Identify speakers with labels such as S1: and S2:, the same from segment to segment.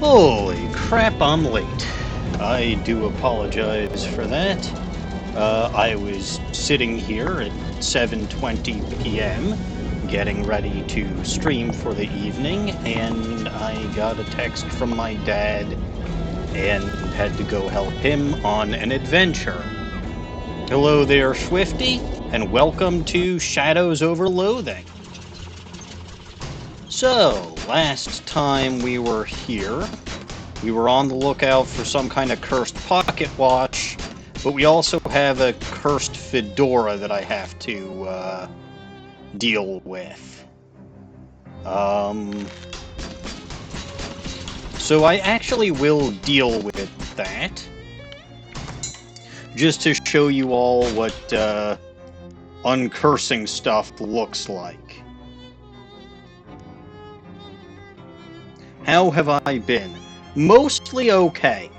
S1: Holy crap, I'm late. I do apologize for that. I was sitting here at 7:20 p.m. getting ready to stream for the evening, and I got a text from my dad and had to go help him on an adventure. Hello there, Swifty, and welcome to Shadows Over Loathing. So, last time we were here, we were on the lookout for some kind of cursed pocket watch, but we also have a cursed fedora that I have to deal with. So I actually will deal with that, just to show you all what uncursing stuff looks like. How have I been? Mostly okay,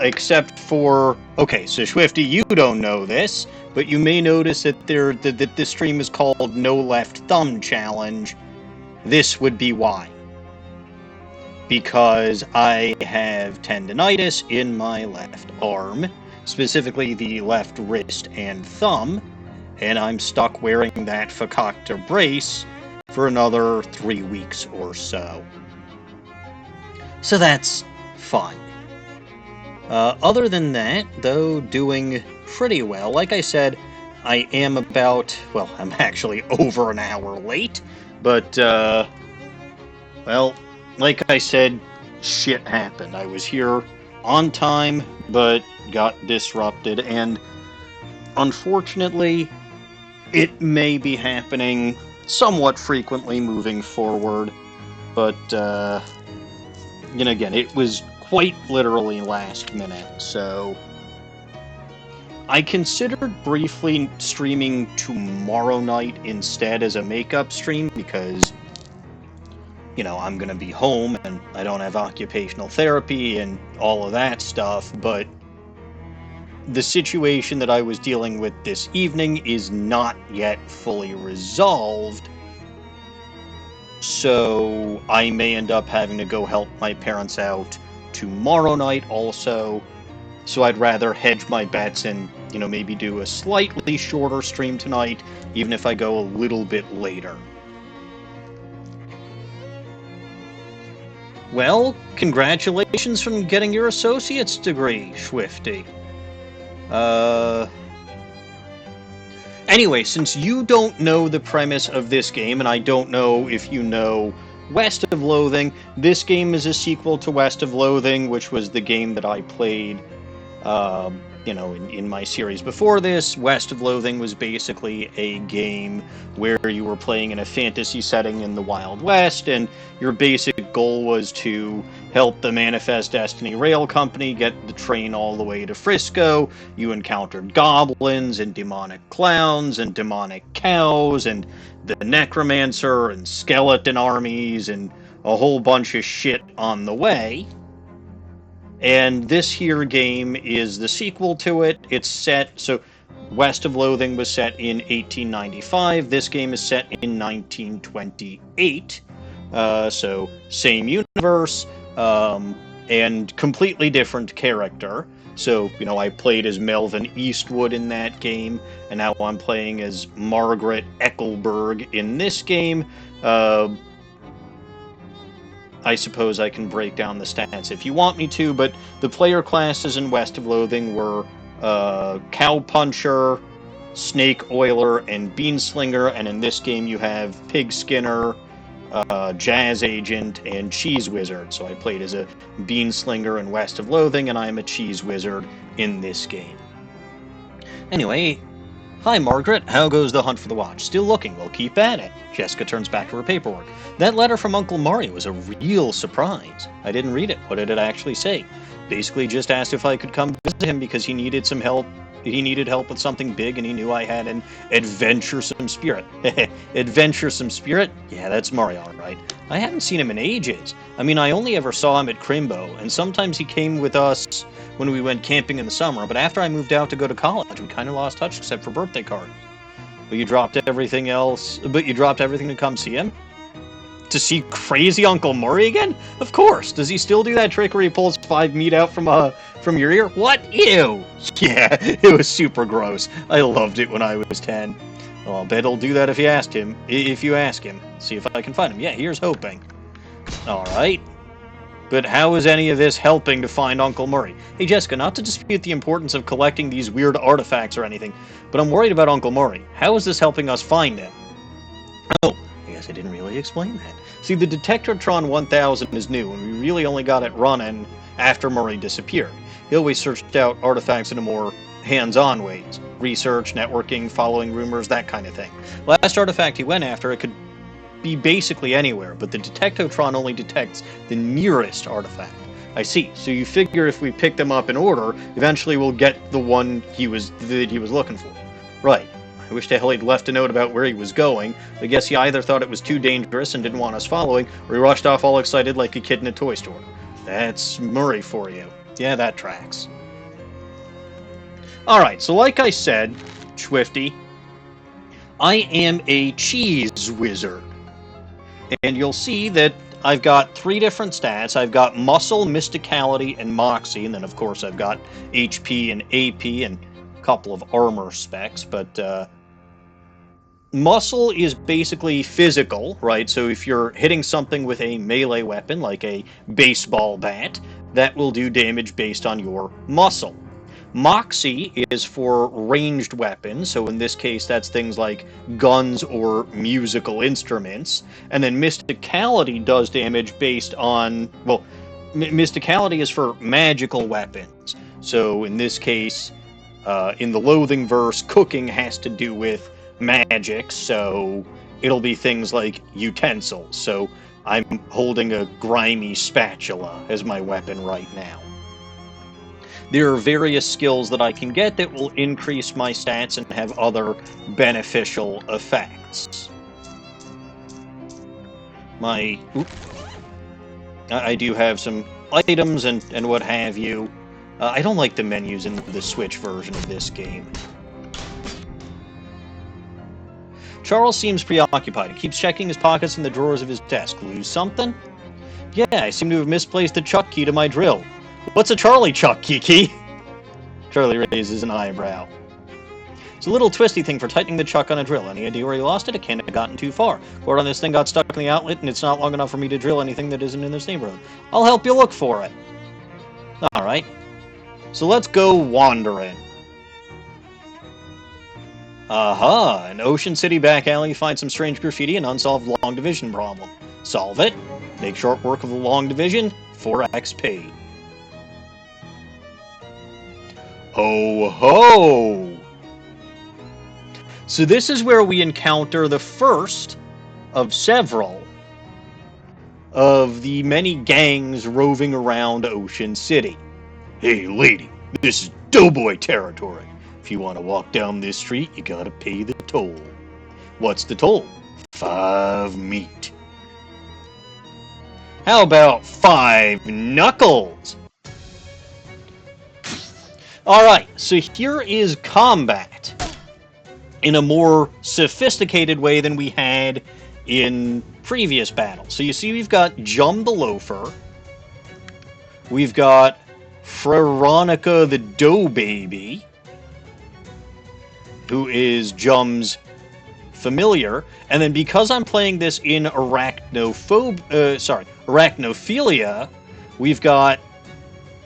S1: except for... Okay, so Swifty, you don't know this, but you may notice that that this stream is called No Left Thumb Challenge. This would be why. Because I have tendinitis in my left arm, specifically the left wrist and thumb, and I'm stuck wearing that Fakakta brace for another 3 weeks or so. So that's fun. Other than that, though, doing pretty well. Like I said, I am about, well, I'm actually over an hour late, but, well, like I said, shit happened. I was here on time, but got disrupted, and unfortunately, it may be happening somewhat frequently moving forward, but, and again, it was quite literally last minute, so I considered briefly streaming tomorrow night instead as a makeup stream because, you know, I'm going to be home and I don't have occupational therapy and all of that stuff, but the situation that I was dealing with this evening is not yet fully resolved. So I may end up having to go help my parents out tomorrow night also. So I'd rather hedge my bets and, you know, maybe do a slightly shorter stream tonight, even if I go a little bit later. Well, congratulations from getting your associate's degree, Swifty. Anyway, since you don't know the premise of this game, and I don't know if you know West of Loathing, this game is a sequel to West of Loathing, which was the game that I played, you know, in my series before this. West of Loathing was basically a game where you were playing in a fantasy setting in the Wild West, and your basic goal was to help the Manifest Destiny Rail Company get the train all the way to Frisco. You encountered goblins and demonic clowns and demonic cows and the necromancer and skeleton armies and a whole bunch of shit on the way. And this here game is the sequel to it. It's set, so West of Loathing was set in 1895. This game is set in 1928. So same universe, and completely different character. So, you know, I played as Melvin Eastwood in that game, and now I'm playing as Margaret Eckelberg in this game. I suppose I can break down the stats if you want me to, but the player classes in West of Loathing were Cowpuncher, Snake Oiler, and Beanslinger, and in this game you have Pig Skinner, Jazz Agent, and Cheese Wizard. So I played as a Beanslinger in West of Loathing, and I'm a Cheese Wizard in this game. Anyway, hi Margaret, how goes the hunt for the watch? Still looking, well keep at it. Jessica turns back to her paperwork. That letter from Uncle Mario was a real surprise. I didn't read it. What did it actually say? Basically just asked if I could come visit him because he needed some help. He needed help with something big, and he knew I had an adventuresome spirit. Adventuresome spirit? Yeah, that's Mario, right? I haven't seen him in ages. I mean, I only ever saw him at Crimbo, and sometimes he came with us when we went camping in the summer, but after I moved out to go to college, we kind of lost touch except for birthday cards. But you dropped everything else, to come see him? To see crazy Uncle Murray again? Of course. Does he still do that trick where he pulls 5 meat out from your ear? What? Ew! Yeah, it was super gross. I loved it when I was 10. Well, I'll bet he'll do that if you ask him. If you ask him. See if I can find him. Yeah, here's hoping. Alright. But how is any of this helping to find Uncle Murray? Hey, Jessica, not to dispute the importance of collecting these weird artifacts or anything, but I'm worried about Uncle Murray. How is this helping us find him? Oh, I guess I didn't really explain that. See, the Detectratron 1000 is new, and we really only got it running after Murray disappeared. He always searched out artifacts in a more hands-on ways. Research, networking, following rumors, that kind of thing. Last artifact he went after, it could be basically anywhere, but the Detectotron only detects the nearest artifact. I see. So you figure if we pick them up in order, eventually we'll get the one that he was looking for. Right. I wish the hell he'd left a note about where he was going. I guess he either thought it was too dangerous and didn't want us following, or he rushed off all excited like a kid in a toy store. That's Murray for you. Yeah, that tracks. Alright, so like I said, Swifty, I am a cheese wizard. And you'll see that I've got 3 different stats. I've got Muscle, Mysticality, and Moxie, and then of course I've got HP and AP and a couple of armor specs, but Muscle is basically physical, right? So if you're hitting something with a melee weapon, like a baseball bat, that will do damage based on your muscle. Moxie is for ranged weapons, so in this case that's things like guns or musical instruments. And then Mysticality does damage based on, well, Mysticality is for magical weapons. So in this case, in the Loathing verse, cooking has to do with magic, so it'll be things like utensils. So I'm holding a grimy spatula as my weapon right now. There are various skills that I can get that will increase my stats and have other beneficial effects. I do have some items and what have you. I don't like the menus in the Switch version of this game. Charles seems preoccupied. He keeps checking his pockets and the drawers of his desk. Lose something? Yeah, I seem to have misplaced the chuck key to my drill. What's a Charlie chuck, Kiki? Charlie raises an eyebrow. It's a little twisty thing for tightening the chuck on a drill. Any idea where he lost it? It can't have gotten too far. Cord on this thing got stuck in the outlet, and it's not long enough for me to drill anything that isn't in this neighborhood. I'll help you look for it. Alright. So let's go wandering. Aha! An Ocean City back alley, find some strange graffiti and unsolved long division problem. Solve it. Make short work of the long division. 4x paid. Ho ho! So this is where we encounter the first of several of the many gangs roving around Ocean City. Hey lady, this is Doughboy territory. If you want to walk down this street, you gotta pay the toll. What's the toll? 5 meat. How about 5 knuckles? Alright, so here is combat in a more sophisticated way than we had in previous battles. So you see we've got Jum the Loafer, we've got Veronica the Dough Baby, who is Jum's familiar, and then because I'm playing this in Arachnophilia, we've got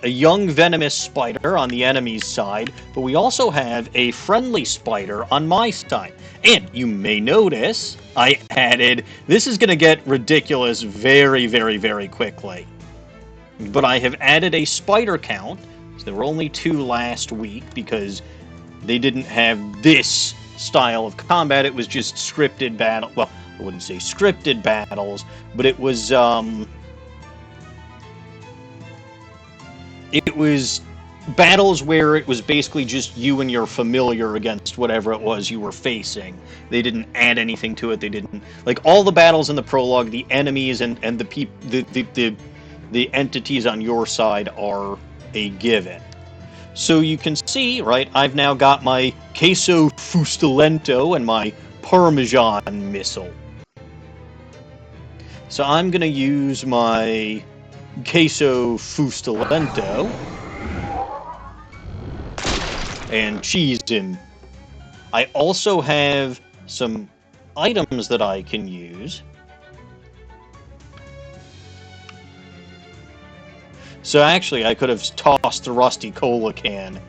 S1: a young venomous spider on the enemy's side, but we also have a friendly spider on my side. And you may notice I added, this is going to get ridiculous very, very, very quickly, but I have added a spider count. So there were only 2 last week because they didn't have this style of combat. It was just scripted battle. Well, I wouldn't say scripted battles, but it was battles where it was basically just you and your familiar against whatever it was you were facing. They didn't add anything to it. They didn't, like, all the battles in the prologue, the enemies and the entities on your side are a given. So you can see, right, I've now got my Queso Fustalento and my Parmesan Missile. So I'm going to use my queso fustalento and cheese him. I also have some items that I can use. So actually, I could have tossed the rusty cola can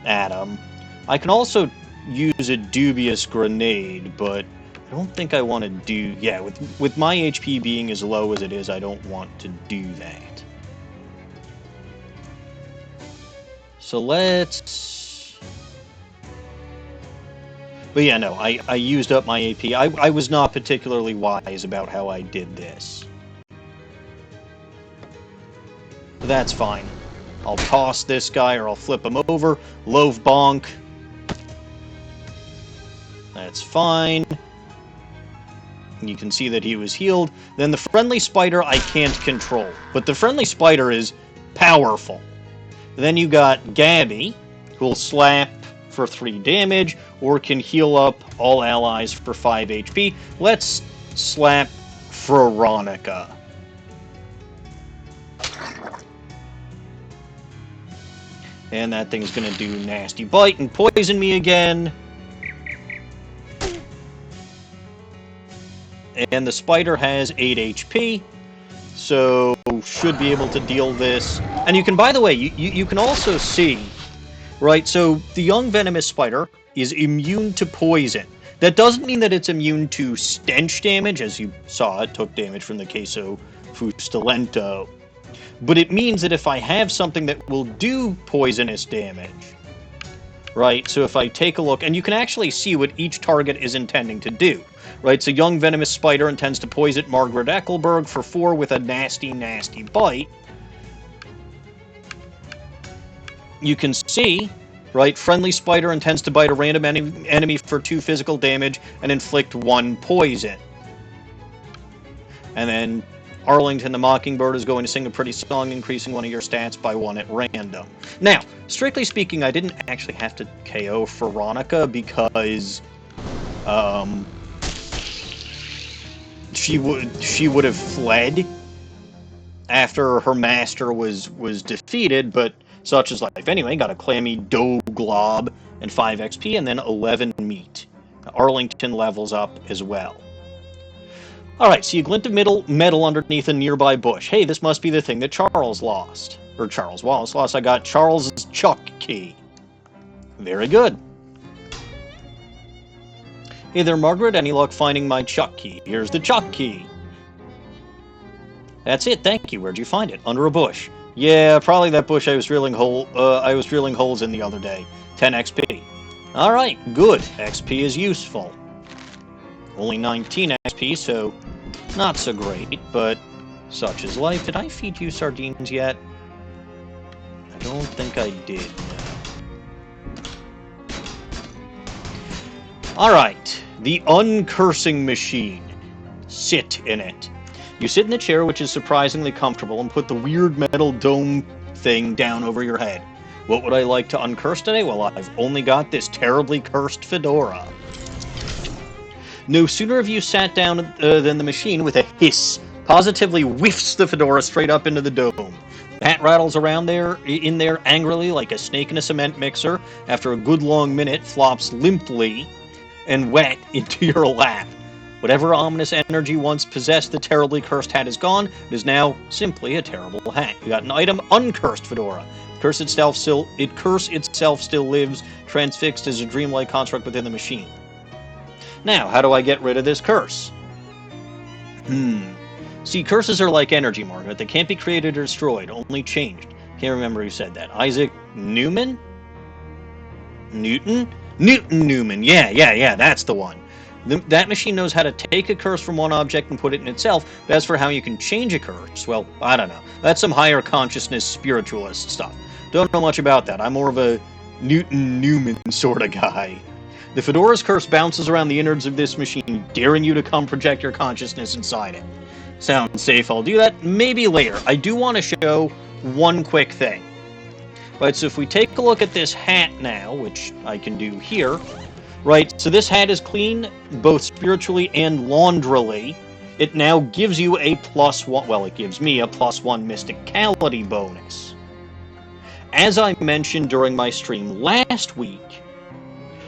S1: at him. I can also use a dubious grenade, but I don't think I want to do... Yeah, with my HP being as low as it is, I don't want to do that. So let's... But yeah, no, I used up my AP. I was not particularly wise about how I did this. But that's fine. I'll toss this guy or I'll flip him over. Loaf bonk. That's fine. You can see that he was healed. Then the friendly spider I can't control. But the friendly spider is powerful. Then you got Gabby, who'll slap for 3 damage, or can heal up all allies for 5 HP. Let's slap Veronica. And that thing's gonna do nasty bite and poison me again. And the spider has 8 HP, so should be able to deal this. And you can, by the way, you can also see, right, so the young venomous spider is immune to poison. That doesn't mean that it's immune to stench damage, as you saw it took damage from the queso fustalento. But it means that if I have something that will do poisonous damage, right, so if I take a look, and you can actually see what each target is intending to do. Right, so young venomous spider intends to poison Margaret Eckelberg for 4 with a nasty, nasty bite. You can see, right, friendly spider intends to bite a random enemy for 2 physical damage and inflict 1 poison. And then Arlington the Mockingbird is going to sing a pretty song, increasing one of your stats by 1 at random. Now, strictly speaking, I didn't actually have to KO Veronica because... She would have fled after her master was defeated, but such is life. Anyway, got a clammy dough glob and 5 XP, and then 11 meat. Arlington levels up as well. Alright, see a glint of metal underneath a nearby bush. Hey, this must be the thing that Charles lost. Or Charles Wallace lost. I got Charles's Chuck key. Very good. Hey there, Margaret. Any luck finding my Chuck key? Here's the Chuck key. That's it. Thank you. Where'd you find it? Under a bush. Yeah, probably that bush I was drilling holes in the other day. 10 XP. All right, good. XP is useful. Only 19 XP, so not so great, but such is life. Did I feed you sardines yet? I don't think I did. All right. The uncursing machine. Sit in it. You sit in the chair, which is surprisingly comfortable, and put the weird metal dome thing down over your head. What would I like to uncurse today? Well, I've only got this terribly cursed fedora. No sooner have you sat down than the machine, with a hiss, positively whiffs the fedora straight up into the dome. The hat rattles around in there angrily like a snake in a cement mixer. After a good long minute, flops limply and wet into your lap. Whatever ominous energy once possessed the terribly cursed hat is gone. It is now simply a terrible hat. You got an item, uncursed fedora. Curse itself still lives, transfixed as a dreamlike construct within the machine. Now, how do I get rid of this curse? See, curses are like energy, Margaret. They can't be created or destroyed, only changed. Can't remember who said that. Isaac Newman? Newton Newman. Yeah, that's the one. That machine knows how to take a curse from one object and put it in itself, but as for how you can change a curse, well, I don't know. That's some higher consciousness spiritualist stuff. Don't know much about that. I'm more of a Newton sort of guy. The fedora's curse bounces around the innards of this machine, daring you to come project your consciousness inside it. Sounds safe, I'll do that. Maybe later. I do want to show one quick thing. Right, so if we take a look at this hat now, which I can do here, right, so this hat is clean, both spiritually and laundrally. it now gives you a +1, well, it gives me a +1 mysticality bonus. As I mentioned during my stream last week,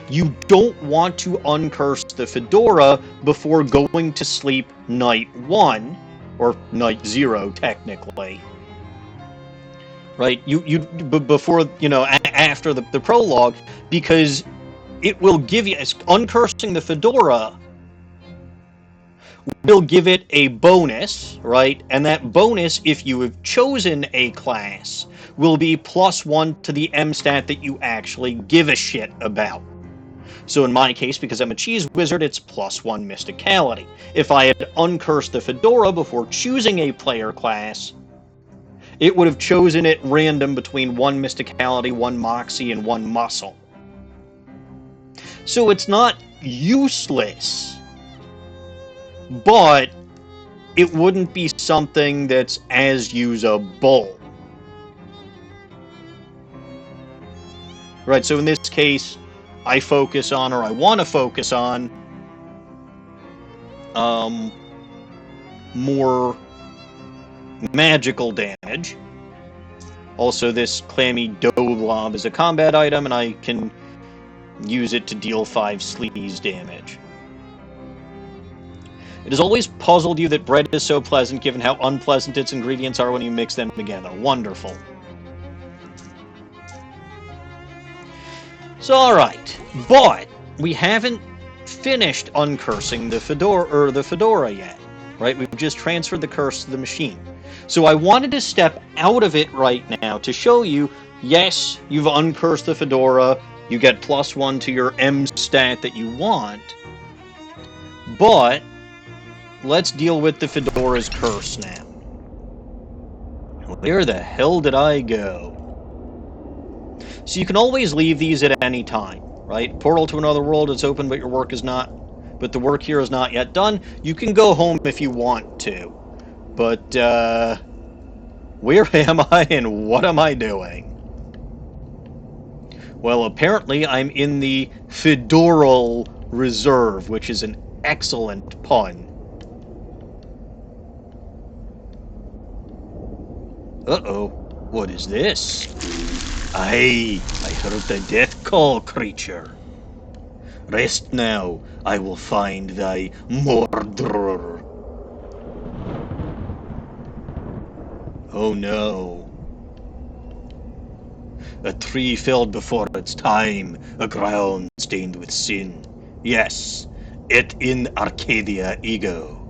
S1: you don't want to uncurse the fedora before going to sleep night 1, or night 0 technically. Right? Before, after the prologue, because it will give you, uncursing the fedora will give it a bonus, right? And that bonus, if you have chosen a class, will be +1 to the M stat that you actually give a shit about. So in my case, because I'm a cheese wizard, it's +1 mysticality. If I had uncursed the fedora before choosing a player class, it would have chosen it random between 1 mysticality, 1 moxie, and 1 muscle. So it's not useless, but it wouldn't be something that's as usable. Right, so in this case, I focus on, or I want to focus on, more magical damage. Also, this clammy dough blob is a combat item, and I can use it to deal 5 sleaze damage. It has always puzzled you that bread is so pleasant, given how unpleasant its ingredients are when you mix them together. Wonderful. So, alright, but we haven't finished uncursing the fedora yet, right? We've just transferred the curse to the machine. So I wanted to step out of it right now to show you, yes, you've uncursed the fedora, you get +1 to your M stat that you want, but let's deal with the fedora's curse now. Where the hell did I go? So you can always leave these at any time, right? Portal to another world is open, but your work is not. But the work here is not yet done. You can go home if you want to. But, where am I and what am I doing? Well, apparently I'm in the Fedoral Reserve, which is an excellent pun. Uh-oh. What is this? Aye, I heard the death call, creature. Rest now, I will find thy murderer. Oh no. A tree felled before its time, a ground stained with sin. Yes, et in Arcadia ego.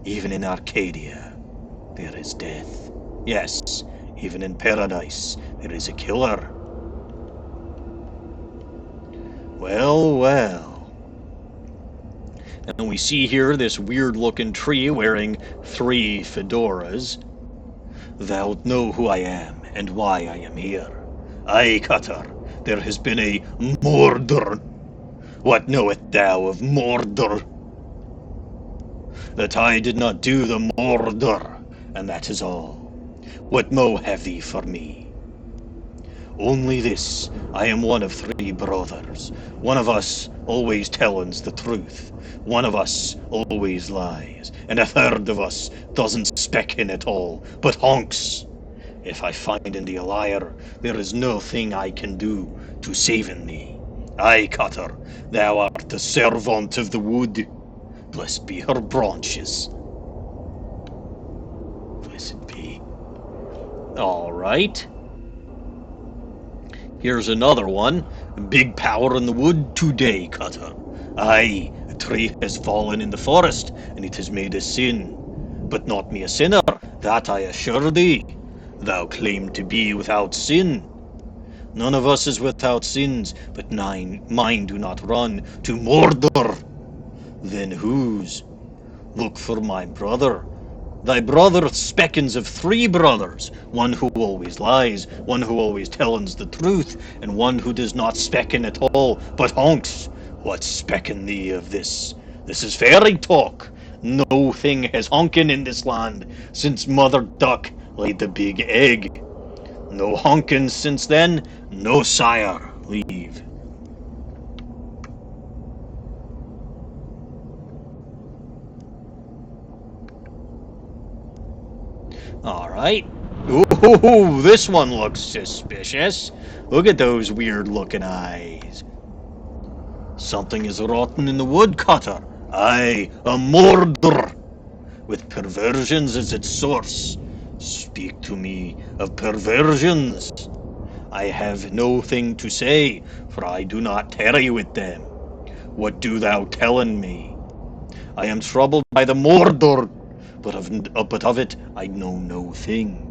S1: Even in Arcadia, there is death. Yes, even in paradise, there is a killer. Well, well. And we see here this weird-looking tree wearing 3 fedoras. Thou'lt know who I am, and why I am here. Aye, Cutter, there has been a murder. What knowest thou of murder? That I did not do the murder, and that is all. What mo have thee for me? Only this, I am one of 3 brothers. One of us always tellins the truth. One of us always lies. And a third of us doesn't speck in at all, but honks. If I find in thee a liar, there is no thing I can do to savin thee. Aye, Cutter, thou art the servant of the wood. Blessed be her branches. Blessed be. All right. Here's another one. Big power in the wood today, Cutter. Aye, a tree has fallen in the forest, and it has made a sin. But not me a sinner, that I assure thee. Thou claim to be without sin. None of us is without sins, but mine do not run to murder. Then whose? Look for my brother. Thy brother speckins of 3 brothers, one who always lies, one who always tellins the truth, and one who does not specken at all, but honks. What specken thee of this? This is fairy talk. No thing has honkin in this land since Mother Duck laid the big egg. No honkin since then, no sire. Leave. Alright. Ooh, this one looks suspicious. Look at those weird-looking eyes. Something is rotten in the woodcutter. Aye, a murder, with perversions as its source. Speak to me of perversions. I have no thing to say, for I do not tarry with them. What do thou tellen me? I am troubled by the murder, but of it I know no thing.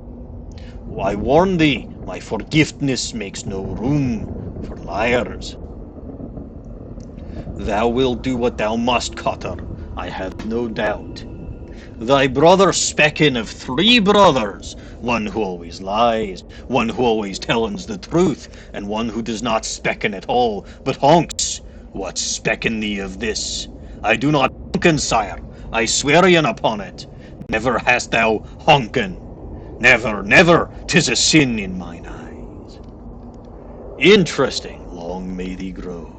S1: I warn thee, my forgiveness makes no room for liars. Thou wilt do what thou must, Cotter, I have no doubt. Thy brother Speckin of 3 brothers, one who always lies, one who always tellens the truth, and one who does not specken at all, but honks. What specken thee of this? I do not honken, sire, I swear yon upon it. Never hast thou honken. Never, never, 'tis a sin in mine eyes. Interesting, long may thee grow.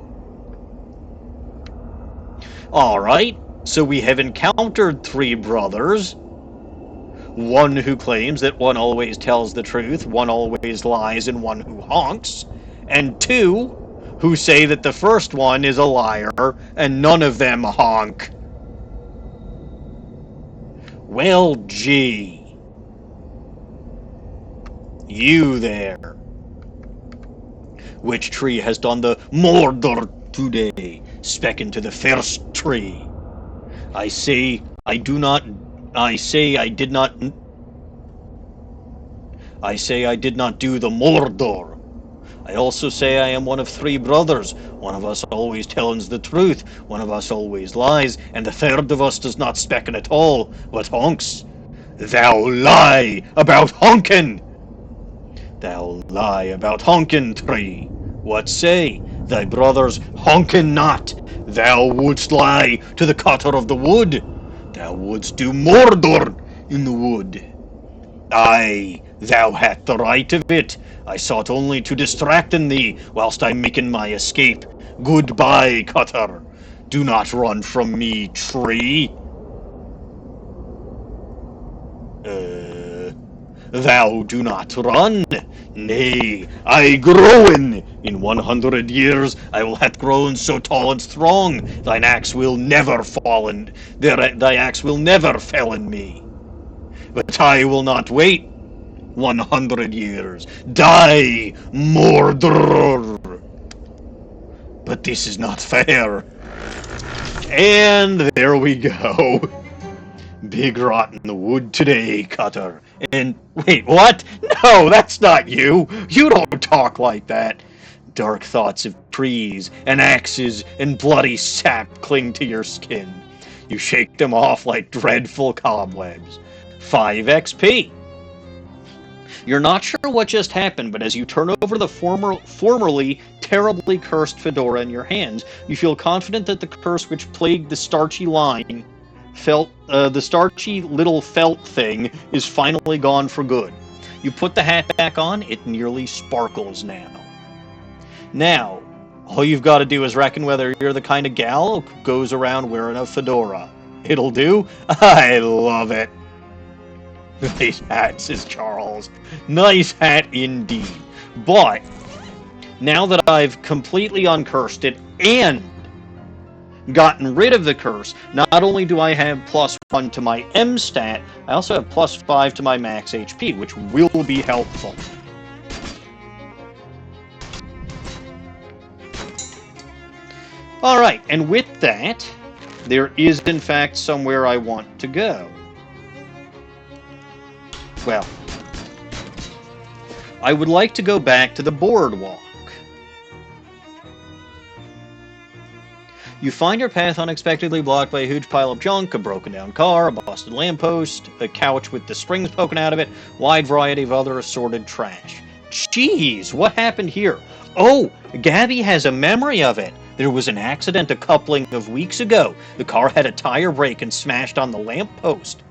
S1: Alright, so we have encountered 3 brothers. One who claims that one always tells the truth, one always lies, and one who honks. And 2 who say that the first one is a liar, and none of them honk. Well, gee. You there. Which tree has done the murder today? Speckin to the first tree. I say I did not do the murder. I also say I am one of 3 brothers. One of us always tellens the truth, one of us always lies, and the third of us does not specken at all, but honks. Thou lie about honkin'! Thou lie about honkin', tree. What say? Thy brothers honkin' not. Thou wouldst lie to the cutter of the wood. Thou wouldst do murder in the wood. Aye, thou hast the right of it. I sought only to distracten thee whilst I'm making my escape. Goodbye, cutter. Do not run from me, tree. Thou do not run. Nay, I growen. In 100 years I will have grown so tall and strong, thine axe will never fall in, thy axe will never fell in me. But I will not wait 100 years. Die, murderer! But this is not fair. And there we go. Big rot in the wood today, Cutter. And wait, what? No, that's not you. You don't talk like that. Dark thoughts of trees and axes and bloody sap cling to your skin. You shake them off like dreadful cobwebs. 5 XP. You're not sure what just happened, but as you turn over the formerly terribly cursed fedora in your hands, you feel confident that the curse which plagued the starchy line, the starchy little felt thing, is finally gone for good. You put the hat back on, it nearly sparkles now. Now, all you've got to do is reckon whether you're the kind of gal who goes around wearing a fedora. It'll do? I love it. Nice hat, says Charles. Nice hat indeed. But, now that I've completely uncursed it and gotten rid of the curse, not only do I have +1 to my M stat, I also have +5 to my max HP, which will be helpful. Alright, and with that, there is in fact somewhere I want to go. Well, I would like to go back to the boardwalk. You find your path unexpectedly blocked by a huge pile of junk, a broken down car, a busted lamppost, a couch with the strings poking out of it, wide variety of other assorted trash. Jeez, what happened here? Oh, Gabby has a memory of it. There was an accident a coupling of weeks ago. The car had a tire break and smashed on the lamppost.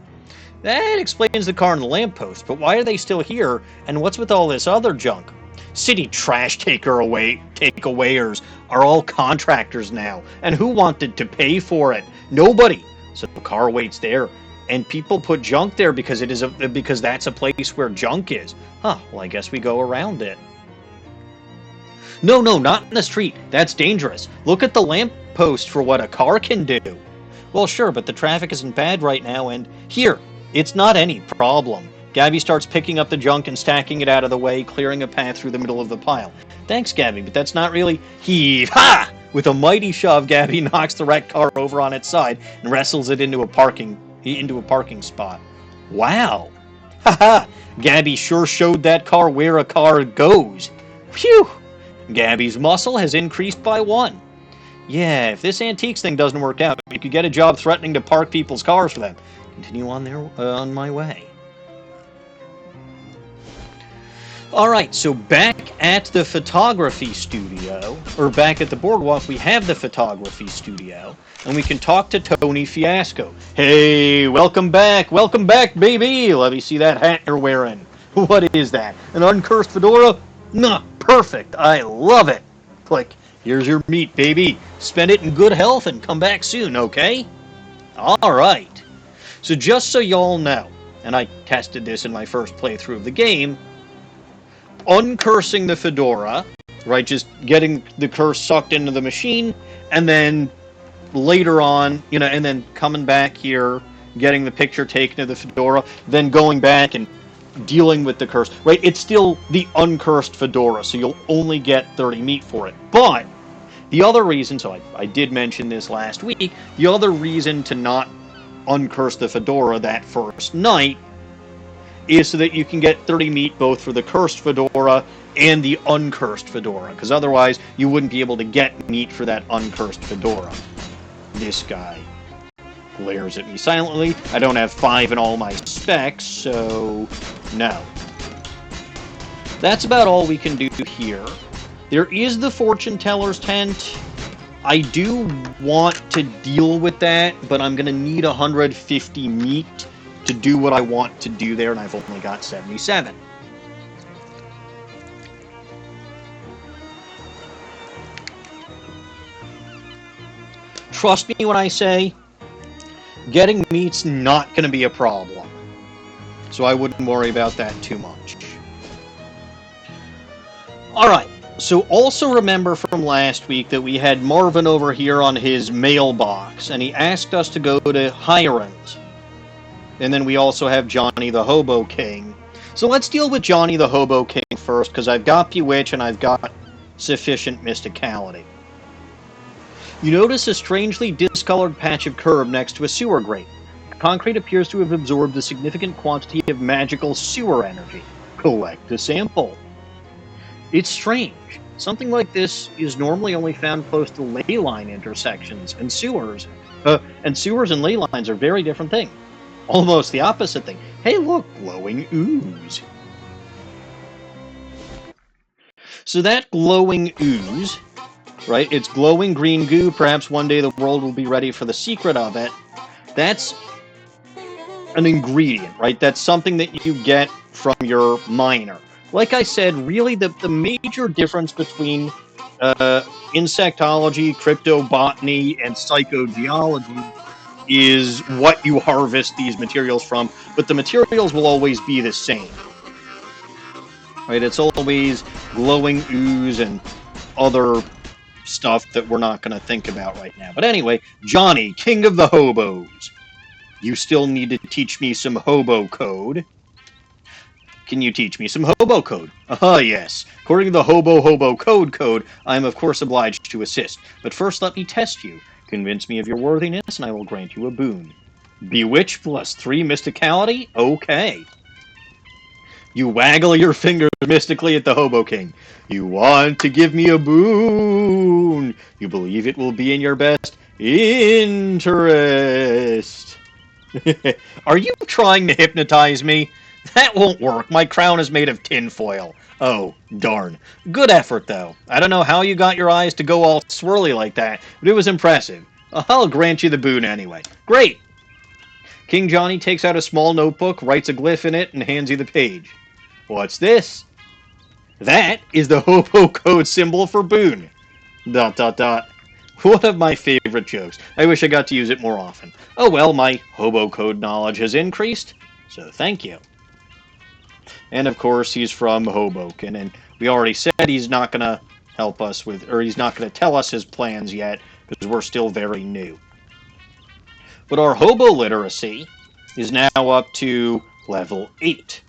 S1: That explains the car and the lamppost, but why are they still here, and what's with all this other junk? City trash takeawayers are all contractors now, and who wanted to pay for it? Nobody. So the car waits there, And people put junk there because because that's a place where junk is. Huh, well, I guess we go around it. No, no, not in the street. That's dangerous. Look at the lamppost for what a car can do. Well, sure, but the traffic isn't bad right now, and here, it's not any problem. Gabby starts picking up the junk and stacking it out of the way, clearing a path through the middle of the pile. Thanks, Gabby, but that's not really... Heave! Ha! With a mighty shove, Gabby knocks the wrecked car over on its side and wrestles it into a parking spot. Wow! Ha ha! Gabby sure showed that car where a car goes. Phew! Gabby's muscle has increased by 1. Yeah, if this antiques thing doesn't work out, you could get a job threatening to park people's cars for them. Continue on my way. Alright, so back at the photography studio, or back at the boardwalk, we have the photography studio, and we can talk to Tony Fiasco. Hey, welcome back, baby! Let me see that hat you're wearing. What is that? An uncursed fedora? Nah, perfect, I love it. Click. Here's your meat, baby. Spend it in good health and come back soon, okay? Alright. So just so y'all know, and I tested this in my first playthrough of the game, uncursing the fedora, right, just getting the curse sucked into the machine, and then later on, and then coming back here, getting the picture taken of the fedora, then going back and dealing with the curse, right? It's still the uncursed fedora, so you'll only get 30 meat for it. But the other reason, so I did mention this last week, the other reason to not uncurse the fedora that first night is so that you can get 30 meat both for the cursed fedora and the uncursed fedora, because otherwise you wouldn't be able to get meat for that uncursed fedora. This guy glares at me silently. I don't have 5 in all my specs, so no. That's about all we can do here. There is the fortune teller's tent. I do want to deal with that, but I'm going to need 150 meat to do what I want to do there, and I've only got 77. Trust me when I say getting meat's not going to be a problem. So I wouldn't worry about that too much. Alright, so also remember from last week that we had Marvin over here on his mailbox, and he asked us to go to Hiram's. And then we also have Johnny the Hobo King. So let's deal with Johnny the Hobo King first, because I've got Bewitch and I've got sufficient mysticality. You notice a strangely discolored patch of curb next to a sewer grate. Concrete appears to have absorbed a significant quantity of magical sewer energy. Collect a sample. It's strange. Something like this is normally only found close to ley line intersections, and sewers and ley lines are very different things. Almost the opposite thing. Hey, look, glowing ooze. So that glowing ooze, right? It's glowing green goo. Perhaps one day the world will be ready for the secret of it. That's an ingredient, right? That's something that you get from your miner. Like I said, really the major difference between insectology, cryptobotany, and psychogeology is what you harvest these materials from, but the materials will always be the same. Right? It's always glowing ooze and other stuff that we're not going to think about right now. But anyway, Johnny, king of the hobos. You still need to teach me some hobo code. Can you teach me some hobo code? Yes. According to the hobo code, I am of course obliged to assist. But first let me test you. Convince me of your worthiness, and I will grant you a boon. Bewitch plus 3 mysticality? Okay. You waggle your fingers mystically at the Hobo King. You want to give me a boon. You believe it will be in your best interest. Are you trying to hypnotize me? That won't work. My crown is made of tinfoil. Oh, darn. Good effort, though. I don't know how you got your eyes to go all swirly like that, but it was impressive. I'll grant you the boon anyway. Great! King Johnny takes out a small notebook, writes a glyph in it, and hands you the page. What's this? That is the hobo code symbol for boon. ... One of my favorite jokes. I wish I got to use it more often. Oh well, my hobo code knowledge has increased, so thank you. And of course, he's from Hoboken, and we already said he's not going to help us with, or he's not going to tell us his plans yet, because we're still very new. But our hobo literacy is now up to level 8,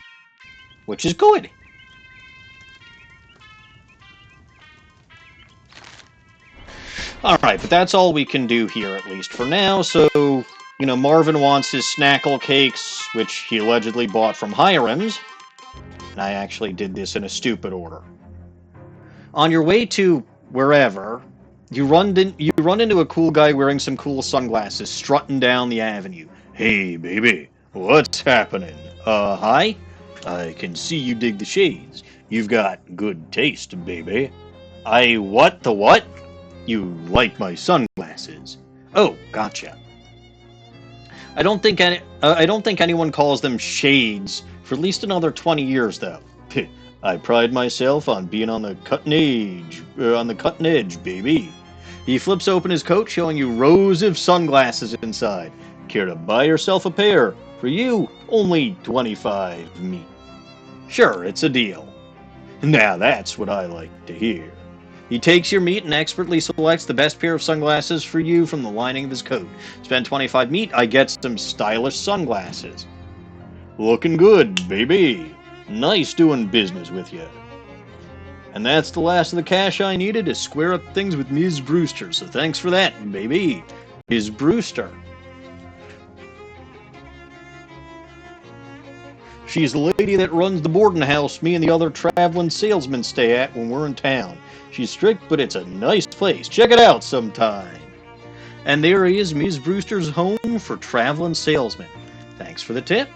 S1: which is good. Alright, but that's all we can do here, at least for now, so, Marvin wants his snackle cakes, which he allegedly bought from Hiram's, and I actually did this in a stupid order. On your way to wherever, you run into a cool guy wearing some cool sunglasses, strutting down the avenue. Hey, baby, what's happening? Hi? I can see you dig the shades. You've got good taste, baby. What? The what? You like my sunglasses. Oh, gotcha. I don't think anyone calls them shades for at least another 20 years, though. I pride myself on being on the cutting edge, baby. He flips open his coat, showing you rows of sunglasses inside. Care to buy yourself a pair? For you, only 25 meat. Sure, it's a deal. Now that's what I like to hear. He takes your meat and expertly selects the best pair of sunglasses for you from the lining of his coat. Spend 25 meat, I get some stylish sunglasses. Looking good, baby. Nice doing business with you. And that's the last of the cash I needed to square up things with Ms. Brewster, so thanks for that, baby. Ms. Brewster. She's the lady that runs the boarding house me and the other traveling salesmen stay at when we're in town. She's strict, but it's a nice place. Check it out sometime. And there is Ms. Brewster's home for traveling salesmen. Thanks for the tip.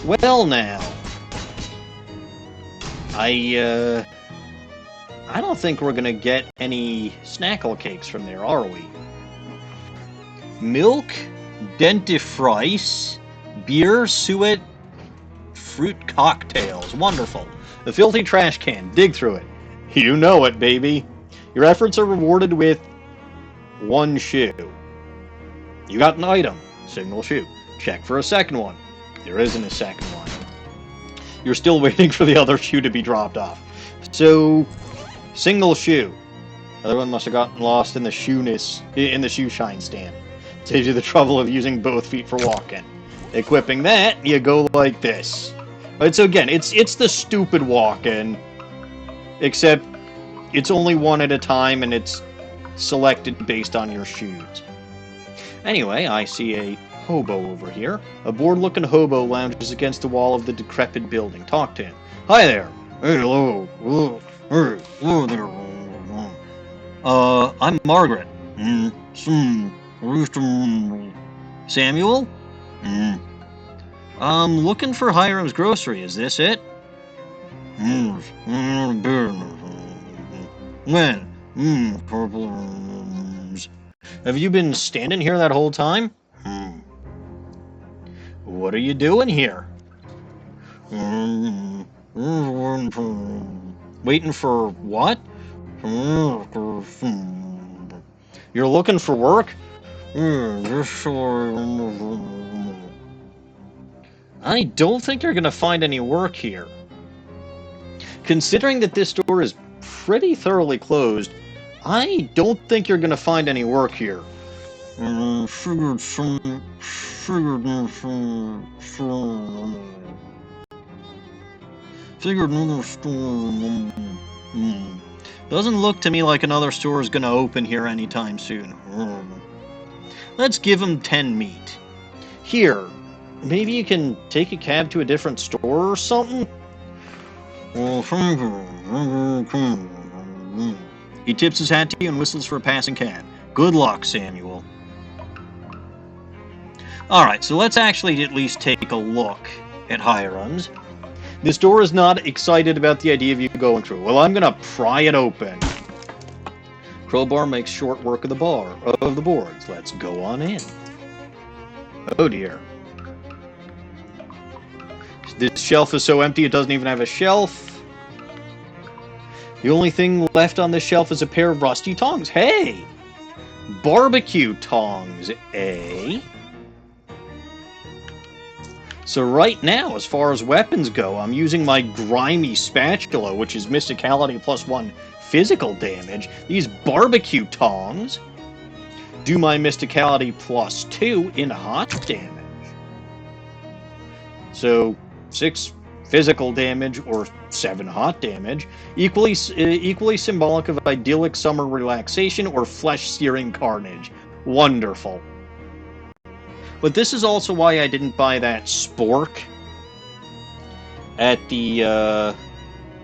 S1: Well now, I don't think we're gonna get any snackle cakes from there, are we? Milk, dentifrice, beer, suet, fruit cocktails. Wonderful. The filthy trash can. Dig through it. You know it, baby. Your efforts are rewarded with 1 shoe. You got an item. Single shoe. Check for a second one. There isn't a second one. You're still waiting for the other shoe to be dropped off. So, single shoe. Other one must have gotten lost in the shoe shine stand. Saves you the trouble of using both feet for walking. Equipping that, you go like this. Right, so again, it's the stupid walk-in, except it's only one at a time and it's selected based on your shoes. Anyway, I see a hobo over here. A bored-looking hobo lounges against the wall of the decrepit building. Talk to him. Hi there. Hey, hello. Hello there. I'm Margaret. Samuel? I'm looking for Hiram's grocery. Is this it? When? Have you been standing here that whole time? What are you doing here? Waiting for what? You're looking for work? I don't think you're going to find any work here. Considering that this store is pretty thoroughly closed, I don't think you're going to find any work here. Doesn't look to me like another store is going to open here anytime soon. Let's give him 10 meat. Here, maybe you can take a cab to a different store or something? He tips his hat to you and whistles for a passing cab. Good luck, Samuel. Alright, so let's actually at least take a look at Hiram's. This door is not excited about the idea of you going through. Well, I'm gonna pry it open. Crowbar makes short work of the boards. Let's go on in. Oh dear. This shelf is so empty it doesn't even have a shelf. The only thing left on this shelf is a pair of rusty tongs. Hey! Barbecue tongs, eh? So right now, as far as weapons go, I'm using my grimy spatula, which is mysticality +1 physical damage. These barbecue tongs do my mysticality +2 in hot damage. So 6 physical damage or 7 hot damage, equally symbolic of idyllic summer relaxation or flesh-searing carnage. Wonderful. But this is also why I didn't buy that spork at the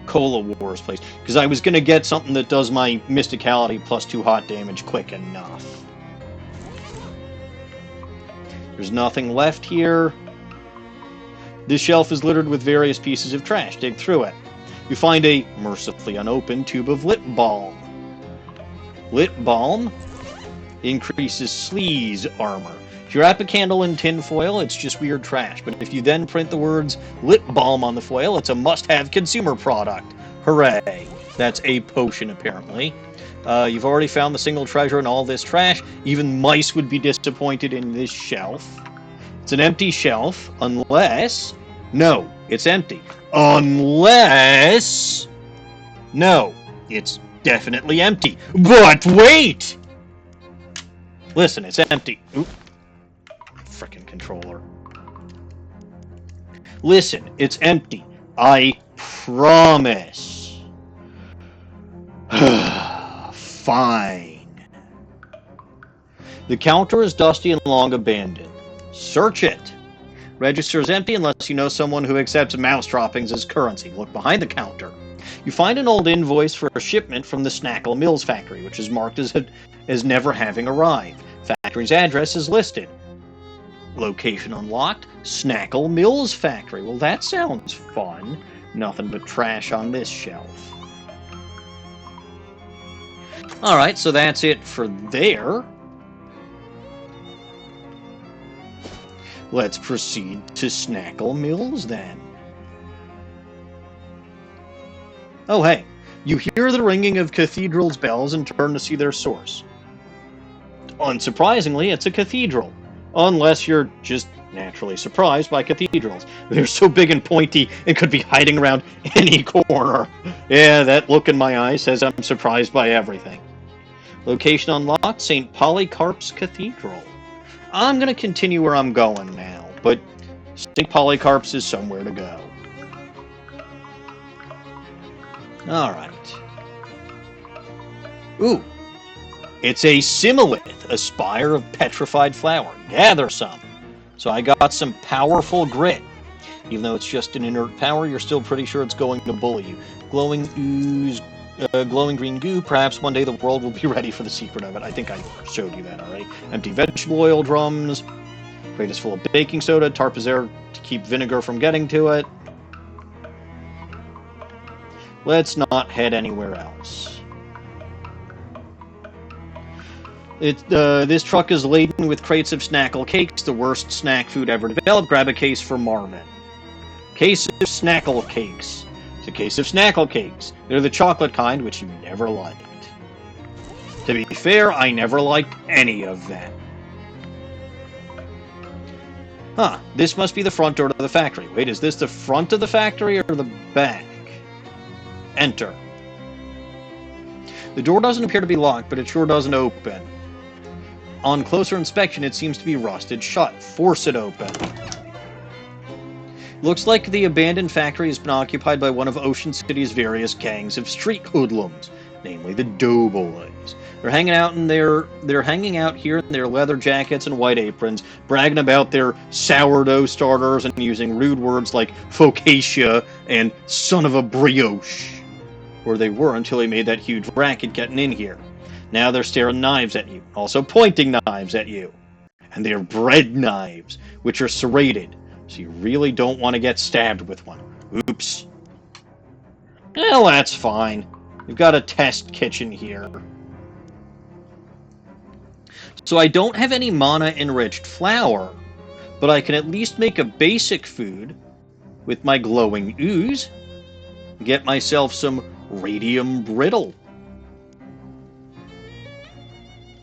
S1: Cola Wars place, because I was going to get something that does my mysticality +2 hot damage quick enough. There's nothing left here. This shelf is littered with various pieces of trash. Dig through it. You find a mercifully unopened tube of lip balm. Lip balm increases sleaze armor. If you wrap a candle in tin foil, it's just weird trash. But if you then print the words lip balm on the foil, it's a must-have consumer product. Hooray. That's a potion, apparently. You've already found the single treasure in all this trash. Even mice would be disappointed in this shelf. It's an empty shelf, unless... No, it's empty. Unless... No, it's definitely empty. But wait! Listen, it's empty. Oop. Frickin' controller. Listen, it's empty. I promise. Fine. The counter is dusty and long abandoned. Search it. Register is empty unless you know someone who accepts mouse droppings as currency. Look behind the counter. You find an old invoice for a shipment from the Snackle Mills factory, which is marked as never having arrived. Factory's address is listed. Location unlocked. Snackle Mills factory. Well, that sounds fun. Nothing but trash on this shelf. Alright, so that's it for there. Let's proceed to Snackle Mills, then. Oh, hey. You hear the ringing of cathedral's bells and turn to see their source. Unsurprisingly, it's a cathedral. Unless you're just naturally surprised by cathedrals. They're so big and pointy, it could be hiding around any corner. Yeah, that look in my eye says I'm surprised by everything. Location unlocked, St. Polycarp's Cathedral. I'm going to continue where I'm going now, but St. Polycarp's is somewhere to go. Alright. Ooh. It's a similith, a spire of petrified flour. Gather some. So I got some powerful grit. Even though it's just an inert power, you're still pretty sure it's going to bully you. Glowing ooze, glowing green goo. Perhaps one day the world will be ready for the secret of it. I think I showed you that already. Empty vegetable oil drums. Crate is full of baking soda. Tarp is there to keep vinegar from getting to it. Let's not head anywhere else. This truck is laden with crates of Snackle cakes, the worst snack food ever developed. Grab a case for Marvin. Case of Snackle cakes. It's a case of Snackle cakes. They're the chocolate kind, which you never liked. To be fair, I never liked any of them. Huh, this must be the front door to the factory. Wait, is this the front of the factory or the back? Enter. The door doesn't appear to be locked, but it sure doesn't open. On closer inspection, it seems to be rusted shut. Force it open. Looks like the abandoned factory has been occupied by one of Ocean City's various gangs of street hoodlums, namely the Doughboys. They're hanging out here in their leather jackets and white aprons, bragging about their sourdough starters and using rude words like focaccia and son of a brioche. Or they were until he made that huge racket getting in here. Now they're staring knives at you, also pointing knives at you. And they're bread knives, which are serrated, so you really don't want to get stabbed with one. Oops. Well, that's fine. We've got a test kitchen here. So I don't have any mana-enriched flour, but I can at least make a basic food with my glowing ooze. Get myself some Radium brittle.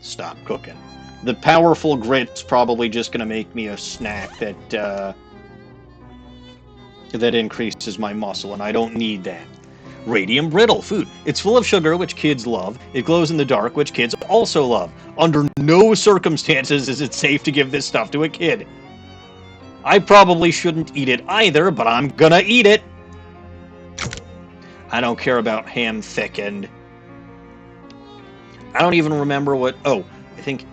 S1: Stop cooking. The powerful grit's probably just going to make me a snack that increases my muscle, and I don't need that. Radium brittle food. It's full of sugar, which kids love. It glows in the dark, which kids also love. Under no circumstances is it safe to give this stuff to a kid. I probably shouldn't eat it either, but I'm gonna eat it. I don't care about ham thickened. I don't even remember what... Oh, I think...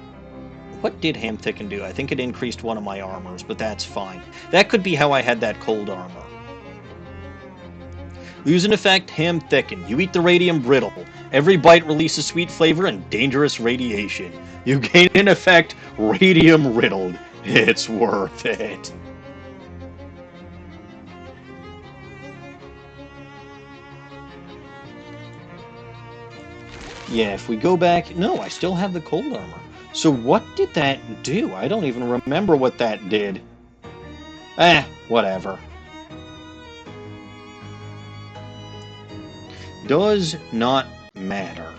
S1: What did ham thicken do? I think it increased one of my armors, but that's fine. That could be how I had that cold armor. Lose an effect, ham thicken. You eat the radium brittle. Every bite releases sweet flavor and dangerous radiation. You gain an effect, radium riddled. It's worth it. Yeah, if we go back... No, I still have the cold armor. So what did that do? I don't even remember what that did. Whatever. Does not matter.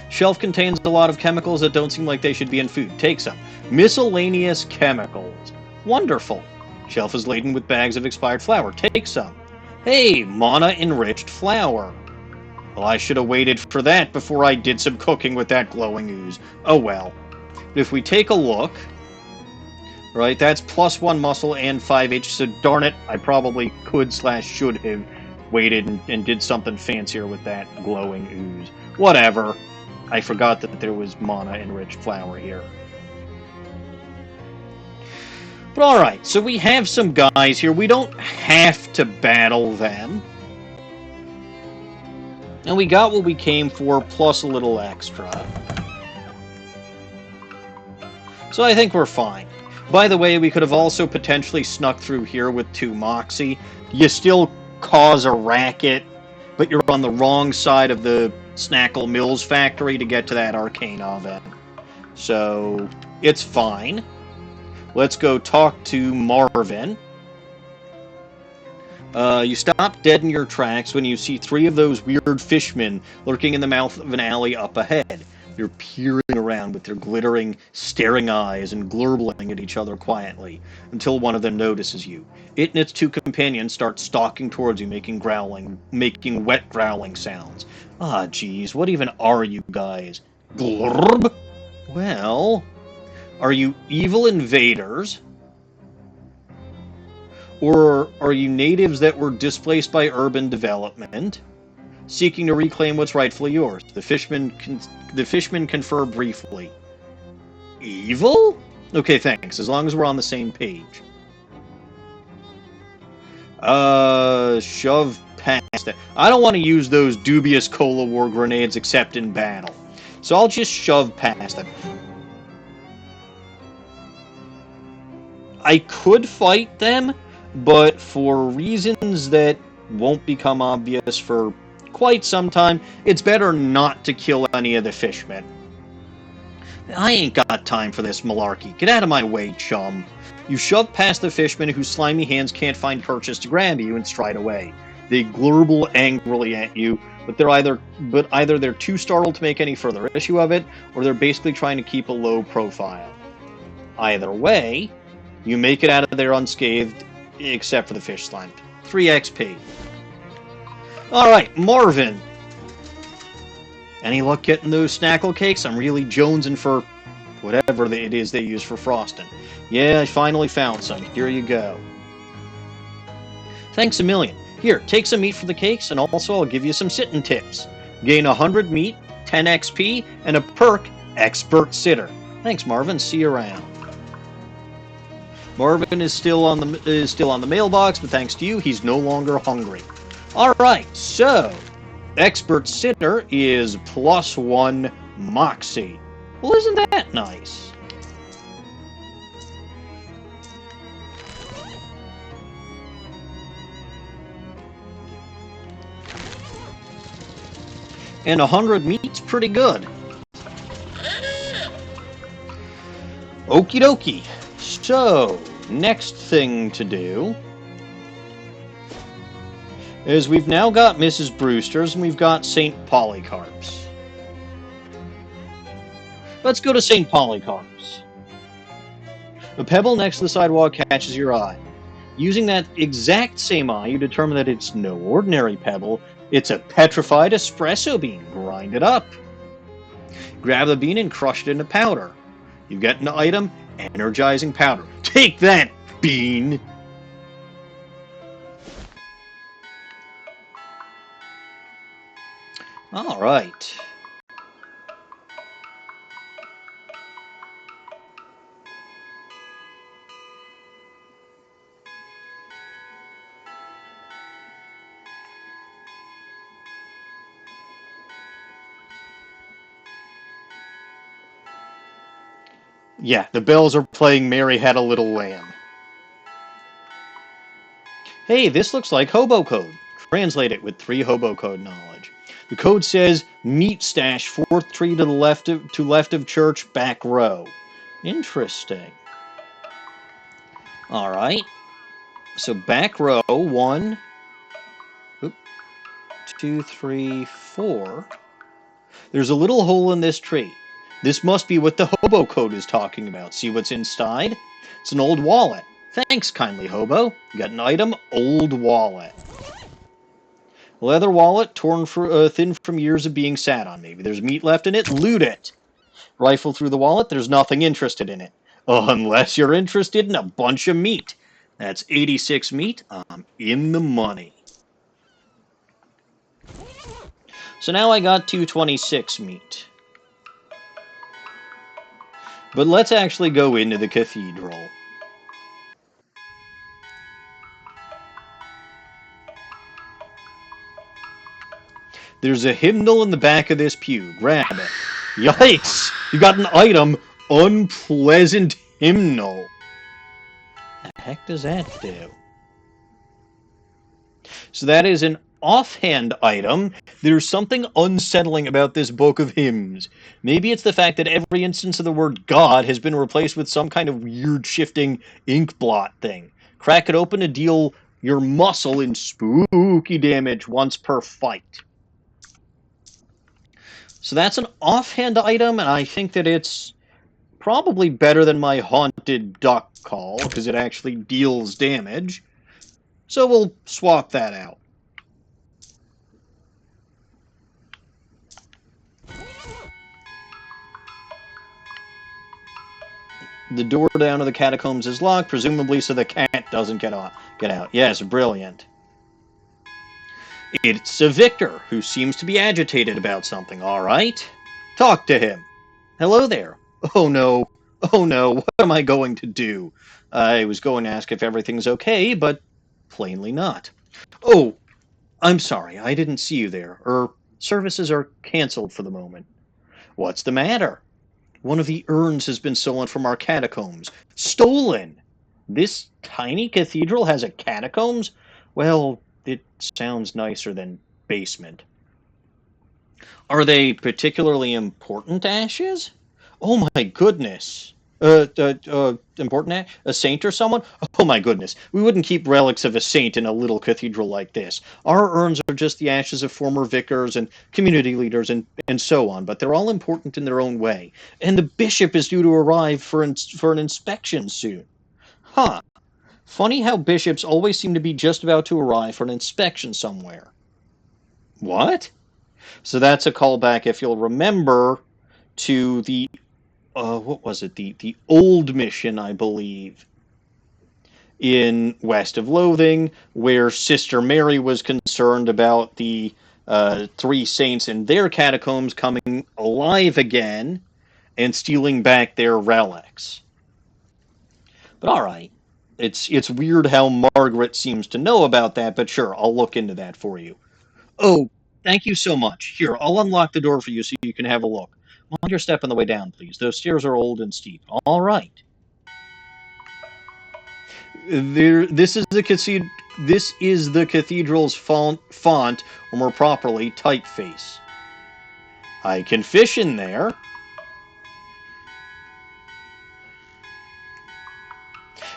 S1: Shelf contains a lot of chemicals that don't seem like they should be in food. Take some. Miscellaneous chemicals. Wonderful. Shelf is laden with bags of expired flour. Take some. Hey, mana-enriched flour. Well, I should have waited for that before I did some cooking with that glowing ooze. Oh well. If we take a look... Right, that's +1 muscle and 5 H, so darn it, I probably could/should have waited and did something fancier with that glowing ooze. Whatever. I forgot that there was mana-enriched flour here. But alright, so we have some guys here. We don't have to battle them. And we got what we came for, plus a little extra. So I think we're fine. By the way, we could have also potentially snuck through here with 2 Moxie. You still cause a racket, but you're on the wrong side of the Snackle Mills factory to get to that arcane oven. So, it's fine. Let's go talk to Marvin. You stop dead in your tracks when you see 3 of those weird fishmen lurking in the mouth of an alley up ahead. They're peering around with their glittering, staring eyes and glurbling at each other quietly, until one of them notices you. It and its 2 companions start stalking towards you, making wet growling sounds. Ah, geez, what even are you guys? Glurb? Well, are you evil invaders? Or are you natives that were displaced by urban development, seeking to reclaim what's rightfully yours? The fishmen confer briefly. Evil? Okay, thanks. As long as we're on the same page. Shove past it. I don't want to use those dubious Cola War grenades except in battle. So I'll just shove past them. I could fight them, but for reasons that won't become obvious for quite some time, it's better not to kill any of the fishmen. I ain't got time for this malarkey. Get out of my way, chum. You shove past the fishmen whose slimy hands can't find purchase to grab you and stride away. They glurble angrily at you, but either they're too startled to make any further issue of it, or they're basically trying to keep a low profile. Either way, you make it out of there unscathed, except for the fish slime. 3 XP. Alright, Marvin. Any luck getting those snackle cakes? I'm really jonesing for whatever it is they use for frosting. Yeah, I finally found some. Here you go. Thanks a million. Here, take some meat for the cakes, and also I'll give you some sitting tips. Gain 100 meat, 10 XP, and a perk, Expert Sitter. Thanks, Marvin. See you around. Marvin is still on the mailbox, but thanks to you, he's no longer hungry. Alright, so Expert Sitter is +1 Moxie. Well, isn't that nice? And 100 meat's pretty good. Okie dokie. So, next thing to do is we've now got Mrs. Brewster's and we've got St. Polycarp's. Let's go to St. Polycarp's. A pebble next to the sidewalk catches your eye. Using that exact same eye, you determine that it's no ordinary pebble, it's a petrified espresso bean. Grind it up. Grab the bean and crush it into powder. You get an item, energizing powder. Take that, bean! Alright. Yeah, the bells are playing Mary Had a Little Lamb. Hey, this looks like hobo code. Translate it with 3 hobo code knowledge. The code says meat stash, 4th tree to the left of church, back row. Interesting. All right. So back row, 1, 2, 3, 4. There's a little hole in this tree. This must be what the hobo code is talking about. See what's inside? It's an old wallet. Thanks, kindly hobo. You got an item, old wallet. Leather wallet, torn thin from years of being sat on. Maybe there's meat left in it. Loot it. Rifle through the wallet. There's nothing interested in it. Unless you're interested in a bunch of meat. That's 86 meat. I'm in the money. So now I got 226 meat. But let's actually go into the cathedral. There's a hymnal in the back of this pew. Grab it. Yikes! You got an item, unpleasant hymnal. The heck does that do? So that is an offhand item. There's something unsettling about this book of hymns. Maybe it's the fact that every instance of the word God has been replaced with some kind of weird shifting ink blot thing. Crack it open to deal your muscle in spooky damage once per fight. So that's an offhand item, and I think that it's probably better than my haunted duck call, because it actually deals damage. So we'll swap that out. The door down to the catacombs is locked, presumably so the cat doesn't get out. Yes, brilliant. It's a victor who seems to be agitated about something, all right? Talk to him. Hello there. Oh no, what am I going to do? I was going to ask if everything's okay, but plainly not. Oh, I'm sorry, I didn't see you there. Services are canceled for the moment. What's the matter? One of the urns has been stolen from our catacombs. Stolen! This tiny cathedral has a catacombs? Well, it sounds nicer than basement. Are they particularly important ashes? Oh my goodness. Important a saint or someone? Oh my goodness. We wouldn't keep relics of a saint in a little cathedral like this. Our urns are just the ashes of former vicars and community leaders and so on, but they're all important in their own way. And the bishop is due to arrive for an inspection soon. Huh. Funny how bishops always seem to be just about to arrive for an inspection somewhere. What? So that's a callback, if you'll remember, to the what was it? The old mission, I believe, in West of Loathing, where Sister Mary was concerned about the 3 saints in their catacombs coming alive again and stealing back their relics. But all right. It's weird how Margaret seems to know about that, but sure, I'll look into that for you. Oh, thank you so much. Here, I'll unlock the door for you so you can have a look. Mind your step on the way down, please. Those stairs are old and steep. All right. This is the cathedral's font, or more properly, typeface. I can fish in there.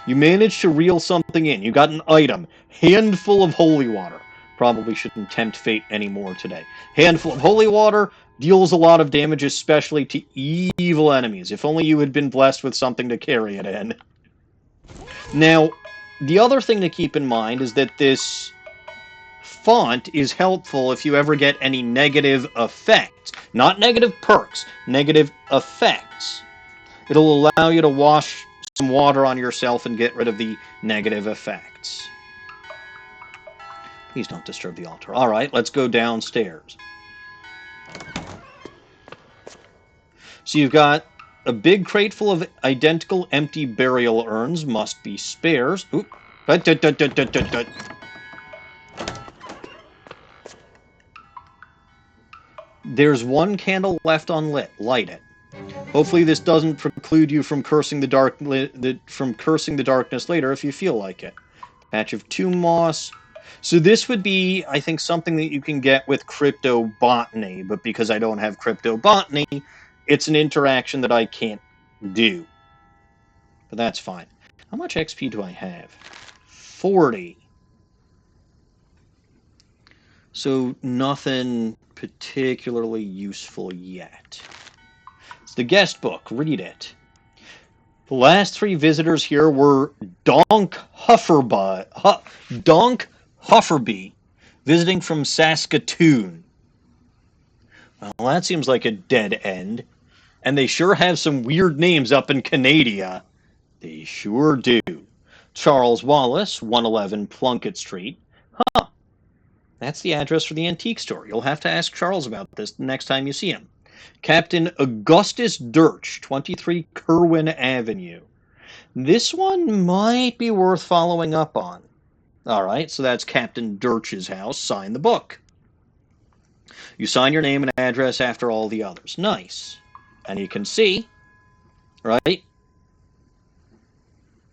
S1: You managed to reel something in. You got an item. Handful of holy water. Probably shouldn't tempt fate anymore today. Handful of holy water deals a lot of damage, especially to evil enemies. If only you had been blessed with something to carry it in. Now, the other thing to keep in mind is that this font is helpful if you ever get any negative effects. Not negative perks, negative effects. It'll allow you to wash some water on yourself and get rid of the negative effects. Please don't disturb the altar. All right, let's go downstairs. So you've got a big crate full of identical empty burial urns. Must be spares. Oop. There's one candle left unlit. Light it. Hopefully this doesn't preclude you from cursing the darkness later if you feel like it. Patch of tomb moss. So this would be, I think, something that you can get with crypto botany, but because I don't have crypto botany, it's an interaction that I can't do. But that's fine. How much XP do I have? 40. So nothing particularly useful yet. It's the guest book. Read it. The last 3 visitors here were Donk Hufferby, visiting from Saskatoon. Well, that seems like a dead end. And they sure have some weird names up in Canada. They sure do. Charles Wallace, 111 Plunkett Street. Huh. That's the address for the antique store. You'll have to ask Charles about this the next time you see him. Captain Augustus Dirch, 23 Kerwin Avenue. This one might be worth following up on. All right, so that's Captain Dirch's house. Sign the book. You sign your name and address after all the others. Nice. And you can see, right?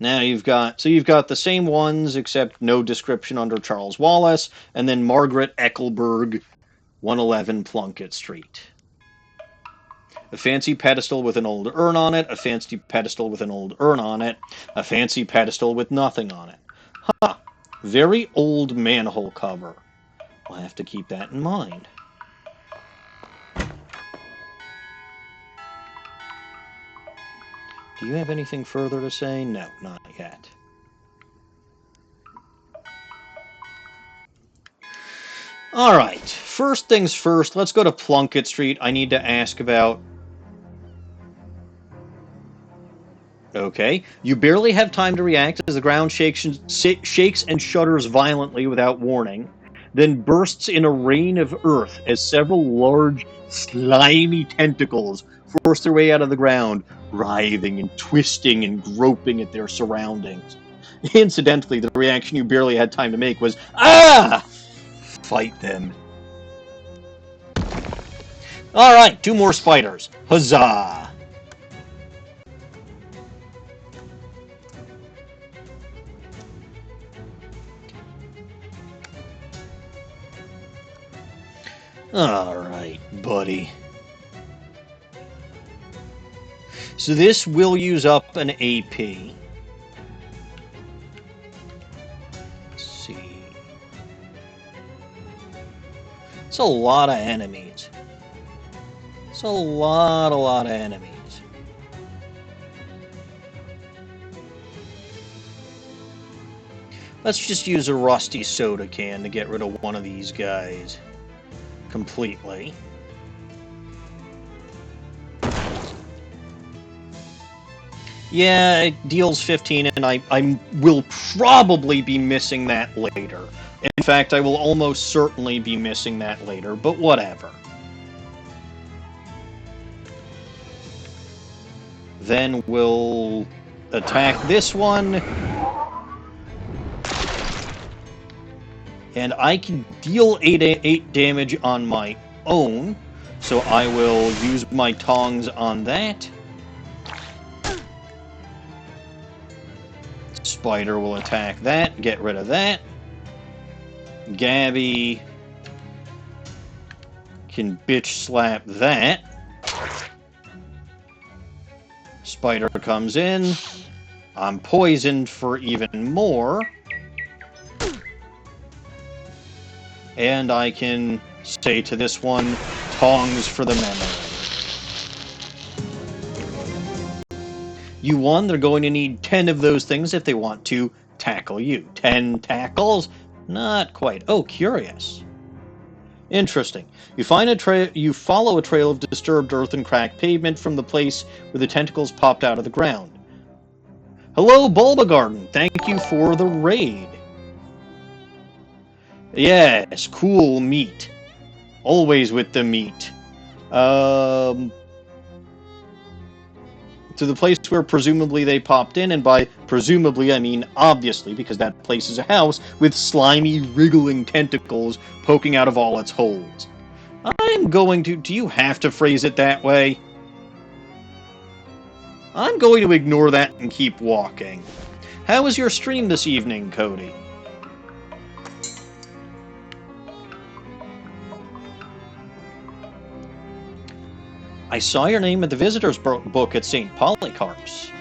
S1: Now you've got the same ones except no description under Charles Wallace, and then Margaret Eckelberg, 111 Plunkett Street. A fancy pedestal with an old urn on it, a fancy pedestal with an old urn on it, a fancy pedestal with nothing on it. Ha! Very old manhole cover. I'll have to keep that in mind. Do you have anything further to say? No, not yet. All right, first things first, let's go to Plunkett Street. I need to ask about... Okay, you barely have time to react as the ground shakes and shudders violently without warning, then bursts in a rain of earth as several large, slimy tentacles force their way out of the ground, writhing and twisting and groping at their surroundings. Incidentally, the reaction you barely had time to make was, ah! Fight them. All right, 2 more spiders. Huzzah! All right, buddy. So this will use up an AP. Let's see. It's a lot of enemies. It's a lot of enemies. Let's just use a rusty soda can to get rid of one of these guys completely. Yeah, it deals 15, and I will probably be missing that later. In fact, I will almost certainly be missing that later, but whatever. Then we'll attack this one. And I can deal 8 damage on my own, so I will use my tongs on that. Spider will attack that, get rid of that. Gabby can bitch slap that. Spider comes in. I'm poisoned for even more. And I can say to this one, tongs for the memory. You won, they're going to need 10 of those things if they want to tackle you. 10 tackles? Not quite. Oh, curious. Interesting. You follow a trail of disturbed earth and cracked pavement from the place where the tentacles popped out of the ground. Hello, Bulba Garden. Thank you for the raid. Yes, cool meat. Always with the meat. To the place where presumably they popped in, and by presumably I mean obviously, because that place is a house with slimy, wriggling tentacles poking out of all its holes. I'm going to... Do you have to phrase it that way? I'm going to ignore that and keep walking. How was your stream this evening, Cody? I saw your name at the visitor's book at St. Polycarp's.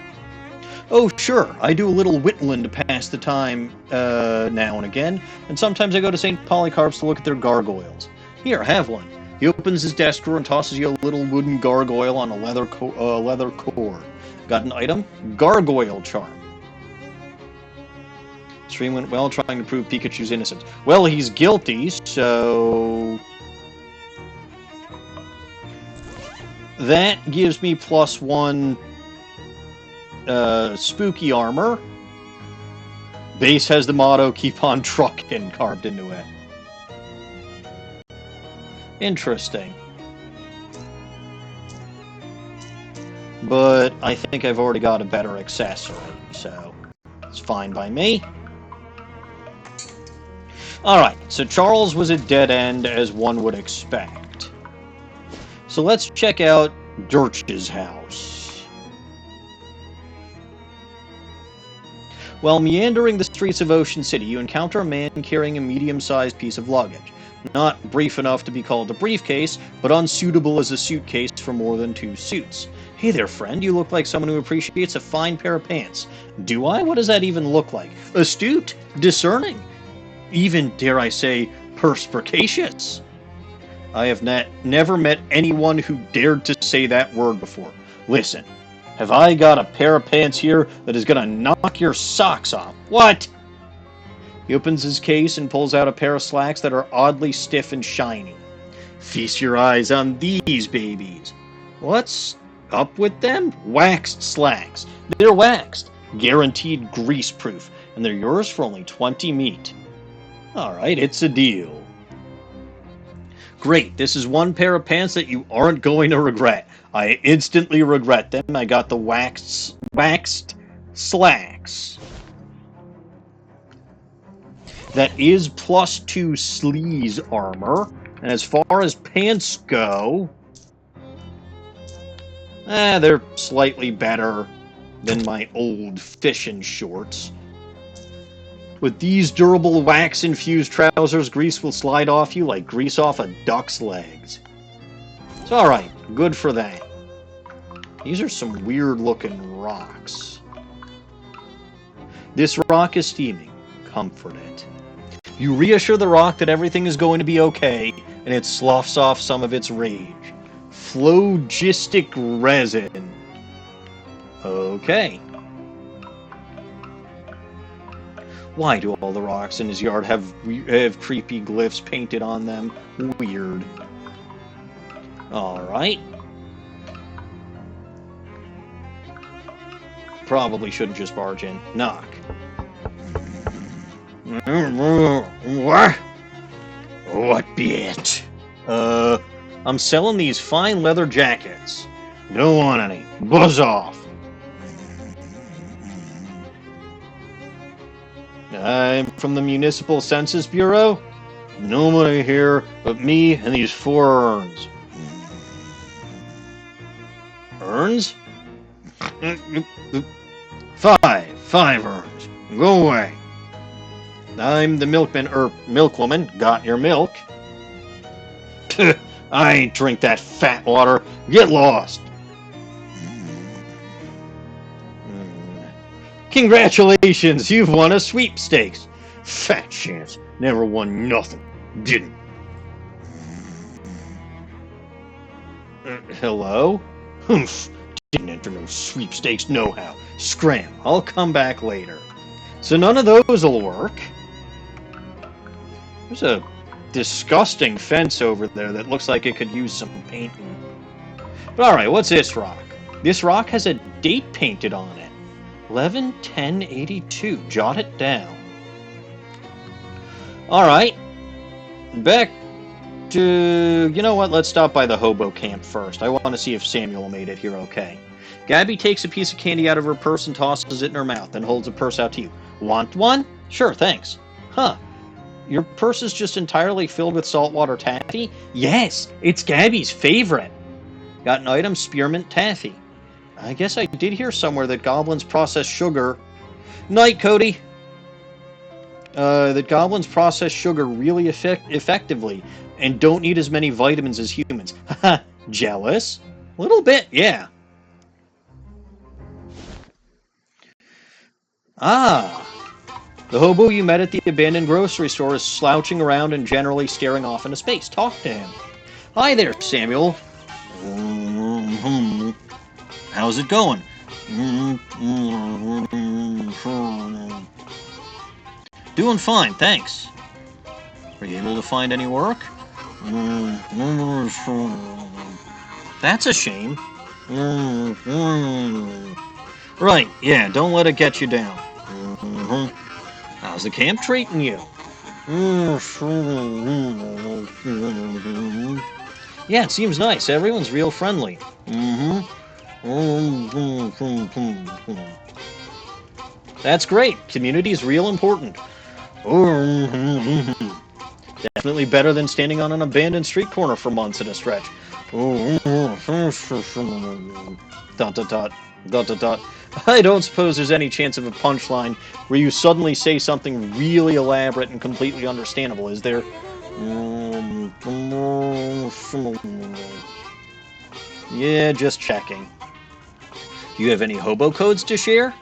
S1: Oh, sure. I do a little whittling to pass the time now and again, and sometimes I go to St. Polycarp's to look at their gargoyles. Here, have one. He opens his desk drawer and tosses you a little wooden gargoyle on a leather cord. Got an item? Gargoyle charm. Stream went well, trying to prove Pikachu's innocence. Well, he's guilty, so... That gives me +1 spooky armor. Base has the motto, keep on truckin' carved into it. Interesting. But I think I've already got a better accessory, so it's fine by me. Alright, so Charles was a dead end, as one would expect. So let's check out Dirch's house. While meandering the streets of Ocean City, you encounter a man carrying a medium-sized piece of luggage. Not brief enough to be called a briefcase, but unsuitable as a suitcase for more than 2 suits. Hey there, friend. You look like someone who appreciates a fine pair of pants. Do I? What does that even look like? Astute? Discerning? Even, dare I say, perspicacious? I have never met anyone who dared to say that word before. Listen, have I got a pair of pants here that is gonna knock your socks off? What? He opens his case and pulls out a pair of slacks that are oddly stiff and shiny. Feast your eyes on these babies. What's up with them? Waxed slacks. They're waxed. Guaranteed grease-proof. And they're yours for only 20 meat. Alright, it's a deal. Great, this is one pair of pants that you aren't going to regret. I instantly regret them. I got the waxed slacks. That is +2 sleaze armor. And as far as pants go, they're slightly better than my old fishing shorts. With these durable wax-infused trousers, grease will slide off you like grease off a duck's legs. It's alright, good for that. These are some weird-looking rocks. This rock is steaming. Comfort it. You reassure the rock that everything is going to be okay, and it sloughs off some of its rage. Phlogistic resin. Okay. Why do all the rocks in his yard have creepy glyphs painted on them? Weird. Alright. Probably shouldn't just barge in. Knock. What? What be it? I'm selling these fine leather jackets. Don't want any. Buzz off. I'm from the Municipal Census Bureau. Nobody here but me and these 4 urns. Urns? 5 urns. Go away. I'm the milkman, milkwoman. Got your milk? I ain't drink that fat water. Get lost. Congratulations, you've won a sweepstakes. Fat chance. Never won nothing. Didn't. Hello? Humph. Didn't enter no sweepstakes know-how. Scram. I'll come back later. So none of those will work. There's a disgusting fence over there that looks like it could use some painting. But alright, what's this rock? This rock has a date painted on it. 11/10/82. Jot it down. Alright. Back to... You know what? Let's stop by the hobo camp first. I want to see if Samuel made it here okay. Gabby takes a piece of candy out of her purse and tosses it in her mouth, then holds the purse out to you. Want one? Sure, thanks. Huh. Your purse is just entirely filled with saltwater taffy? Yes, it's Gabby's favorite. Got an item, spearmint taffy. I guess I did hear somewhere that goblins process sugar. Night, Cody. That goblins process sugar really effectively and don't need as many vitamins as humans. Haha, jealous? A little bit, yeah. Ah. The hobo you met at the abandoned grocery store is slouching around and generally staring off into space. Talk to him. Hi there, Samuel. How's it going? Doing fine, thanks. Are you able to find any work? That's a shame. Right, yeah, don't let it get you down. How's the camp treating you? Yeah, it seems nice. Everyone's real friendly. That's great. Community's real important. Definitely better than standing on an abandoned street corner for months at a stretch. Dot dot dot. Dot dot dot. I don't suppose there's any chance of a punchline where you suddenly say something really elaborate and completely understandable, is there? Yeah, just checking. Do you have any hobo codes to share?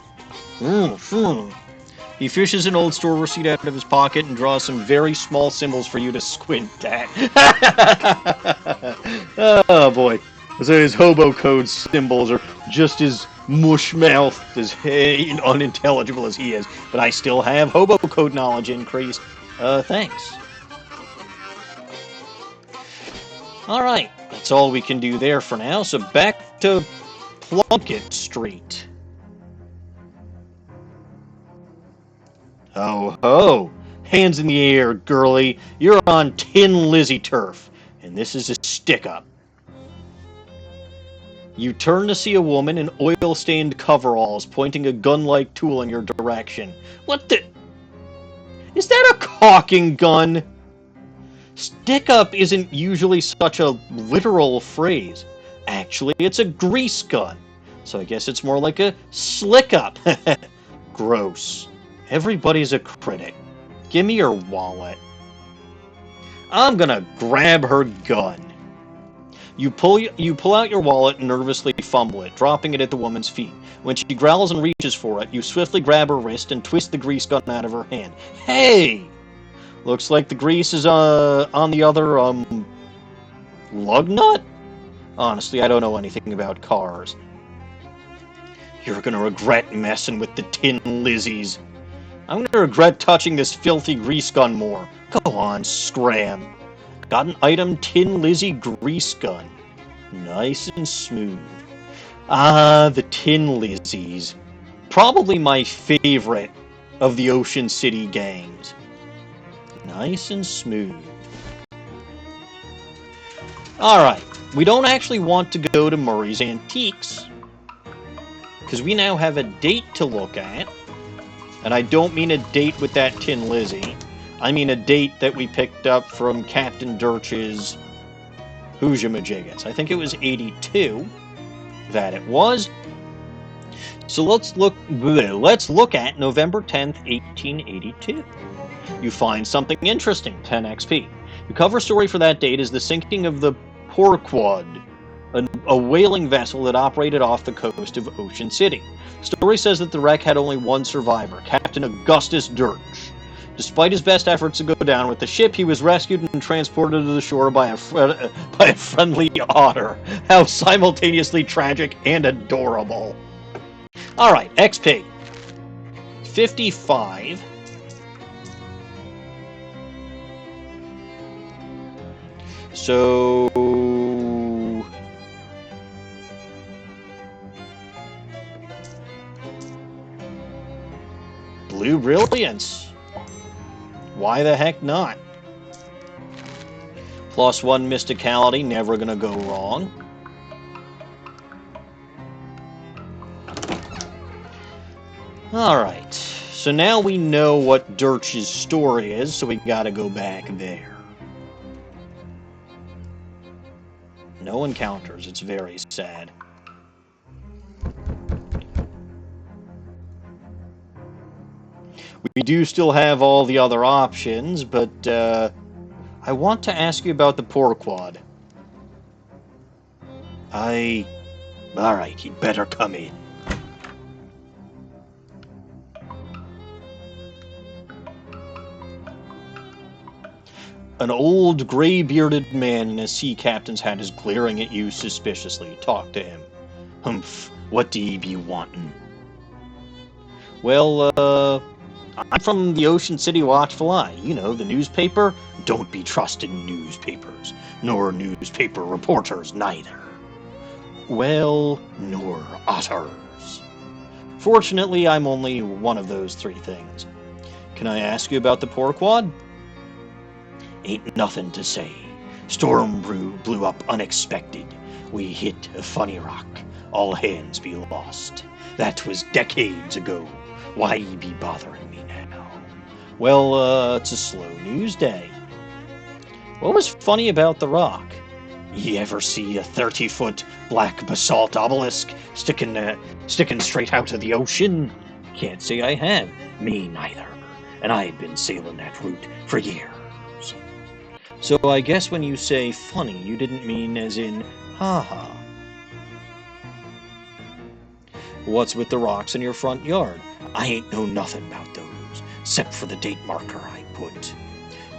S1: He fishes an old store receipt out of his pocket and draws some very small symbols for you to squint at. Oh boy. So his hobo code symbols are just as mush-mouthed, as unintelligible as he is, but I still have hobo code knowledge increased. Thanks. Alright, that's all we can do there for now, so back to Plunkett Street. Ho ho! Hands in the air, girlie. You're on Tin Lizzie turf, and this is a stick-up. You turn to see a woman in oil-stained coveralls pointing a gun-like tool in your direction. What the... Is that a caulking gun? Stick-up isn't usually such a literal phrase. Actually, it's a grease gun. So I guess it's more like a slick-up. Gross. Everybody's a critic. Give me your wallet. I'm gonna grab her gun. You pull out your wallet and nervously fumble it, dropping it at the woman's feet. When she growls and reaches for it, you swiftly grab her wrist and twist the grease gun out of her hand. Hey! Looks like the grease is on the other lug nut? Honestly, I don't know anything about cars. You're gonna regret messing with the Tin Lizzies. I'm gonna regret touching this filthy grease gun more. Go on, scram. Got an item, Tin Lizzie grease gun. Nice and smooth. Ah, the Tin Lizzies. Probably my favorite of the Ocean City gangs. Nice and smooth. Alright, we don't actually want to go to Murray's Antiques, because we now have a date to look at. And I don't mean a date with that Tin Lizzie. I mean a date that we picked up from Captain Dirch's Hoosiamajiggets. I think it was 82 that it was. So let's look at November 10th, 1882. You find something interesting, 10 XP. The cover story for that date is the sinking of the Porquad, a whaling vessel that operated off the coast of Ocean City. Story says that the wreck had only one survivor, Captain Augustus Dirch. Despite his best efforts to go down with the ship, he was rescued and transported to the shore by a friendly otter. How simultaneously tragic and adorable. Alright, XP. 55. So... Blue Brilliance. Why the heck not? +1 Mysticality, never gonna go wrong. Alright, so now we know what Dirch's story is, so we gotta go back there. No encounters, it's very sad. We do still have all the other options, but I want to ask you about the Porquad. Alright, he'd better come in. An old, gray-bearded man in a sea captain's hat is glaring at you suspiciously. Talk to him. Humph, what do ye be wantin'? Well, I'm from the Ocean City Watchful Eye. You know, the newspaper. Don't be trusting newspapers, nor newspaper reporters neither. Well, nor otters. Fortunately, I'm only one of those three things. Can I ask you about the Porquad? Ain't nothing to say. Storm blew up unexpected. We hit a funny rock. All hands be lost. That was decades ago. Why ye be bothering me now? Well, it's a slow news day. What was funny about the rock? Ye ever see a 30-foot black basalt obelisk sticking straight out of the ocean? Can't say I have. Me neither. And I've been sailing that route for years. So I guess when you say funny, you didn't mean as in ha-ha. What's with the rocks in your front yard? I ain't know nothing about those, except for the date marker I put.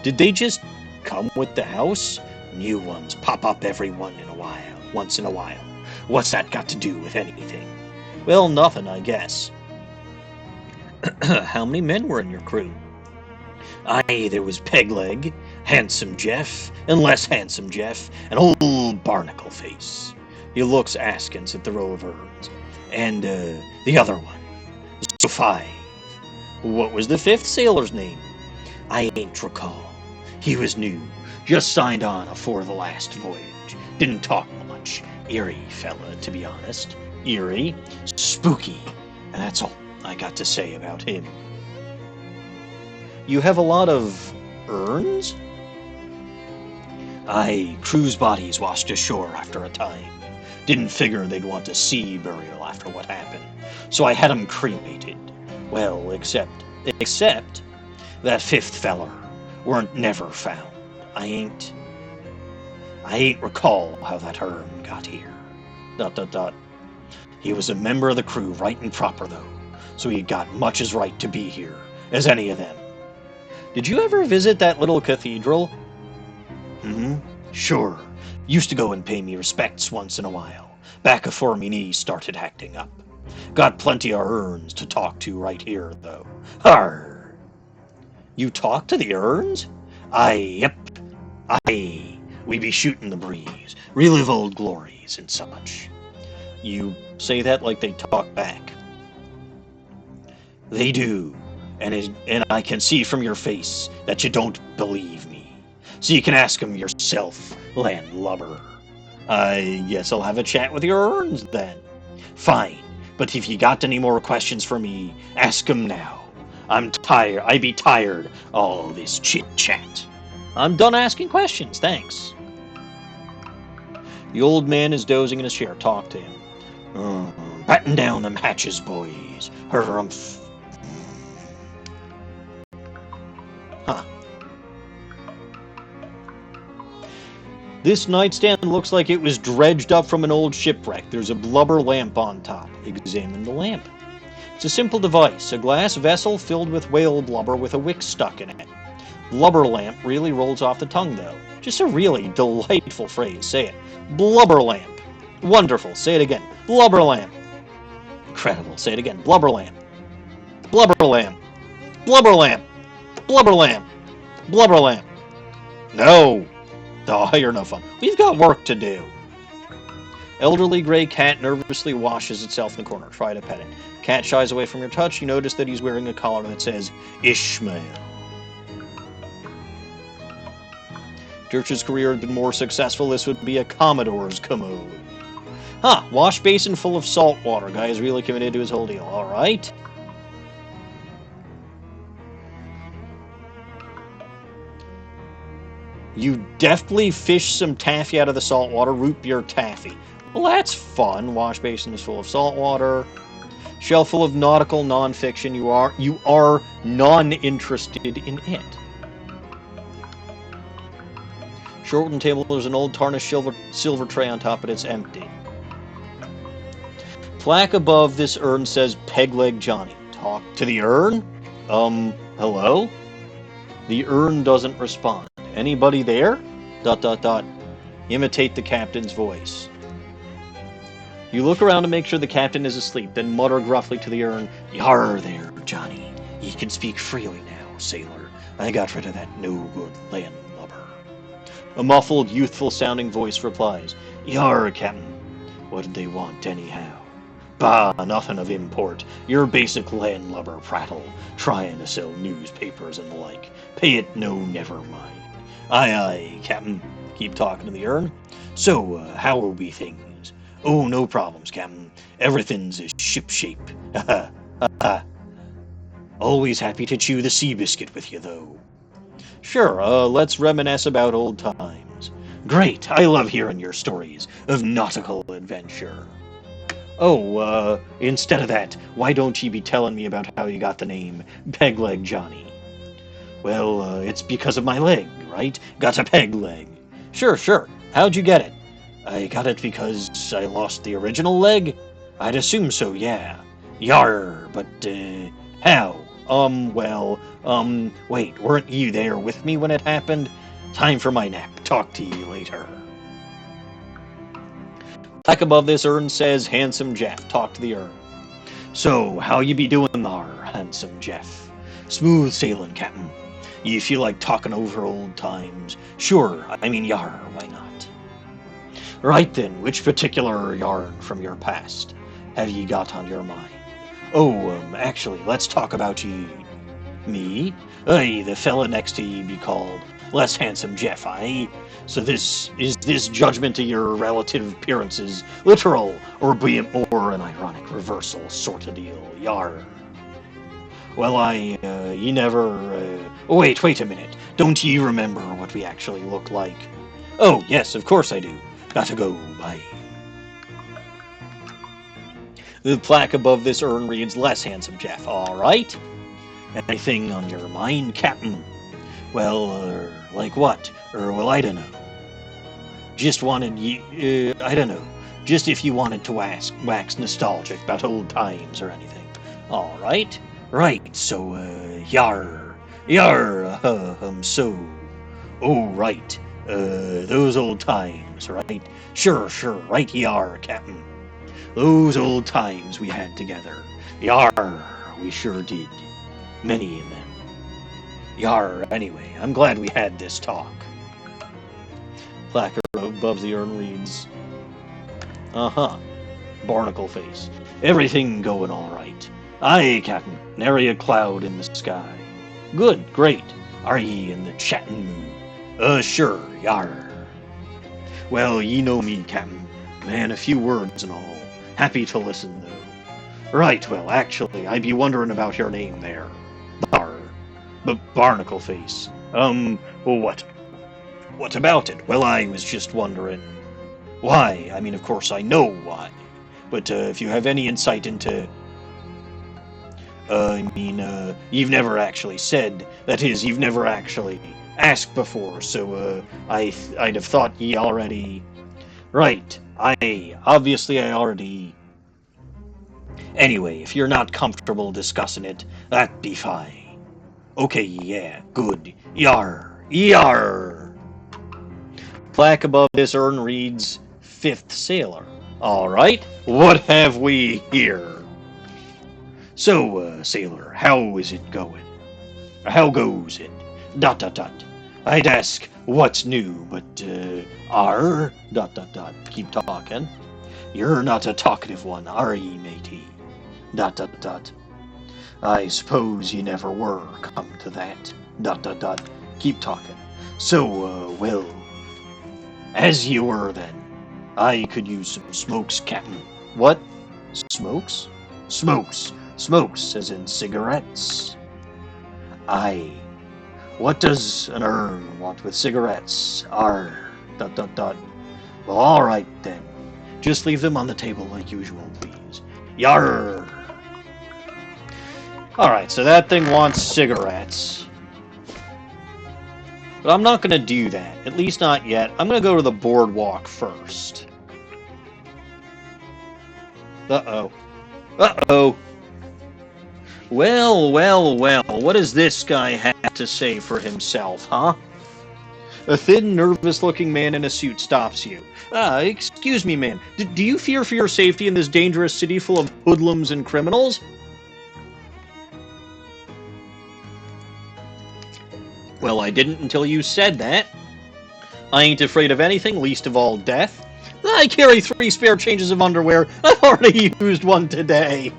S1: Did they just come with the house? New ones pop up every once in a while. What's that got to do with anything? Well, nothing, I guess. How many men were in your crew? Aye, there was Pegleg, Handsome Jeff, and Less Handsome Jeff, and Old Barnacle Face. He looks askance at the row of urns. And, the other one. So 5. What was the 5th sailor's name? I ain't recall. He was new. Just signed on afore the last voyage. Didn't talk much. Eerie fella, to be honest. Eerie. Spooky. And that's all I got to say about him. You have a lot of urns? Aye, crew's bodies washed ashore after a time. Didn't figure they'd want a sea burial after what happened, so I had 'em cremated. Well, except that 5th feller weren't never found. I ain't recall how that urn got here. ... He was a member of the crew, right and proper though, so he got much as right to be here as any of them. Did you ever visit that little cathedral? Sure. Used to go and pay me respects once in a while, back afore me knees started acting up. Got plenty of urns to talk to right here, though. Arr! You talk to the urns? Yep. We be shooting the breeze, relive old glories and such. You say that like they talk back. They do, and I can see from your face that you don't believe me. So you can ask them yourself, landlubber. I guess I'll have a chat with your urns then. Fine, but if you got any more questions for me, ask 'em now. I be tired all this chit-chat. I'm done asking questions, thanks. The old man is dozing in his chair. Talk to him. Batten down them hatches, boys. Harumph. Huh. This nightstand looks like it was dredged up from an old shipwreck. There's a blubber lamp on top. Examine the lamp. It's a simple device, a glass vessel filled with whale blubber with a wick stuck in it. Blubber lamp really rolls off the tongue, though. Just a really delightful phrase. Say it. Blubber lamp. Wonderful. Say it again. Blubber lamp. Incredible. Say it again. Blubber lamp. Blubber lamp. Blubber lamp. Blubber lamp. Blubber lamp. No. Oh, you're no fun. We've got work to do. Elderly gray cat nervously washes itself in the corner. Try to pet it. Cat shies away from your touch. You notice that he's wearing a collar that says Ishmael. Church's career had been more successful. This would be a Commodore's commode. Huh, wash basin full of salt water. Guy is really committed to his whole deal. Alright. You deftly fish some taffy out of the salt water. Root beer taffy. Well, that's fun. Wash basin is full of salt water. Shelf full of nautical non-fiction. You are non-interested in it. Short wooden table, there's an old tarnished silver tray on top, but it's empty. Plaque above this urn says Pegleg Johnny. Talk to the urn? Hello? The urn doesn't respond. Anybody there? ... Imitate the captain's voice. You look around to make sure the captain is asleep, then mutter gruffly to the urn, Yar there, Johnny. Ye can speak freely now, sailor. I got rid of that no-good landlubber. A muffled, youthful-sounding voice replies, Yar, Captain. What did they want, anyhow? Bah, nothing of import. Your basic landlubber prattle, trying to sell newspapers and the like. Pay it no, never mind. Aye, aye, Captain. Keep talking to the urn. So, how'll be things? Oh, no problems, Captain. Everything's ship-shape. Ha ha. Always happy to chew the sea biscuit with you, though. Sure, let's reminisce about old times. Great, I love hearing your stories of nautical adventure. Oh, instead of that, why don't you be telling me about how you got the name Pegleg Johnny? Well, it's because of my leg, right? Got a peg leg. Sure. How'd you get it? I got it because I lost the original leg? I'd assume so, yeah. Yar, but, how? Wait, weren't you there with me when it happened? Time for my nap. Talk to you later. Back above this urn says, Handsome Jeff. Talk to the urn. So, how you be doing thar, Handsome Jeff? Smooth sailing, Captain. You feel like talking over old times? Sure, I mean, yar, why not? Right then, which particular yarn from your past have ye got on your mind? Oh, actually, let's talk about ye. Me? Aye, the fella next to ye be called Less Handsome Jeff, aye? So this judgment of your relative appearances literal, or be it more an ironic reversal sort of deal, yar? Well, ye never, wait a minute. Don't ye remember what we actually look like? Oh, yes, of course I do. Gotta go, bye. The plaque above this urn reads, Less Handsome Jeff, alright? Anything on your mind, Captain? Well, like what? Well, I don't know. Just wanted ye, I don't know. Just if you wanted to wax nostalgic about old times or anything. Alright? Right, so, yar, so, oh, right, those old times, right? Sure, right yar, Captain. Those old times we had together. Yar, we sure did. Many of them. Yar, anyway, I'm glad we had this talk. Placard above the urn reads, Barnacle face. Everything going all right. Aye, Captain, nary a cloud in the sky. Good, great. Are ye in the chatting mood? Sure, yar. Well, ye know me, Captain. Man, a few words and all. Happy to listen, though. Right, well, actually, I be wondering about your name there. Barnacle face. Well, what about it? Well, I was just wondering. Why? I mean, of course, I know why. But, if you have any insight into... you've never actually said. That is, you've never actually asked before, so, I'd have thought ye already... Right. Obviously I already... Anyway, if you're not comfortable discussing it, that'd be fine. Okay, yeah, good. Yar, yar. Plaque above this urn reads, Fifth Sailor. All right, what have we here? So, sailor, how is it going? How goes it? Dot dot dot. I'd ask what's new, but dot dot dot. Keep talking. You're not a talkative one, are ye, matey? Dot dot dot. I suppose you never were, come to that. Dot dot dot. Keep talking. So, well, as you were then, I could use some smokes, Captain. What? Smokes? Smokes. Smokes, as in cigarettes. Aye. What does an urn want with cigarettes? Dot dot dot. Well, all right then. Just leave them on the table like usual, please. Yar. All right, so that thing wants cigarettes. But I'm not going to do that. At least not yet. I'm going to go to the boardwalk first. Uh-oh. Uh-oh. Well, well, well, what does this guy have to say for himself, huh? A thin, nervous-looking man in a suit stops you. Excuse me, man. Do you fear for your safety in this dangerous city full of hoodlums and criminals? Well, I didn't until you said that. I ain't afraid of anything, least of all death. I carry 3 spare changes of underwear. I've already used one today.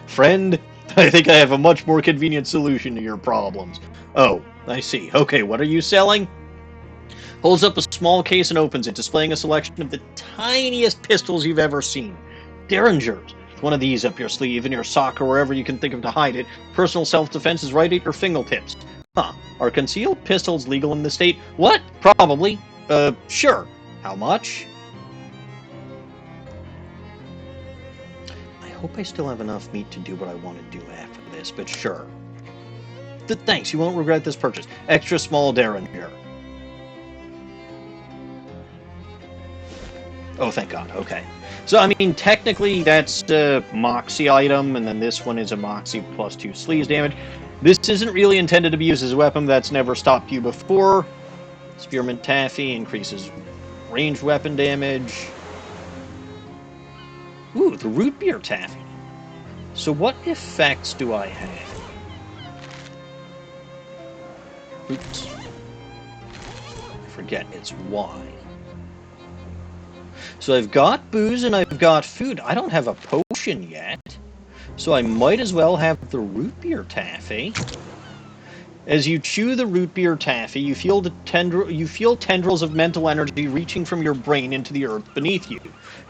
S1: Friend, I think I have a much more convenient solution to your problems. Oh, I see. Okay, what are you selling? Holds up a small case and opens it, displaying a selection of the tiniest pistols you've ever seen. Derringers. With one of these up your sleeve, in your sock, or wherever you can think of to hide it. Personal self-defense is right at your fingertips. Huh. Are concealed pistols legal in the state? What? Probably. Sure. How much? I hope I still have enough meat to do what I want to do after this, but sure. Thanks, you won't regret this purchase. Extra small Derringer. Oh, thank God. Okay. So, I mean, technically that's a Moxie item, and then this one is a Moxie plus 2 sleeves damage. This isn't really intended to be used as a weapon that's never stopped you before. Spearmint Taffy increases ranged weapon damage. Ooh, the root beer taffy. So what effects do I have? Oops. I forget, it's Y. So I've got booze and I've got food. I don't have a potion yet. So I might as well have the root beer taffy. As you chew the root beer taffy, you feel tendrils of mental energy reaching from your brain into the earth beneath you.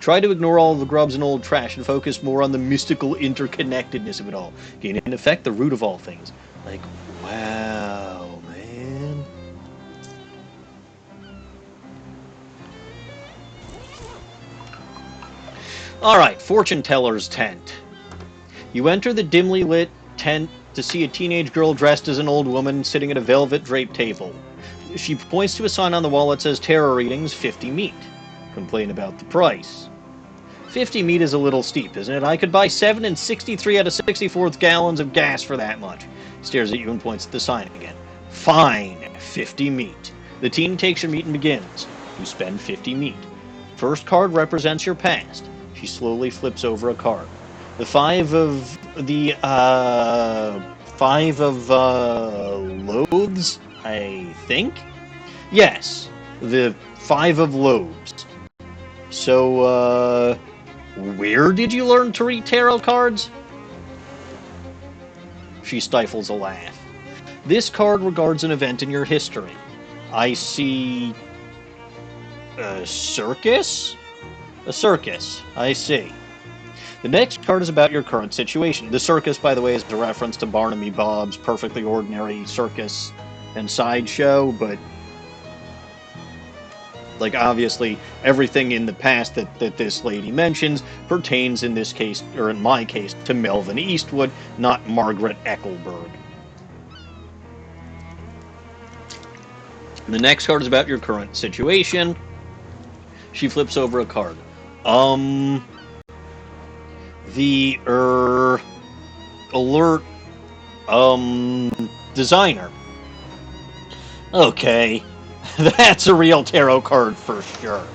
S1: Try to ignore all the grubs and old trash and focus more on the mystical interconnectedness of it all. Gain in effect the root of all things. Like, wow, man. Alright, Fortune Teller's Tent. You enter the dimly lit tent to see a teenage girl dressed as an old woman sitting at a velvet draped table. She points to a sign on the wall that says Tarot Readings 50 meat. Complain about the price. 50 meat is a little steep, isn't it? I could buy 7 and 63 out of 64th gallons of gas for that much. Stares at you and points at the sign again. Fine, 50 meat. The teen takes your meat and begins. You spend 50 meat. First card represents your past. She slowly flips over a card. The five of loaves, I think? Yes, the 5 of loaves. So, where did you learn to read tarot cards? She stifles a laugh. This card regards an event in your history. I see a circus? A circus, I see. The next card is about your current situation. The circus, by the way, is a reference to Barnaby Bob's Perfectly Ordinary Circus and Sideshow, but like obviously everything in the past that this lady mentions pertains in this case, or in my case, to Melvin Eastwood, not Margaret Eckelberg. The next card is about your current situation. She flips over a card. the alert designer. Okay, that's a real tarot card for sure.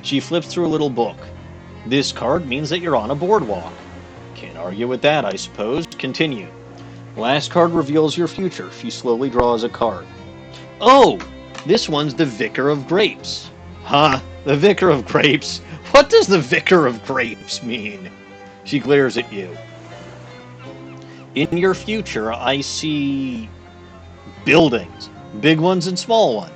S1: She flips through a little book. This card means that you're on a boardwalk. Can't argue with that, I suppose. Continue. Last card reveals your future. She slowly draws a card. Oh, this one's the Vicar of Grapes. Huh? The Vicar of Grapes? What does the Vicar of Grapes mean? She glares at you. In your future, I see buildings. Big ones and small ones.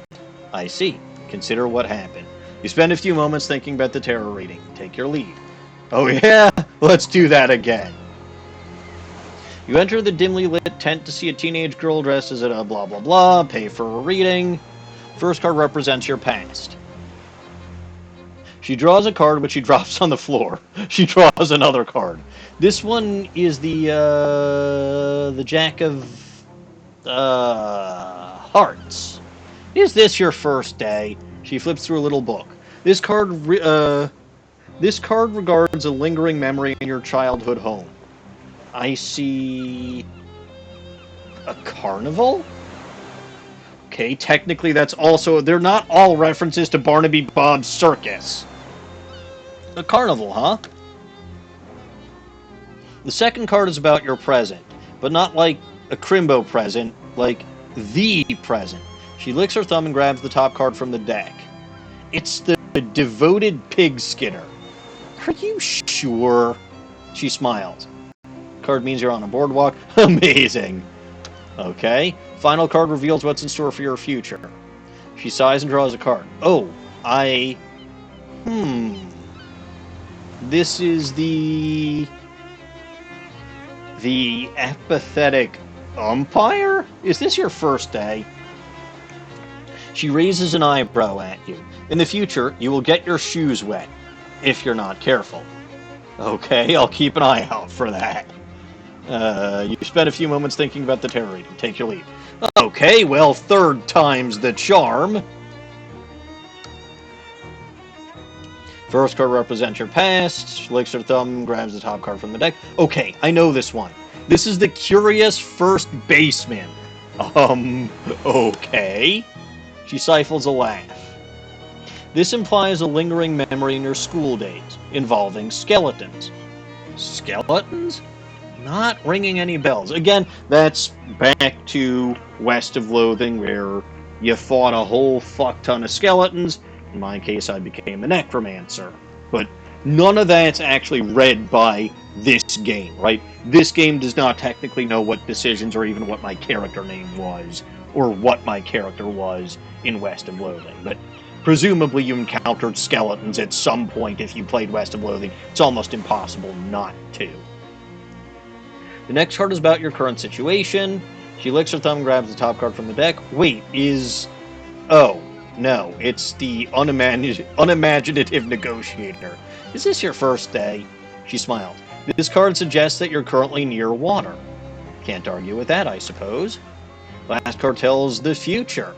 S1: I see. Consider what happened. You spend a few moments thinking about the tarot reading. Take your leave. Oh yeah? Let's do that again. You enter the dimly lit tent to see a teenage girl dressed as a blah blah blah. Pay for a reading. First card represents your past. She draws a card, which she drops on the floor. She draws another card. This one is the Jack of Hearts. Is this your first day? She flips through a little book. This card regards a lingering memory in your childhood home. I see a carnival? Okay, technically that's also... They're not all references to Barnaby Bob's Circus. A carnival, huh? The second card is about your present, but not like a crimbo present, like the present. She licks her thumb and grabs the top card from the deck. It's the Devoted Pig Skinner. Are you sure? She smiles. Card means you're on a boardwalk. Amazing. Okay. Final card reveals what's in store for your future. She sighs and draws a card. Oh, This is the apathetic umpire? Is this your first day? She raises an eyebrow at you. In the future, you will get your shoes wet, if you're not careful. Okay, I'll keep an eye out for that. You spend a few moments thinking about the tarot reading. Take your leave. Okay, well, third time's the charm. First card represents your past. She licks her thumb, grabs the top card from the deck. Okay, I know this one. This is the Curious First Baseman. Okay. She stifles a laugh. This implies a lingering memory in your school days, involving skeletons. Skeletons? Not ringing any bells. Again, that's back to West of Loathing, where you fought a whole fuck ton of skeletons. In my case, I became a necromancer. But none of that's actually read by this game, right? This game does not technically know what decisions or even what my character name was, or what my character was in West of Loathing. But presumably you encountered skeletons at some point if you played West of Loathing. It's almost impossible not to. The next card is about your current situation. She licks her thumb and grabs the top card from the deck. Wait, Oh, no, it's the unimaginative negotiator. Is this your first day? She smiles. This card suggests that you're currently near water. Can't argue with that, I suppose. Last card tells the future.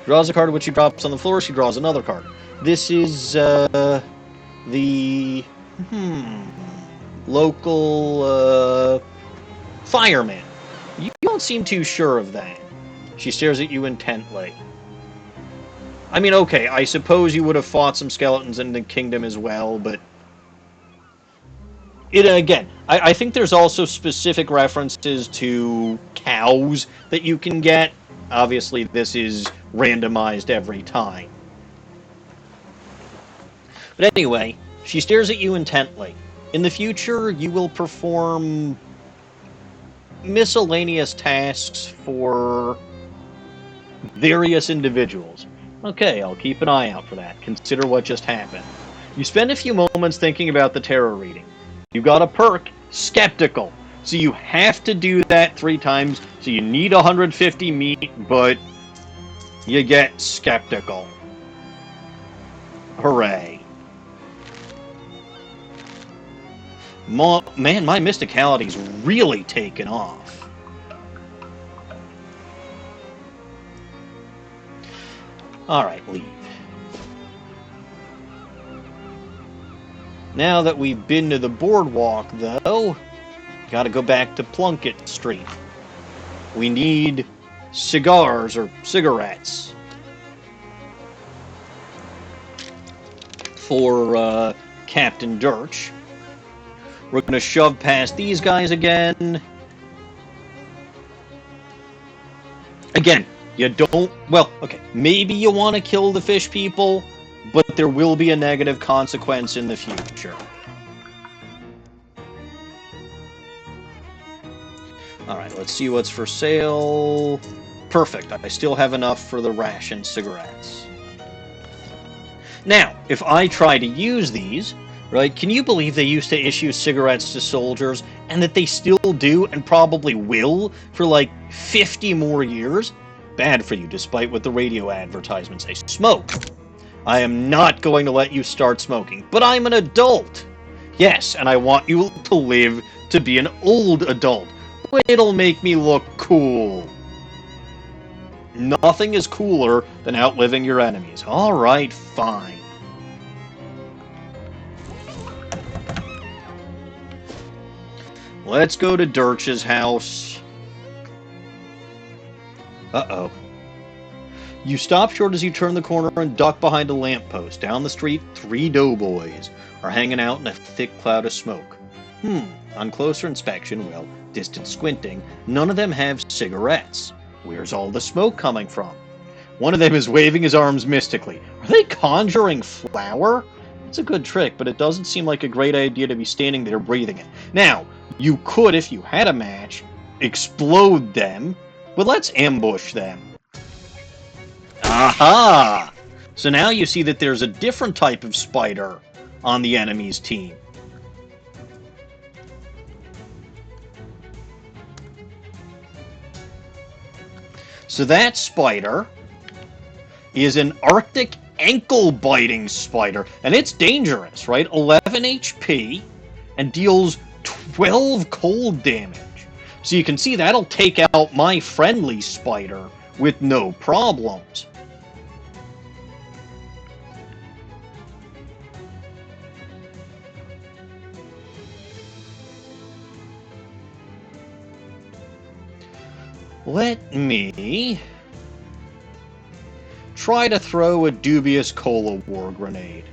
S1: Draws a card which she drops on the floor. She draws another card. This is the local fireman. You don't seem too sure of that. She stares at you intently. I mean, okay, I suppose you would have fought some skeletons in the kingdom as well, but again, I think there's also specific references to cows that you can get. Obviously, this is randomized every time. But anyway, she stares at you intently. In the future, you will perform miscellaneous tasks for various individuals. Okay, I'll keep an eye out for that. Consider what just happened. You spend a few moments thinking about the tarot reading. You got a perk, Skeptical. So you have to do that 3 times. So you need 150 meat, but you get Skeptical. Hooray. Man, my mysticality's really taken off. Alright, leave. Now that we've been to the boardwalk, though, gotta go back to Plunkett Street. We need cigars or cigarettes for Captain Dirch. We're gonna shove past these guys again. Again, you don't... Well, okay, maybe you want to kill the fish people, but there will be a negative consequence in the future. Alright, let's see what's for sale. Perfect, I still have enough for the ration cigarettes. Now, if I try to use these, right, can you believe they used to issue cigarettes to soldiers, and that they still do, and probably will, for like 50 more years? Bad for you, despite what the radio advertisements say. Smoke! I am not going to let you start smoking, but I'm an adult! Yes, and I want you to live to be an old adult. It'll make me look cool. Nothing is cooler than outliving your enemies. Alright, fine. Let's go to Dirch's house. Uh-oh. You stop short as you turn the corner and duck behind a lamppost. Down the street, 3 doughboys are hanging out in a thick cloud of smoke. On closer inspection, well, distant squinting, none of them have cigarettes. Where's all the smoke coming from? One of them is waving his arms mystically. Are they conjuring flour? It's a good trick, but it doesn't seem like a great idea to be standing there breathing it. Now, you could, if you had a match, explode them, but let's ambush them. Aha! So now you see that there's a different type of spider on the enemy's team. So that spider is an Arctic ankle-biting spider, and it's dangerous, right? 11 HP and deals 12 cold damage. So you can see that'll take out my friendly spider with no problems. Let me try to throw a dubious cola war grenade.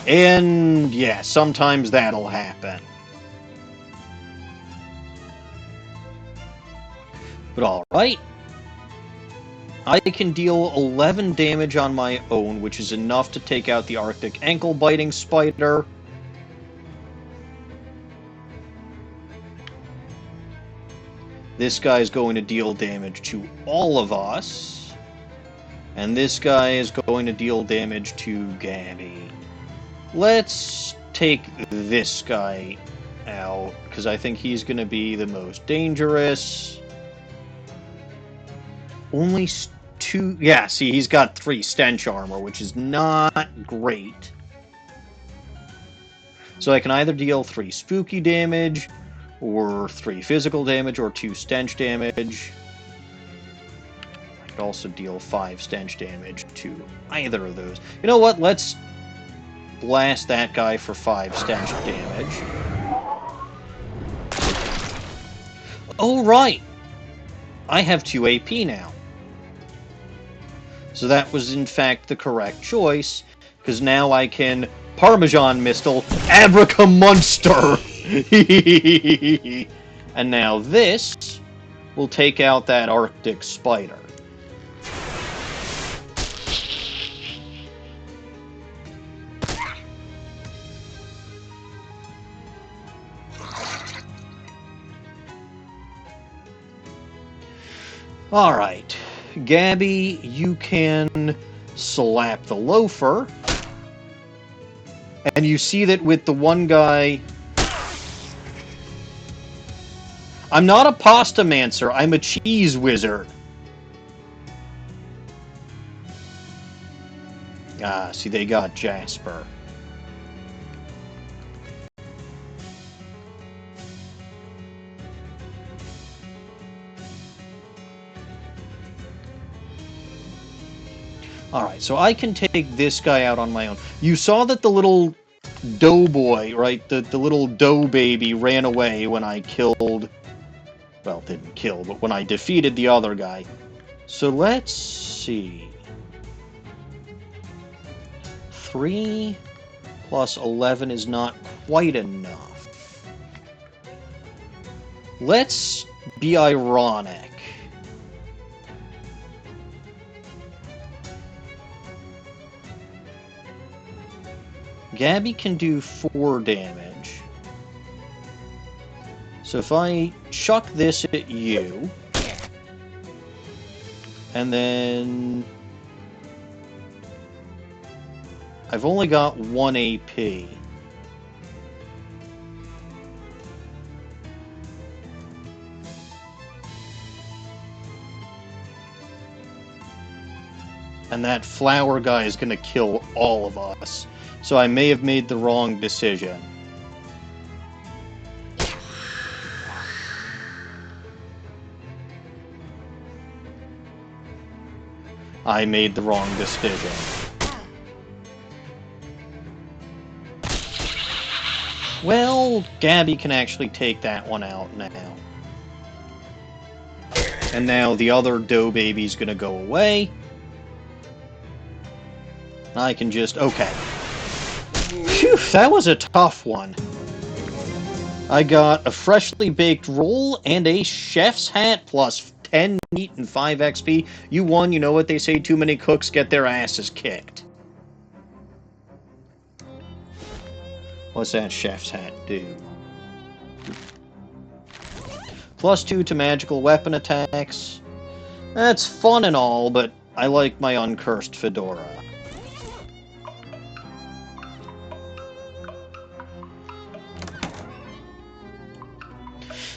S1: And yeah, sometimes that'll happen. But alright. I can deal 11 damage on my own, which is enough to take out the Arctic ankle-biting spider. This guy's going to deal damage to all of us. And this guy is going to deal damage to Gabby. Let's take this guy out, because I think he's going to be the most dangerous. Only 2... Yeah, see, he's got 3 stench armor, which is not great. So I can either deal 3 spooky damage, or 3 physical damage, or 2 stench damage. I could also deal 5 stench damage to either of those. You know what? Let's blast that guy for 5 stench damage. Oh, right! I have 2 AP now. So that was, in fact, the correct choice, because now I can Parmesan Mistle Abracamonster! And now this will take out that Arctic spider. Alright, Gabby, you can slap the loafer. And you see that with the one guy... I'm not a pasta-mancer, I'm a cheese wizard. Ah, see, they got Jasper. Alright, so I can take this guy out on my own. You saw that the little Doughboy, right? The little dough baby ran away when I killed... Well, didn't kill, but when I defeated the other guy. So let's see. 3 plus 11 is not quite enough. Let's be ironic. Gabby can do 4 damage. So if I chuck this at you, and then I've only got 1 AP. And that flower guy is going to kill all of us. So I may have made the wrong decision. I made the wrong decision. Well, Gabby can actually take that one out now. And now the other dough baby's gonna go away. I can just... okay. Phew, that was a tough one. I got a freshly baked roll and a chef's hat plus 10 meat and 5 XP. You won. You know what they say, too many cooks get their asses kicked. What's that chef's hat do? +2 to magical weapon attacks. That's fun and all, but I like my uncursed fedora.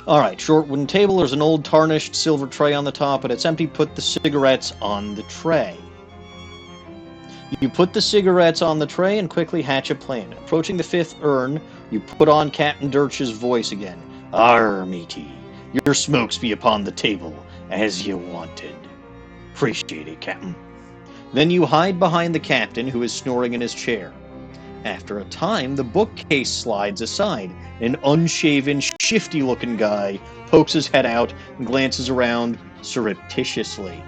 S1: Alright, short wooden table. There's an old tarnished silver tray on the top, but it's empty. Put the cigarettes on the tray. You put the cigarettes on the tray and quickly hatch a plan. Approaching the 5th urn, you put on Captain Dirch's voice again. Arr, matey, your smokes be upon the table, as you wanted. Appreciate it, Captain. Then you hide behind the captain, who is snoring in his chair. After a time, the bookcase slides aside. An unshaven, shifty-looking guy pokes his head out and glances around surreptitiously.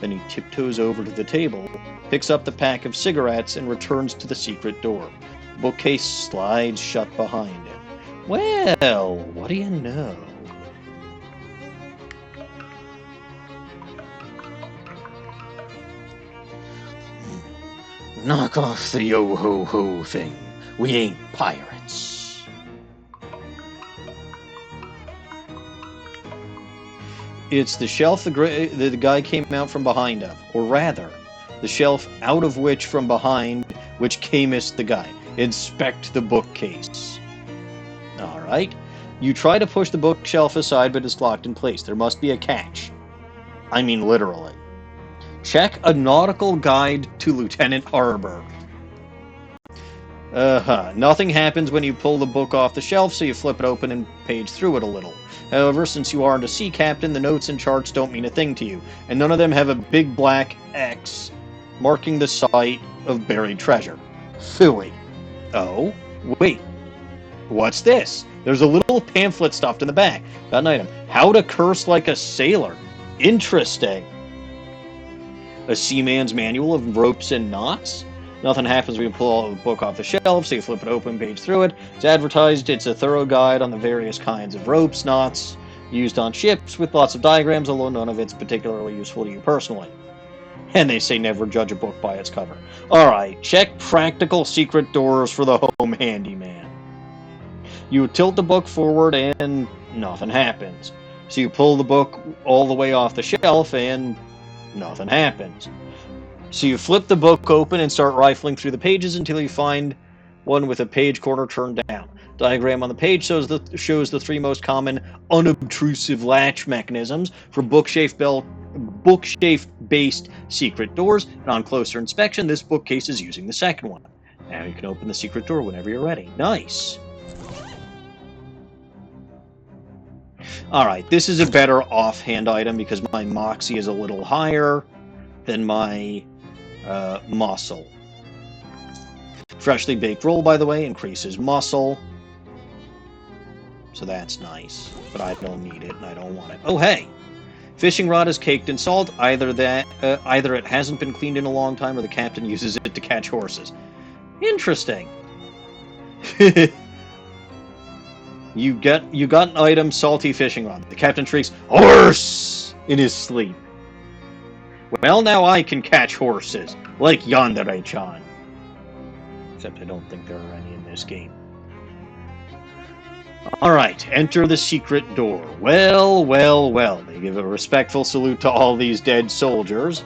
S1: Then he tiptoes over to the table, picks up the pack of cigarettes, and returns to the secret door. The bookcase slides shut behind him. Well, what do you know? Knock off the yo-ho-ho thing. We ain't pirates. It's the shelf the guy came out from behind of. Or rather, the shelf out of which from behind which camest the guy. Inspect the bookcase. Alright. You try to push the bookshelf aside, but it's locked in place. There must be a catch. I mean literally. Check a nautical guide to Lieutenant Harbor. Nothing happens when you pull the book off the shelf, so you flip it open and page through it a little. However, since you aren't a sea captain, the notes and charts don't mean a thing to you, and none of them have a big black X marking the site of buried treasure. Phooey. Oh, wait. What's this? There's a little pamphlet stuffed in the back. Got an item. How to curse like a sailor. Interesting. A seaman's manual of ropes and knots? Nothing happens when you pull the book off the shelf, so you flip it open, page through it. It's advertised. It's a thorough guide on the various kinds of ropes, knots, used on ships, with lots of diagrams, although none of it's particularly useful to you personally. And they say never judge a book by its cover. Alright, check practical secret doors for the home handyman. You tilt the book forward and nothing happens. So you pull the book all the way off the shelf and nothing happens. So you flip the book open and start rifling through the pages until you find one with a page corner turned down. Diagram on the page shows the 3 most common unobtrusive latch mechanisms for bookshelf-based secret doors, and on closer inspection, this bookcase is using the second one. Now you can open the secret door whenever you're ready. Nice! Alright, this is a better offhand item because my moxie is a little higher than my muscle. Freshly baked roll, by the way, increases muscle. So that's nice. But I don't need it, and I don't want it. Oh, hey! Fishing rod is caked in salt. Either it hasn't been cleaned in a long time, or the captain uses it to catch horses. Interesting. You got an item, salty fishing rod. The captain shrieks, "Horse!" in his sleep. Well, now I can catch horses, like Yandere-chan. Except I don't think there are any in this game. Alright, enter the secret door. Well, well, well. They give a respectful salute to all these dead soldiers.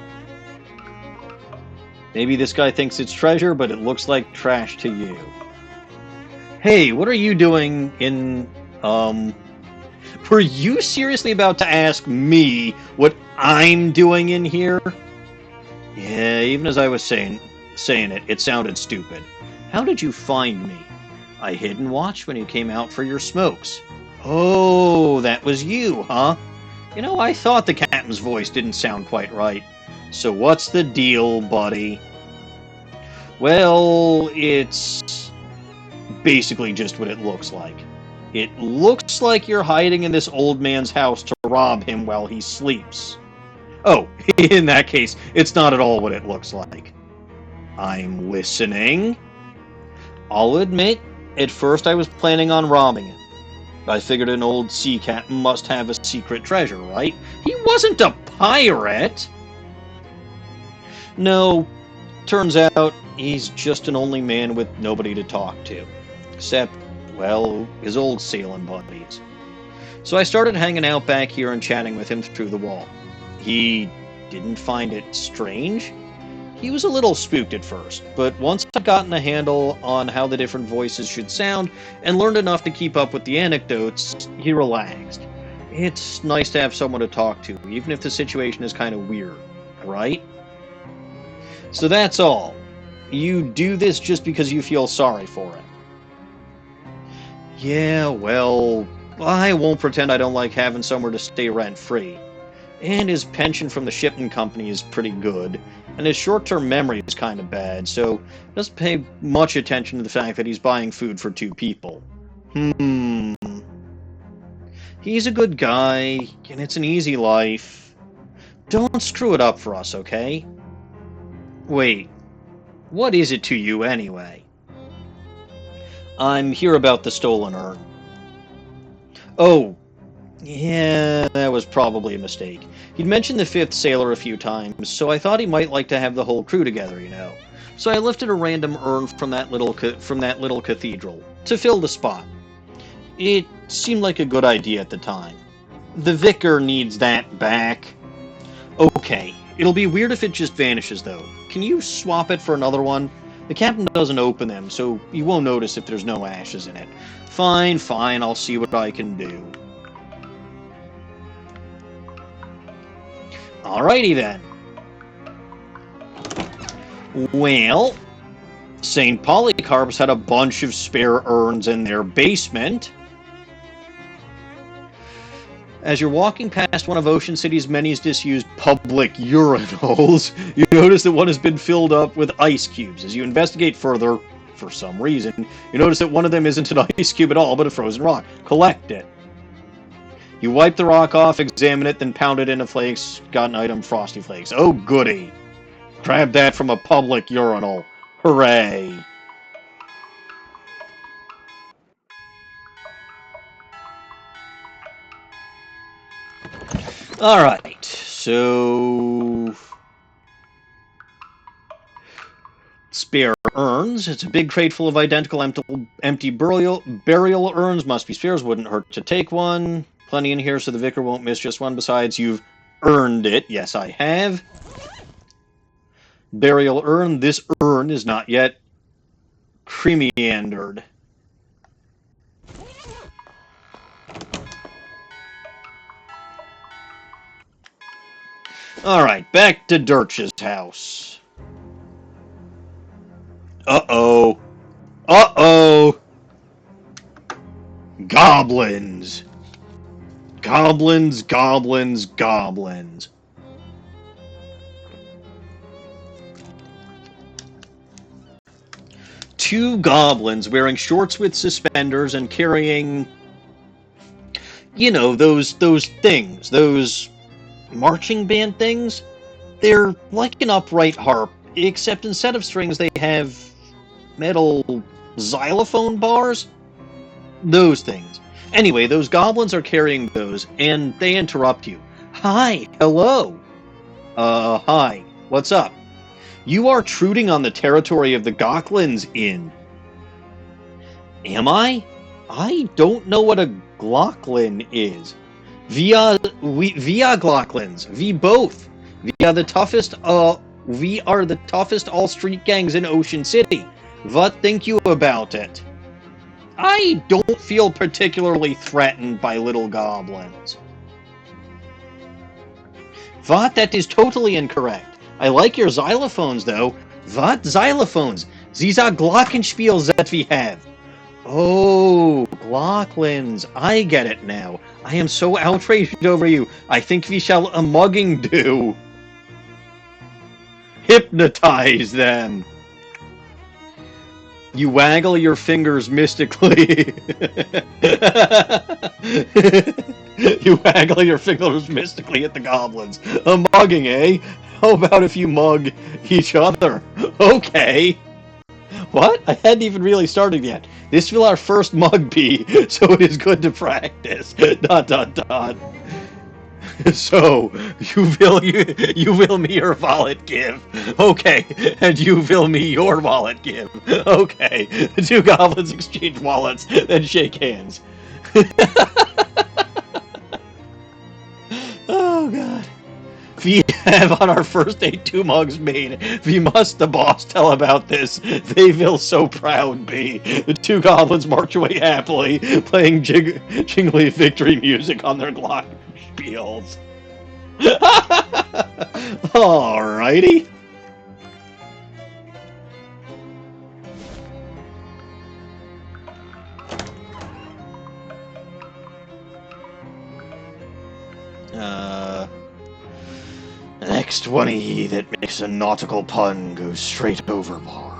S1: Maybe this guy thinks it's treasure, but it looks like trash to you. Hey, what are you doing in, Were you seriously about to ask me what I'm doing in here? Yeah, even as I was saying it, it sounded stupid. How did you find me? I hid and watched when you came out for your smokes. Oh, that was you, huh? You know, I thought the captain's voice didn't sound quite right. So what's the deal, buddy? Well, it's basically just what it looks like. It looks like you're hiding in this old man's house to rob him while he sleeps. Oh, in that case, it's not at all what it looks like. I'm listening. I'll admit, at first I was planning on robbing him. I figured an old sea captain must have a secret treasure, right? He wasn't a pirate! No, turns out he's just an only man with nobody to talk to. Except, well, his old sailing buddies. So I started hanging out back here and chatting with him through the wall. He didn't find it strange. He was a little spooked at first, but once I'd gotten a handle on how the different voices should sound and learned enough to keep up with the anecdotes, he relaxed. It's nice to have someone to talk to, even if the situation is kind of weird, right? So that's all. You do this just because you feel sorry for it. Yeah, well, I won't pretend I don't like having somewhere to stay rent-free. And his pension from the shipping company is pretty good, and his short-term memory is kind of bad, so doesn't pay much attention to the fact that he's buying food for 2 people. He's a good guy, and it's an easy life. Don't screw it up for us, okay? Wait, what is it to you anyway? I'm here about the stolen urn. Oh, yeah, that was probably a mistake. He'd mentioned the 5th sailor a few times, so I thought he might like to have the whole crew together, you know. So I lifted a random urn from that little cathedral to fill the spot. It seemed like a good idea at the time. The vicar needs that back. Okay, it'll be weird if it just vanishes, though. Can you swap it for another one? The captain doesn't open them, so you won't notice if there's no ashes in it. Fine, I'll see what I can do. Alrighty then. Well, St. Polycarp's had a bunch of spare urns in their basement. As you're walking past one of Ocean City's many disused public urinals, you notice that one has been filled up with ice cubes. As you investigate further, for some reason, you notice that one of them isn't an ice cube at all, but a frozen rock. Collect it. You wipe the rock off, examine it, then pound it into flakes. Got an item, Frosty Flakes. Oh, goody. Grab that from a public urinal. Hooray. Alright, so... Spare urns. It's a big crate full of identical empty burial urns. Must be spares. Wouldn't hurt to take one. Plenty in here so the vicar won't miss just one. Besides, you've earned it. Yes, I have. Burial urn. This urn is not yet cremated. Alright, back to Dirch's house. Uh-oh. Uh-oh. Goblins. Goblins, goblins, goblins. two goblins wearing shorts with suspenders and carrying, you know, those things, those marching band things. They're like an upright harp, except instead of strings, they have metal xylophone bars. Those things. Anyway, those goblins are carrying those, and they interrupt you. Hi, hello. Hi. What's up? You are intruding on the territory of the Glocklins Inn. Am I? I don't know what a Glocklin is. We are Glocklins. We both. We are the toughest all street gangs in Ocean City. What think you about it? I don't feel particularly threatened by little goblins. What? That is totally incorrect. I like your xylophones, though. What? Xylophones? These are glockenspiels that we have. Oh, Glocklins. I get it now. I am so outraged over you. I think we shall a mugging do. Hypnotize them. You waggle your fingers mystically. You waggle your fingers mystically at the goblins. A mugging, eh? How about if you mug each other? Okay. What? I hadn't even really started yet. This will our first mug be, so it is good to practice. ... So, you will me your wallet give. Okay, and you will me your wallet give. Okay, the two goblins exchange wallets, then shake hands. Oh, God. We have on our first date 2 mugs made. We must the boss tell about this. They will so proud be. The 2 goblins march away happily, playing jingly victory music on their glockenspiels. Alrighty. The next one that makes a nautical pun goes straight overboard.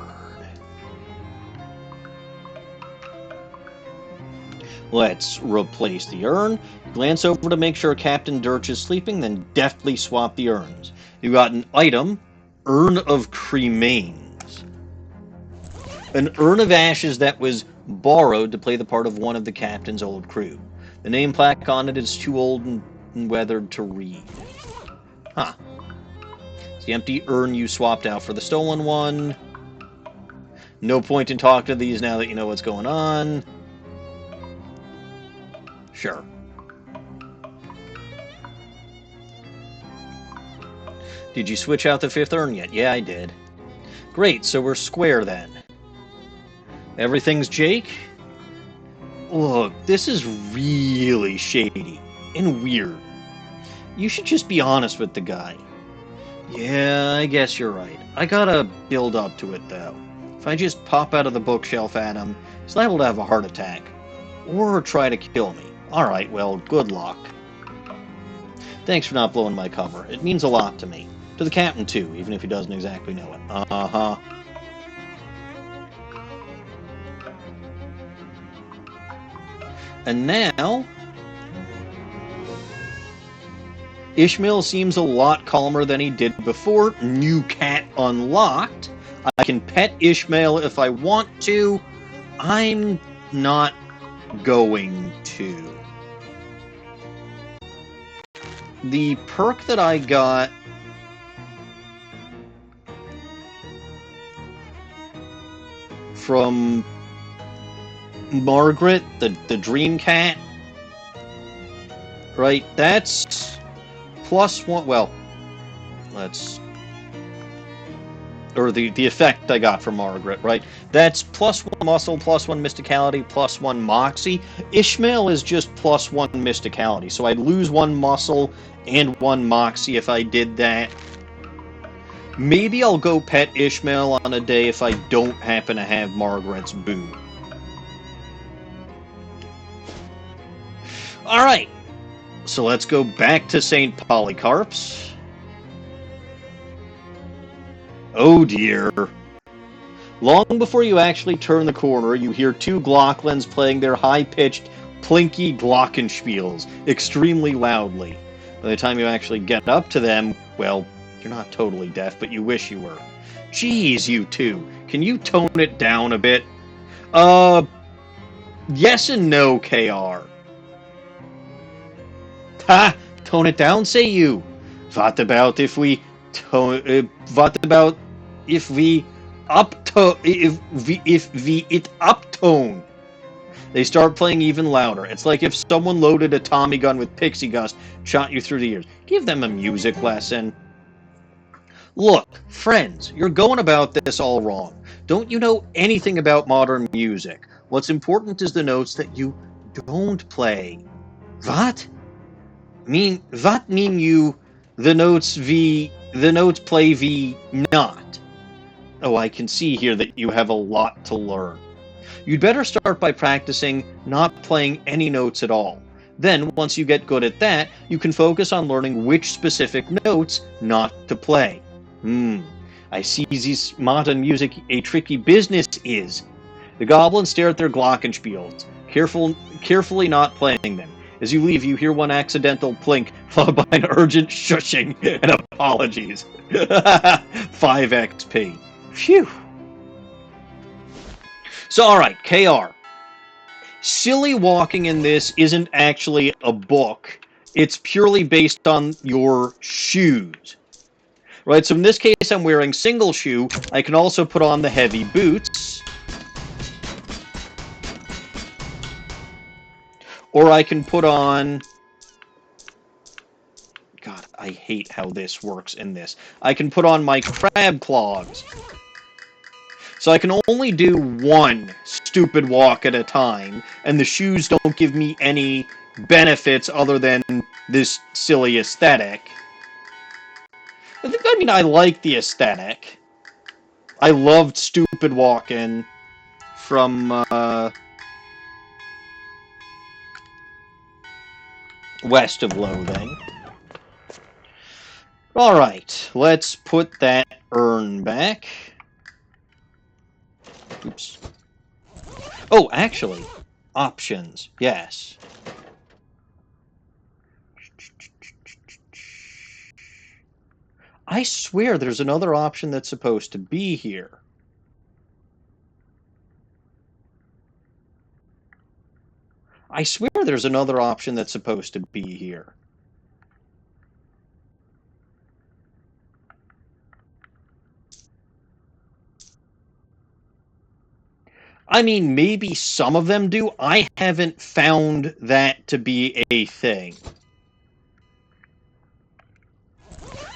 S1: Let's replace the urn. Glance over to make sure Captain Dirch is sleeping, then deftly swap the urns. You got an item, Urn of Cremains. An urn of ashes that was borrowed to play the part of one of the captain's old crew. The name plaque on it is too old and weathered to read. Huh. It's the empty urn you swapped out for the stolen one. No point in talking to these now that you know what's going on. Sure. Did you switch out the 5th urn yet? Yeah, I did. Great, so we're square then. Everything's Jake? Look, this is really shady and weird. You should just be honest with the guy. Yeah, I guess you're right. I gotta build up to it, though. If I just pop out of the bookshelf at him, he's liable to have a heart attack. Or try to kill me. Alright, well, good luck. Thanks for not blowing my cover. It means a lot to me. To the captain, too, even if he doesn't exactly know it. Uh-huh. And now... Ishmael seems a lot calmer than he did before. New cat unlocked. I can pet Ishmael if I want to. I'm not going to. The perk that I got from Margaret, the dream cat, right, that's +1, well, let's, or the effect I got from Margaret, right, that's +1 muscle, +1 mysticality, +1 moxie. Ishmael is just +1 mysticality, so I'd lose 1 muscle and 1 moxie if I did that. Maybe I'll go pet Ishmael on a day if I don't happen to have Margaret's boon. Alright, so let's go back to St. Polycarp's. Oh dear. Long before you actually turn the corner, you hear two Glocklins playing their high-pitched, plinky glockenspiels extremely loudly. By the time you actually get up to them, well, you're not totally deaf, but you wish you were. Geez, you two, can you tone it down a bit? Yes and no, KR. Ha! Tone it down, say you. What about if we what about if we if we uptone? They start playing even louder. It's like if someone loaded a Tommy gun with pixie dust, shot you through the ears. Give them a music lesson. Look, friends, you're going about this all wrong. Don't you know anything about modern music? What's important is the notes that you don't play. What? What mean you the notes play v not? Oh, I can see here that you have a lot to learn. You'd better start by practicing not playing any notes at all. Then, once you get good at that, you can focus on learning which specific notes not to play. I see this modern music a tricky business is. The goblins stare at their glockenspiels, carefully not playing them. As you leave, you hear one accidental plink, followed by an urgent shushing and apologies. 5 XP. Phew. So, alright, KR. Silly Walking in this isn't actually a book. It's purely based on your shoes. Right, so in this case, I'm wearing single shoe. I can also put on the heavy boots. Or I can put on... God, I hate how this works in this. I can put on my crab claws. So I can only do one stupid walk at a time, and the shoes don't give me any benefits other than this silly aesthetic. I mean, I like the aesthetic. I loved Stupid Walkin' from West of Loathing. Alright, let's put that urn back. Oops. Oh, actually, options, yes. I swear there's another option that's supposed to be here. I swear there's another option that's supposed to be here. I mean, maybe some of them do. I haven't found that to be a thing.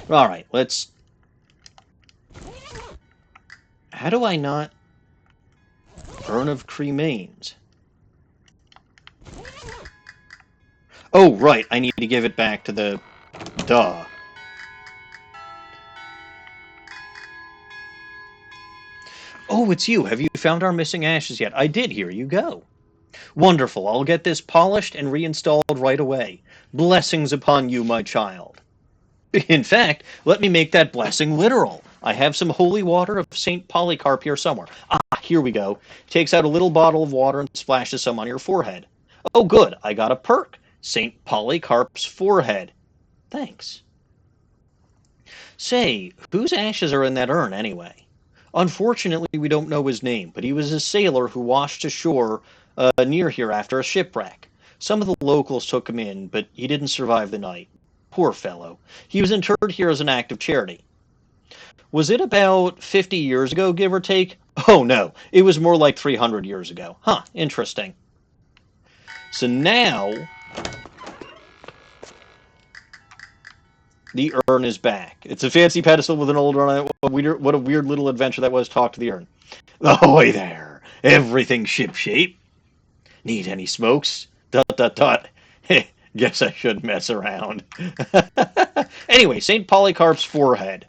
S1: Alright, let's... How do I not... Urn of Cremains? Oh, right, I need to give it back to the... Duh. Oh, it's you. Have you found our missing ashes yet? I did. Here you go. Wonderful. I'll get this polished and reinstalled right away. Blessings upon you, my child. In fact, let me make that blessing literal. I have some holy water of St. Polycarp here somewhere. Ah, here we go. Takes out a little bottle of water and splashes some on your forehead. Oh, good. I got a perk. St. Polycarp's forehead. Thanks. Say, whose ashes are in that urn, anyway? Unfortunately, we don't know his name, but he was a sailor who washed ashore near here after a shipwreck. Some of the locals took him in, but he didn't survive the night. Poor fellow. He was interred here as an act of charity. Was it about 50 years ago, give or take? Oh, no. It was more like 300 years ago. Huh, interesting. So now... the urn is back. It's a fancy pedestal with an old urn. What a weird little adventure that was. Talk to the urn. Ahoy there! Everything shipshape. Need any smokes? ... Guess I should mess around. Anyway, St. Polycarp's forehead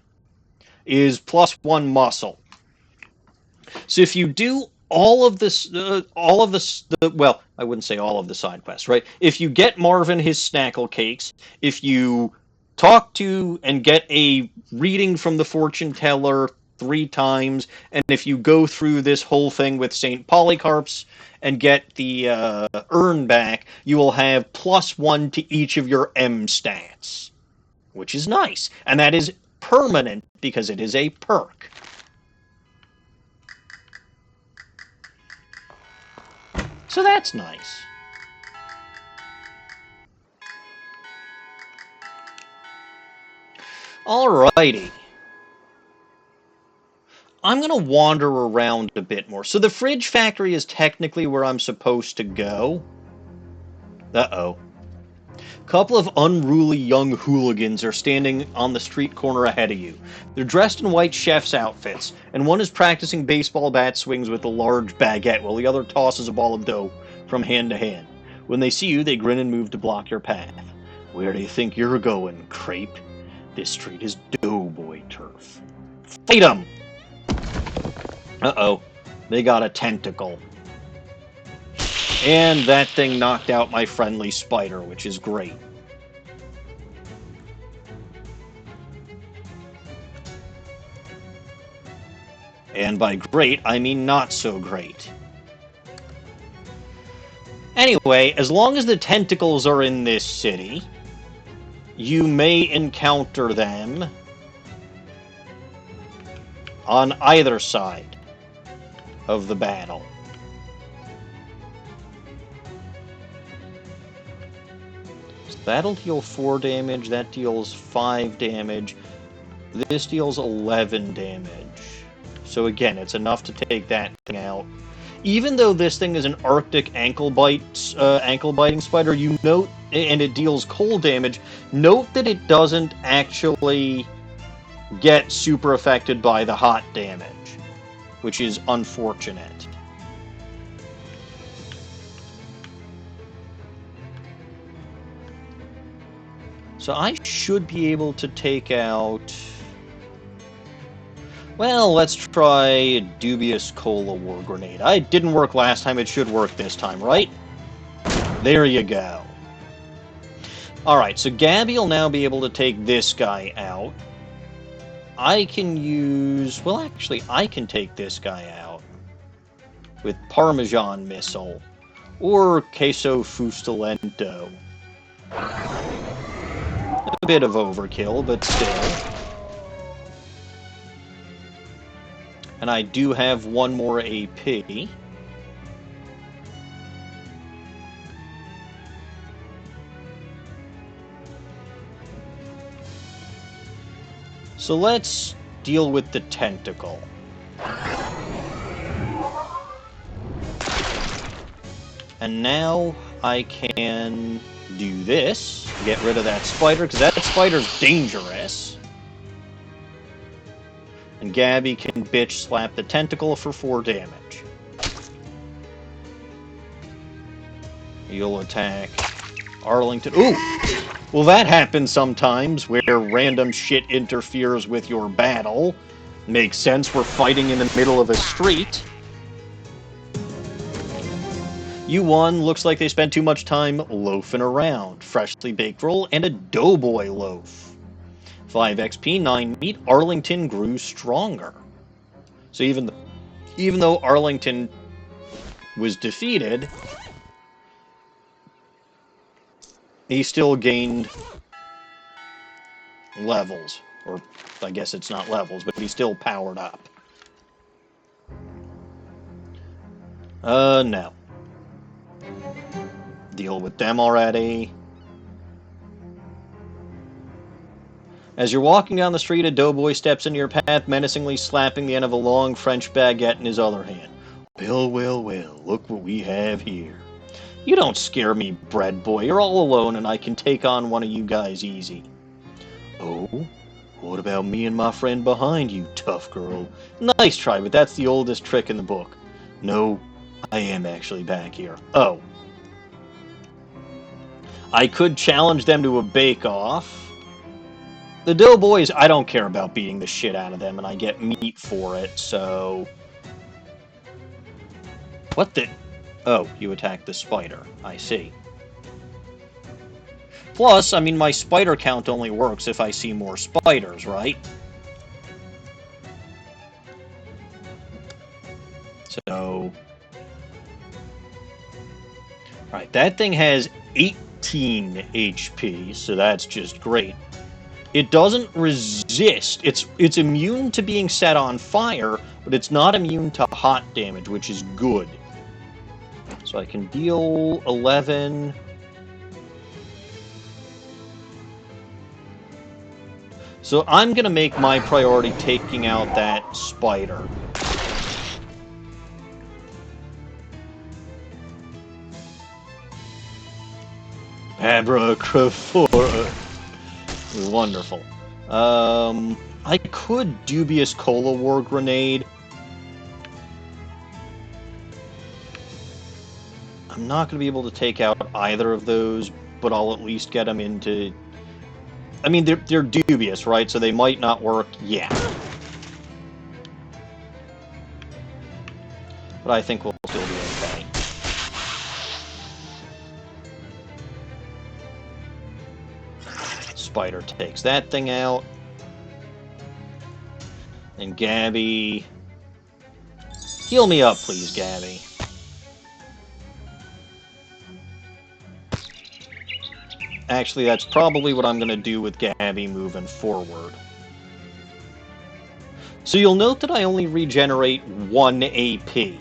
S1: is +1 muscle. So if you do all of this, well, I wouldn't say all of the side quests, right? If you get Marvin his snackle cakes, if you talk to and get a reading from the fortune teller 3 times, and if you go through this whole thing with St. Polycarp's and get the urn back, you will have +1 to each of your M stats, which is nice. And that is permanent because it is a perk. So that's nice. Alrighty. I'm going to wander around a bit more. So the fridge factory is technically where I'm supposed to go. Uh-oh. A couple of unruly young hooligans are standing on the street corner ahead of you. They're dressed in white chef's outfits, and one is practicing baseball bat swings with a large baguette while the other tosses a ball of dough from hand to hand. When they see you, they grin and move to block your path. Where do you think you're going, creep? This street is Doughboy turf. Fight 'em! Uh-oh. They got a tentacle. And that thing knocked out my friendly spider, which is great. And by great, I mean not so great. Anyway, as long as the tentacles are in this city, you may encounter them on either side of the battle. So that'll deal 4 damage, that deals 5 damage, this deals 11 damage. So again, it's enough to take that thing out. Even though this thing is an Arctic ankle biting spider, you note, and it deals cold damage, note that it doesn't actually get super affected by the hot damage, which is unfortunate. So I should be able to take out... Well, let's try Dubious Cola War Grenade. It didn't work last time, it should work this time, right? There you go. Alright, so Gabby will now be able to take this guy out. I can use... Well, actually, I can take this guy out with Parmesan Missile or Queso Fustalento. A bit of overkill, but still. And I do have 1 more AP. So let's deal with the tentacle. And now I can do this, get rid of that spider, because that spider's dangerous. And Gabby can bitch slap the tentacle for 4 damage. You'll attack Arlington. Ooh! Well, that happens sometimes, where random shit interferes with your battle. Makes sense, we're fighting in the middle of a street. You won. Looks like they spent too much time loafing around. Freshly baked roll and a Doughboy loaf. 5 XP, 9 meat. Arlington grew stronger. So even though Arlington was defeated, he still gained levels. Or, I guess it's not levels, but he's still powered up. No. Deal with them already. As you're walking down the street, a doughboy steps into your path, menacingly slapping the end of a long French baguette in his other hand. Well, well, well, look what we have here. You don't scare me, bread boy. You're all alone, and I can take on one of you guys easy. Oh? What about me and my friend behind you, tough girl? Nice try, but that's the oldest trick in the book. No, I am actually back here. Oh. I could challenge them to a bake-off. The Doughboys, I don't care about beating the shit out of them, and I get meat for it, so... What the... Oh, you attacked the spider. I see. Plus, I mean, my spider count only works if I see more spiders, right? Alright, that thing has 18 HP, so that's just great. It doesn't resist. It's immune to being set on fire, but it's not immune to hot damage, which is good. So I can deal 11. So I'm going to make my priority taking out that spider. Abracadabra. Wonderful. I could Dubious Cola War Grenade. I'm not going to be able to take out either of those, but I'll at least get them into... I mean, they're dubious, right? So they might not work. Yeah. But I think we'll still be okay. Spider takes that thing out. And Gabby... Heal me up, please, Gabby. Actually, that's probably what I'm going to do with Gabby moving forward. So you'll note that I only regenerate 1 AP.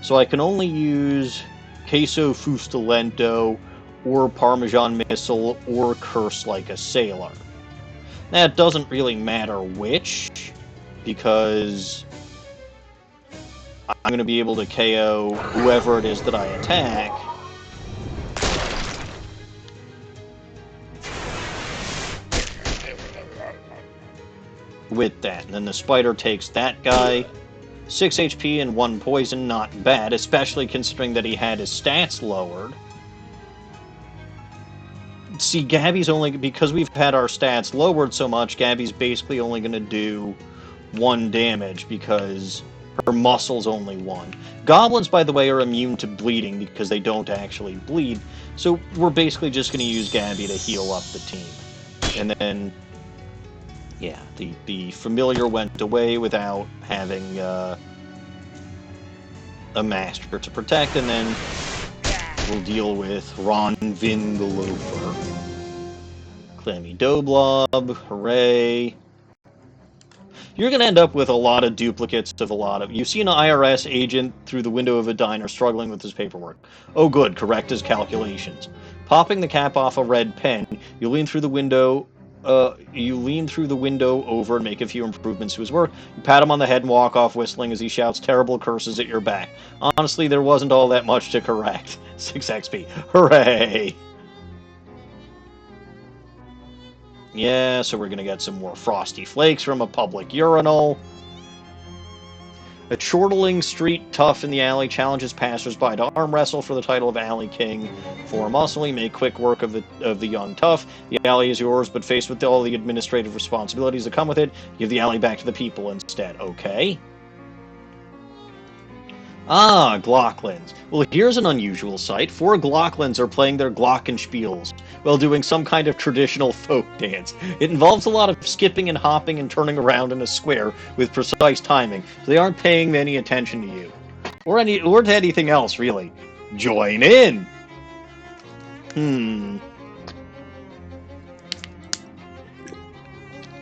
S1: So I can only use Queso Fustalento, or Parmesan Missile, or Curse Like a Sailor. That doesn't really matter which, because I'm going to be able to KO whoever it is that I attack. With that. And then the spider takes that guy. 6 HP and 1 poison, not bad, especially considering that he had his stats lowered. See, Gabby's only... Because we've had our stats lowered so much, Gabby's basically only going to do 1 damage, because her muscle's only 1. Goblins, by the way, are immune to bleeding, because they don't actually bleed, so we're basically just going to use Gabby to heal up the team. And then... Yeah, the familiar went away without having a master to protect, and then we'll deal with Ron Vingalofer. Clammy Doblob, hooray. You're going to end up with a lot of duplicates of a lot of... You see an IRS agent through the window of a diner struggling with his paperwork. Oh good, correct his calculations. Popping the cap off a red pen, you lean through the window... over and make a few improvements to his work. You pat him on the head and walk off whistling as he shouts terrible curses at your back. Honestly, there wasn't all that much to correct. 6 XP. Hooray! Yeah, so we're gonna get some more frosty flakes from a public urinal. A chortling street tough in the alley challenges passersby to arm wrestle for the title of Alley King. For muscly, make quick work of the young tough. The alley is yours, but faced with all the administrative responsibilities that come with it, give the alley back to the people instead. Okay. Ah, Glocklins. Well, here's an unusual sight. 4 Glocklins are playing their glockenspiels while doing some kind of traditional folk dance. It involves a lot of skipping and hopping and turning around in a square with precise timing, so they aren't paying any attention to you. Or to anything else, really. Join in!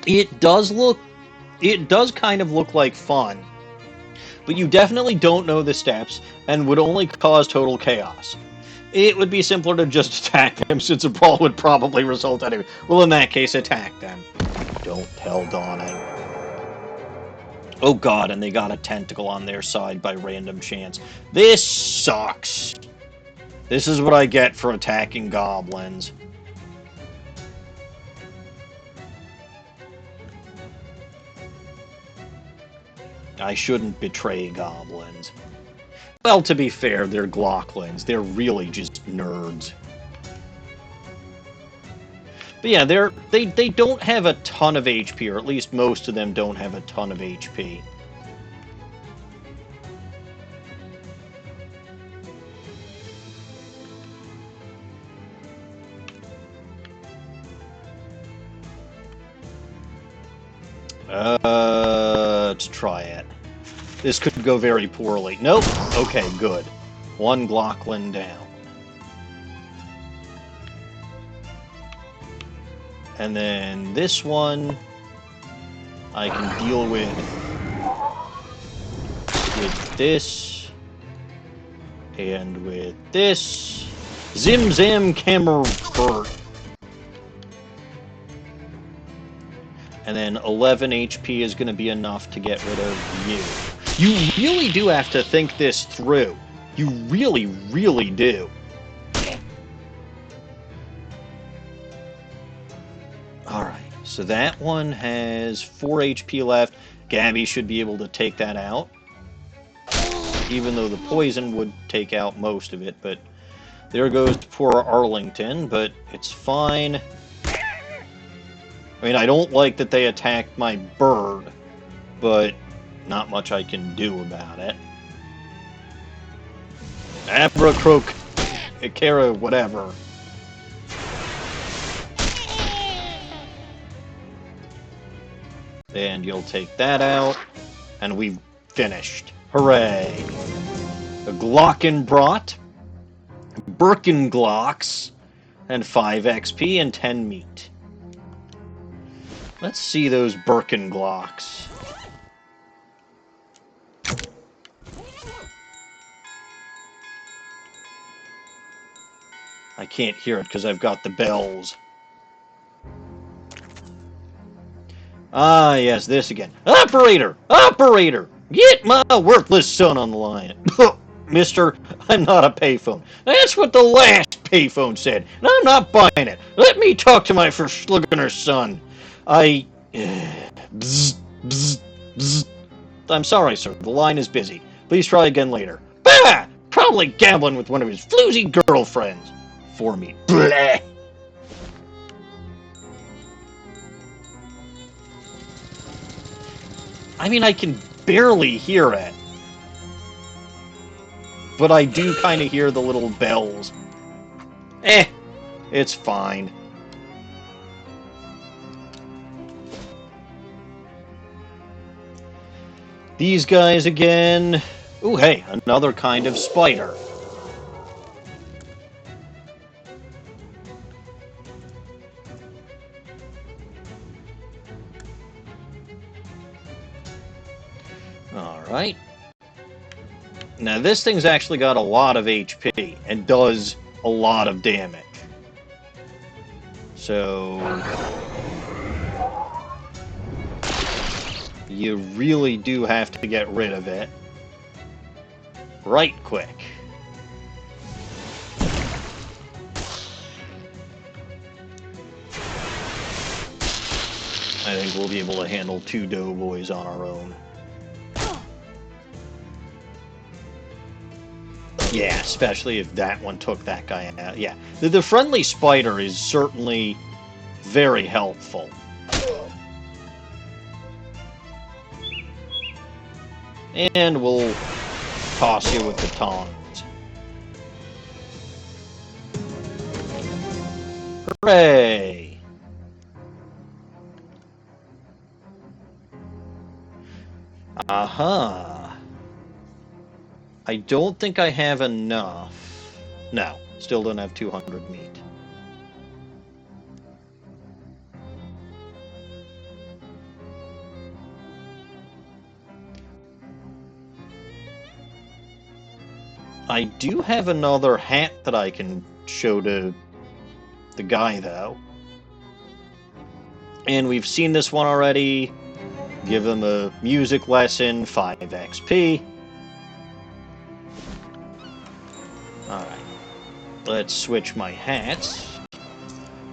S1: It does kind of look like fun. But you definitely don't know the steps, and would only cause total chaos. It would be simpler to just attack them, since a brawl would probably result anyway. Well, in that case, attack them. Don't tell Dawning. Oh god, and they got a tentacle on their side by random chance. This sucks! This is what I get for attacking goblins. I shouldn't betray goblins. Well, to be fair, they're Glocklins. They're really just nerds. But yeah, they don't have a ton of HP, or at least most of them don't have a ton of HP. Let's try it. This could go very poorly. Nope. Okay, good. 1 Glocklin down. And then this one I can deal with this and with this. Zim Zam Camembert. And then 11 HP is going to be enough to get rid of you. You really do have to think this through. You really, really do. Alright, so that one has 4 HP left. Gabby should be able to take that out. Even though the poison would take out most of it, but there goes poor Arlington, but it's fine. I mean, I don't like that they attacked my bird, but not much I can do about it. Abracroak, Ikera, whatever. And you'll take that out, and we've finished. Hooray! A Glockenbrot, Birkenglocks, and 5 XP and 10 meat. Let's see those Birkenglocks. I can't hear it because I've got the bells. Ah, yes, this again. Operator! Operator! Get my worthless son on the line. Mister, I'm not a payphone. That's what the last payphone said, and I'm not buying it. Let me talk to my verschlugener son. Bzz, bzz, bzz. I'm sorry, sir. The line is busy. Please try again later. Bah! Probably gambling with one of his floozy girlfriends. For me. Blah! I mean, I can barely hear it. But I do kind of hear the little bells. It's fine. These guys again. Ooh, hey, another kind of spider. Alright. Now this thing's actually got a lot of HP and does a lot of damage. So you really do have to get rid of it right quick. I think we'll be able to handle 2 Doughboys on our own. Yeah, especially if that one took that guy out. Yeah, the friendly spider is certainly very helpful. And we'll toss you with the tongs. Hooray! Aha! I don't think I have enough. No, still don't have 200 meat. I do have another hat that I can show to the guy, though. And we've seen this one already. Give him a music lesson, 5 XP. Alright. Let's switch my hats.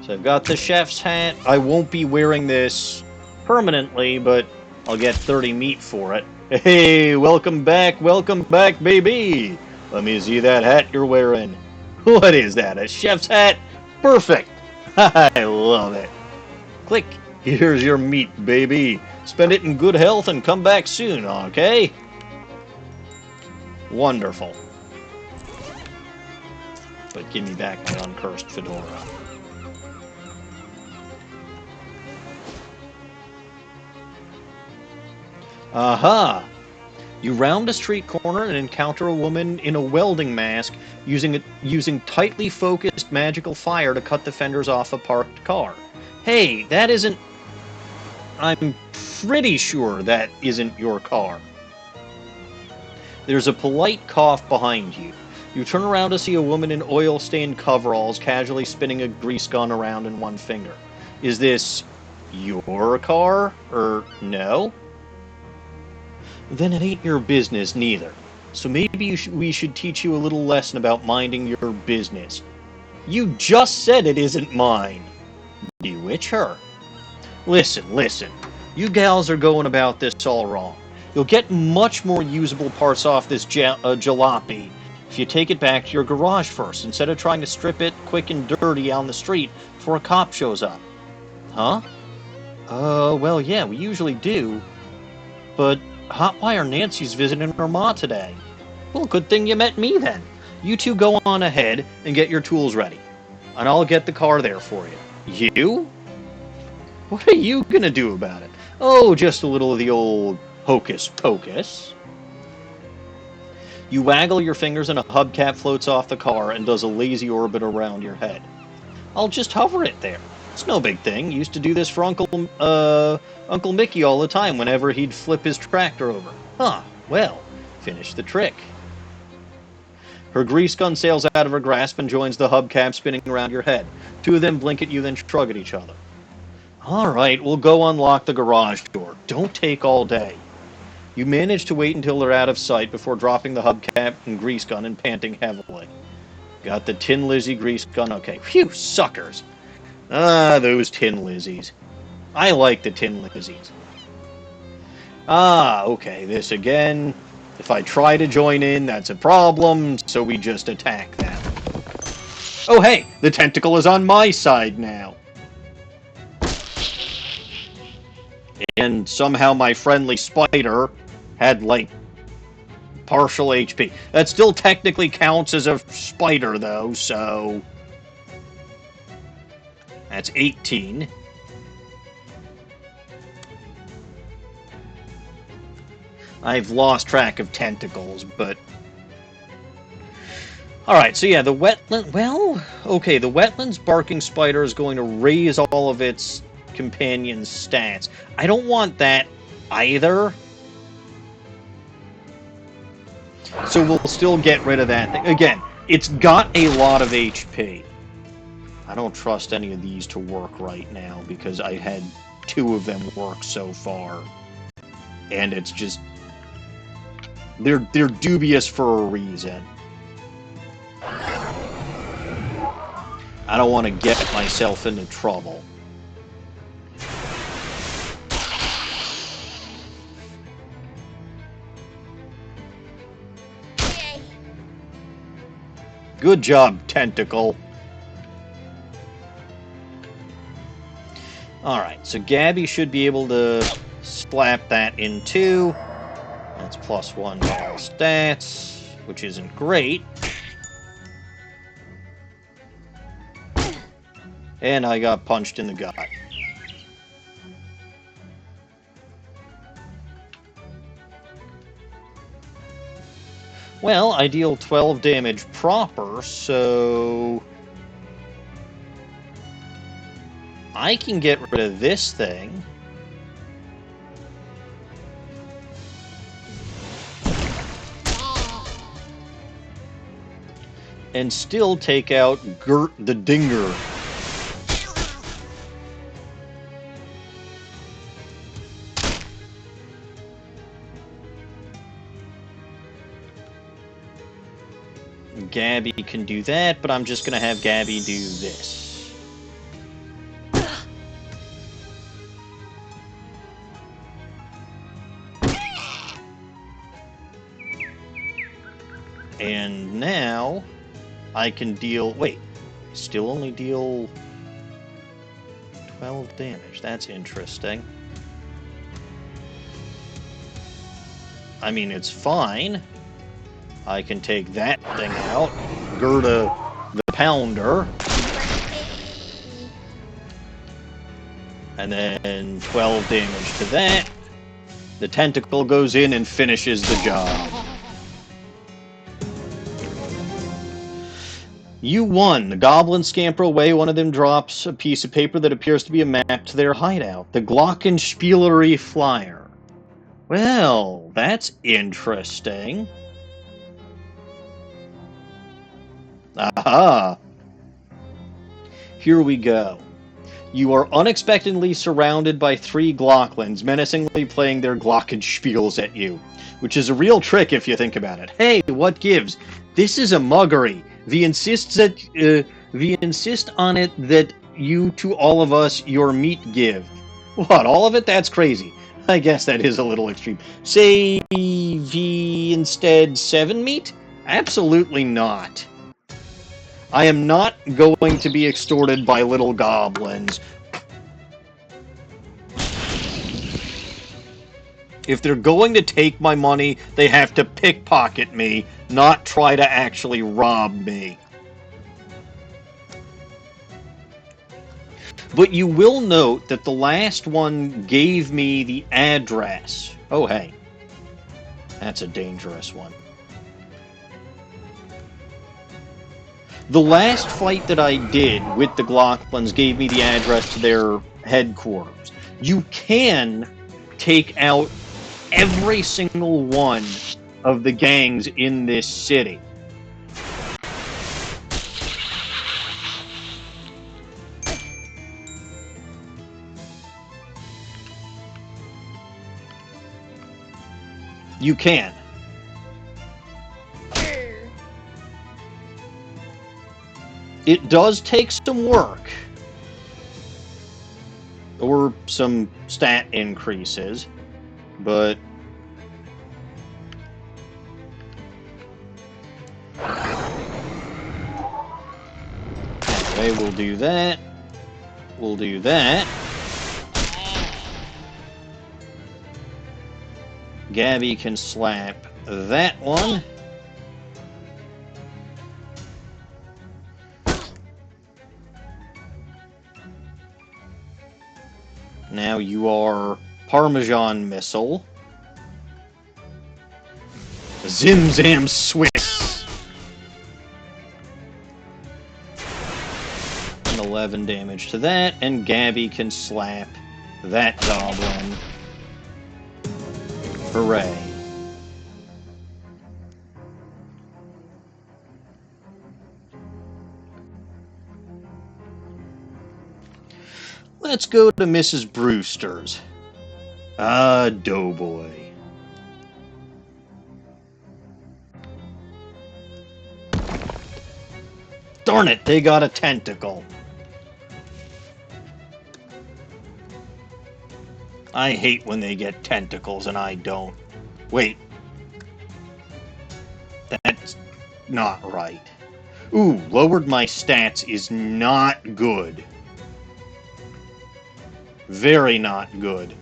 S1: So I've got the chef's hat. I won't be wearing this permanently, but I'll get 30 meat for it. Hey, welcome back, baby! Let me see that hat you're wearing. What is that, a chef's hat? Perfect! I love it. Click. Here's your meat, baby. Spend it in good health and come back soon, okay? Wonderful. But give me back my uncursed fedora. Aha! You round a street corner and encounter a woman in a welding mask using tightly focused magical fire to cut the fenders off a parked car. Hey, that isn't... I'm pretty sure that isn't your car. There's a polite cough behind you. You turn around to see a woman in oil-stained coveralls casually spinning a grease gun around in one finger. Is this your car, or no? Then it ain't your business, neither. So maybe we should teach you a little lesson about minding your business. You just said it isn't mine. Bewitch her. Listen. You gals are going about this all wrong. You'll get much more usable parts off this jalopy if you take it back to your garage first, instead of trying to strip it quick and dirty on the street before a cop shows up. Huh? Well, yeah, we usually do. But Hotwire Nancy's visiting her ma today. Well, good thing you met me then. You two go on ahead and get your tools ready. And I'll get the car there for you. You? What are you gonna do about it? Oh, just a little of the old hocus pocus. You waggle your fingers and a hubcap floats off the car and does a lazy orbit around your head. I'll just hover it there. It's no big thing. Used to do this for Uncle Mickey all the time whenever he'd flip his tractor over. Huh, well, finish the trick. Her grease gun sails out of her grasp and joins the hubcap spinning around your head. Two of them blink at you, then shrug at each other. All right, we'll go unlock the garage door. Don't take all day. You manage to wait until they're out of sight before dropping the hubcap and grease gun and panting heavily. Got the Tin Lizzie grease gun? Okay. Phew, suckers. Ah, those Tin Lizzies. I like the Tin Lizzies. Ah, okay, this again. If I try to join in, that's a problem, so we just attack them. Oh, hey, the tentacle is on my side now. And somehow my friendly spider had, like, partial HP. That still technically counts as a spider, though, so... That's 18. I've lost track of tentacles, but... Alright, so yeah, the wetland... Well, okay, the wetlands barking spider is going to raise all of its companions' stats. I don't want that either. So we'll still get rid of that thing. Again, it's got a lot of HP. I don't trust any of these to work right now because I had 2 of them work so far. And it's just... They're dubious for a reason. I don't want to get myself into trouble. Good job, Tentacle. Alright, so Gabby should be able to slap that in too. That's +1 to all stats, which isn't great. And I got punched in the gut. Well, I deal 12 damage proper, so... I can get rid of this thing. And still take out Gert the Dinger. Gabby can do that, but I'm just going to have Gabby do this. And now I can deal... Wait, still only deal 12 damage. That's interesting. I mean, it's fine. I can take that thing out. Gerda the Pounder. And then 12 damage to that. The tentacle goes in and finishes the job. You won. The goblins scamper away. One of them drops a piece of paper that appears to be a map to their hideout. The Glockenspielery flyer. Well, that's interesting. Aha. Here we go. You are unexpectedly surrounded by 3 Glocklins, menacingly playing their Glockenspiels at you, which is a real trick if you think about it. Hey, what gives? This is a muggery. We insist on it that you to all of us your meat give. What, all of it? That's crazy. I guess that is a little extreme. Say we instead 7 meat? Absolutely not. I am not going to be extorted by little goblins. If they're going to take my money, they have to pickpocket me, not try to actually rob me. But you will note that the last one gave me the address. Oh, hey. That's a dangerous one. The last fight that I did with the Glocklins gave me the address to their headquarters. You can take out every single one of the gangs in this city. You can. It does take some work. Or some stat increases. But anyway, we'll do that. We'll do that. Gabby can slap that one. Now you are Parmesan Missile. Zim Zam Swiss. And 11 damage to that, and Gabby can slap that goblin. Hooray. Let's go to Mrs. Brewster's. Ah, Doughboy. Darn it, they got a tentacle. I hate when they get tentacles and I don't. Wait. That's not right. Ooh, lowered my stats is not good. Very not good.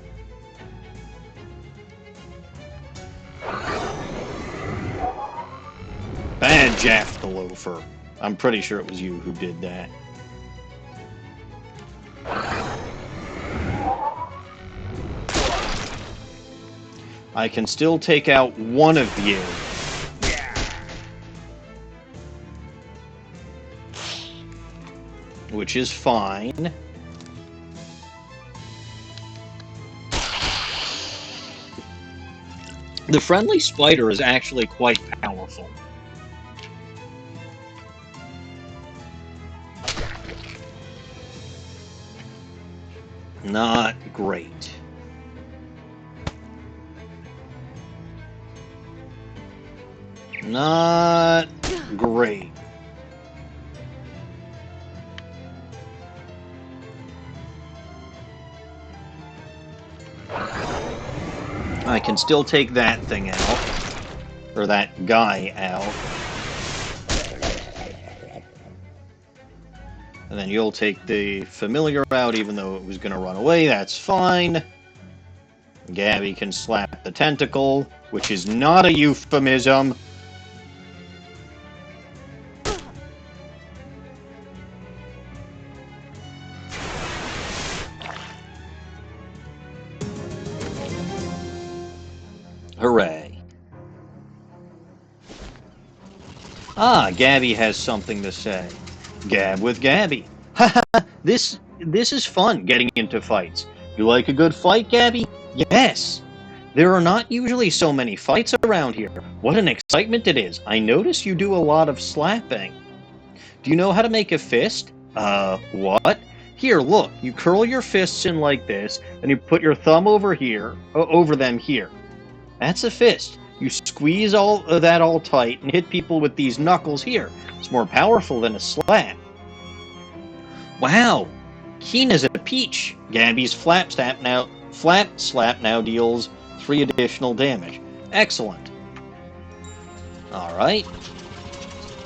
S1: Bad Jaff the Loafer. I'm pretty sure it was you who did that. I can still take out one of you. Which is fine. The friendly spider is actually quite powerful. Not great. Not great. I can still take that thing out. Or that guy out. And then you'll take the familiar out, even though it was going to run away. That's fine. Gabby can slap the tentacle, which is not a euphemism. Hooray. Ah, Gabby has something to say. Gab with Gabby. Haha, this is fun, getting into fights. You like a good fight, Gabby? Yes. There are not usually so many fights around here. What an excitement it is. I notice you do a lot of slapping. Do you know how to make a fist? What? Here, look. You curl your fists in like this, and you put your thumb over here, over them here. That's a fist. You squeeze all of that all tight and hit people with these knuckles here. It's more powerful than a slap. Wow, keen as a peach. Gabby's flap slap now deals 3 additional damage. Excellent. Alright.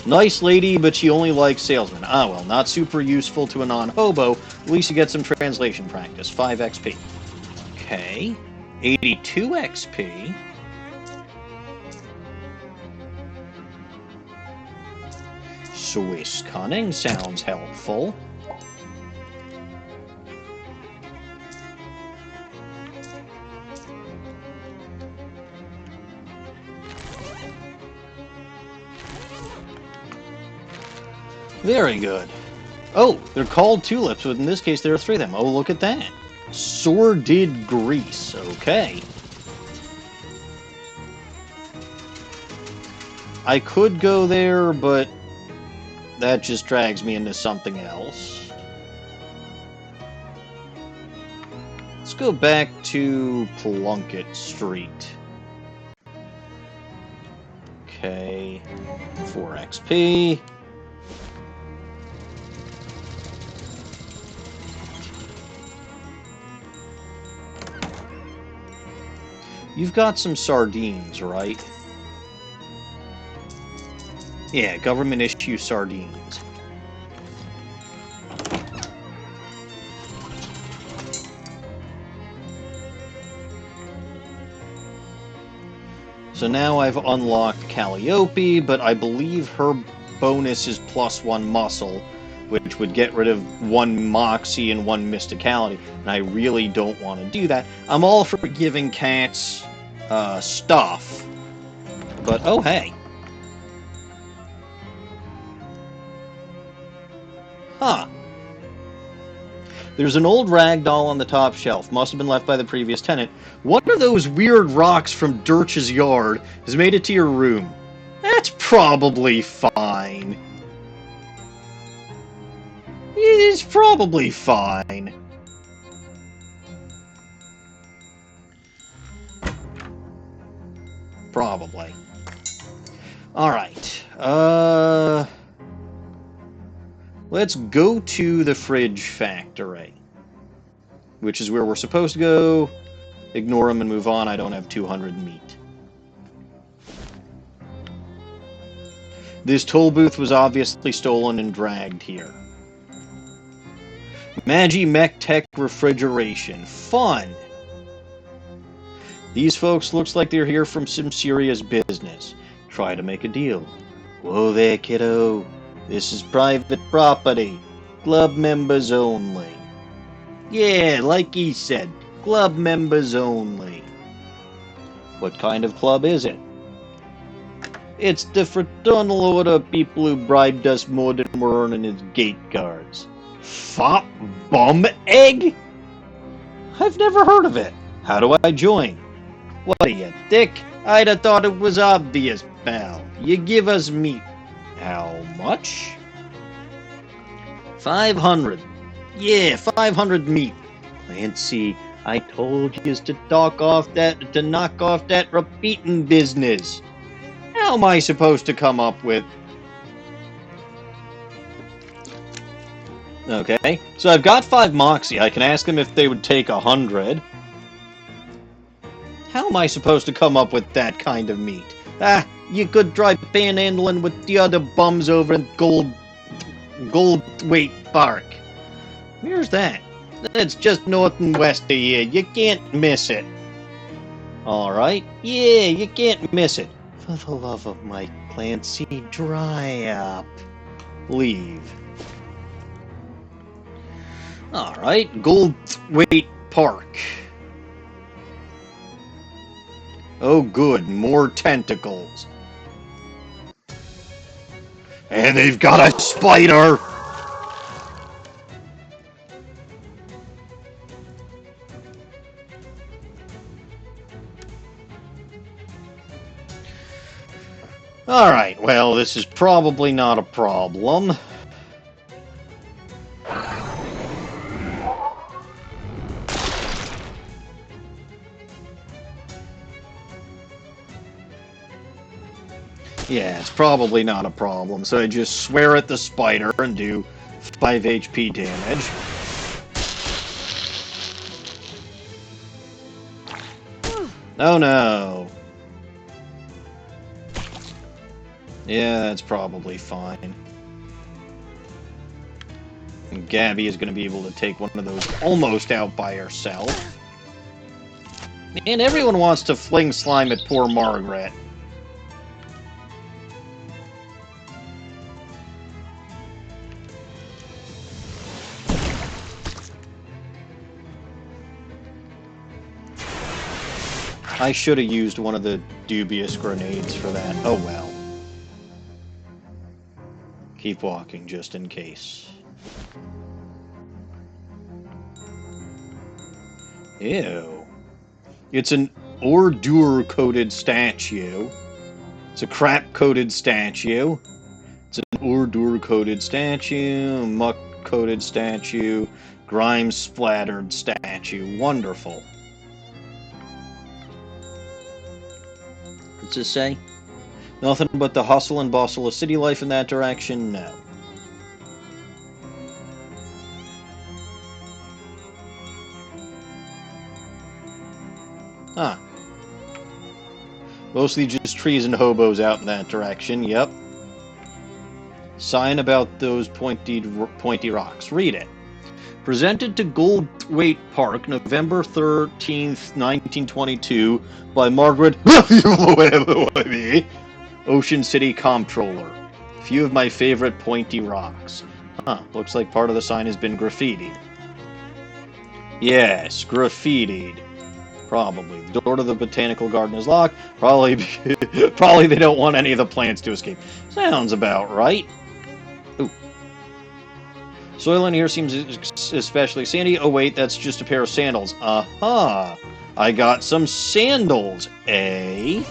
S1: Nice lady, but she only likes salesmen. Ah, well, not super useful to a non-hobo. At least you get some translation practice. 5 XP. Okay. 82 XP. Swiss cunning sounds helpful. Very good. Oh, they're called tulips, but in this case there are 3 of them. Oh, look at that. Sordid grease. Okay. I could go there, but that just drags me into something else. Let's go back to Plunkett Street. Okay. 4 XP. You've got some sardines, right? Yeah, government issue sardines. So now I've unlocked Calliope, but I believe her bonus is +1 muscle, which would get rid of 1 moxie and 1 mysticality, and I really don't want to do that. I'm all for giving cats stuff, but oh hey. Huh. There's an old rag doll on the top shelf. Must have been left by the previous tenant. One of those weird rocks from Dirch's yard has made it to your room. That's probably fine. It is probably fine. Probably. Alright. Let's go to the fridge factory, which is where we're supposed to go. Ignore them and move on. I don't have 200 meat. This toll booth was obviously stolen and dragged here. Magi Mech Tech Refrigeration. Fun! These folks looks like they're here from some serious business. Try to make a deal. Whoa there, kiddo. This is private property. Club members only. Yeah, like he said. Club members only. What kind of club is it? It's the fraternal order of people who bribed us more than we're earning as gate guards. Fop bum egg? I've never heard of it. How do I join? What are you, dick? I'd have thought it was obvious, pal. You give us meat. How much? 500. Yeah, 500 meat. Clancy, I told you to knock off that repeating business. How am I supposed to come up with... Okay, so I've got 5 moxie. I can ask them if they would take 100. How am I supposed to come up with that kind of meat? Ah, you could try panhandling with the other bums over in Gold Weight Park. Where's that? That's just north and west of here. You can't miss it. Alright. Yeah, you can't miss it. For the love of Mike Clancy, dry up. Leave. Alright, Gold Weight Park. Oh good, more tentacles. And they've got a spider! Alright, well, this is probably not a problem. Yeah, it's probably not a problem. So I just swear at the spider and do 5 HP damage. Oh no. Yeah, that's probably fine. And Gabby is going to be able to take one of those almost out by herself. And everyone wants to fling slime at poor Margaret. I should have used one of the dubious grenades for that. Oh well. Keep walking just in case. Ew. It's an ordure-coated statue. It's a crap-coated statue. It's an ordure-coated statue, muck-coated statue, grime-splattered statue. Wonderful. What's this say? Nothing but the hustle and bustle of city life in that direction? No. Ah. Mostly just trees and hobos out in that direction, yep. Sign about those pointy rocks. Read it. Presented to Goldthwaite Park, November 13th, 1922, by Margaret Ocean City Comptroller. Few of my favorite pointy rocks. Huh, looks like part of the sign has been graffitied. Yes, graffitied. Probably. The door to the botanical garden is locked. Probably they don't want any of the plants to escape. Sounds about right. Ooh. Soil in here seems especially sandy. Oh wait, that's just a pair of sandals. Aha! I got some sandals, eh?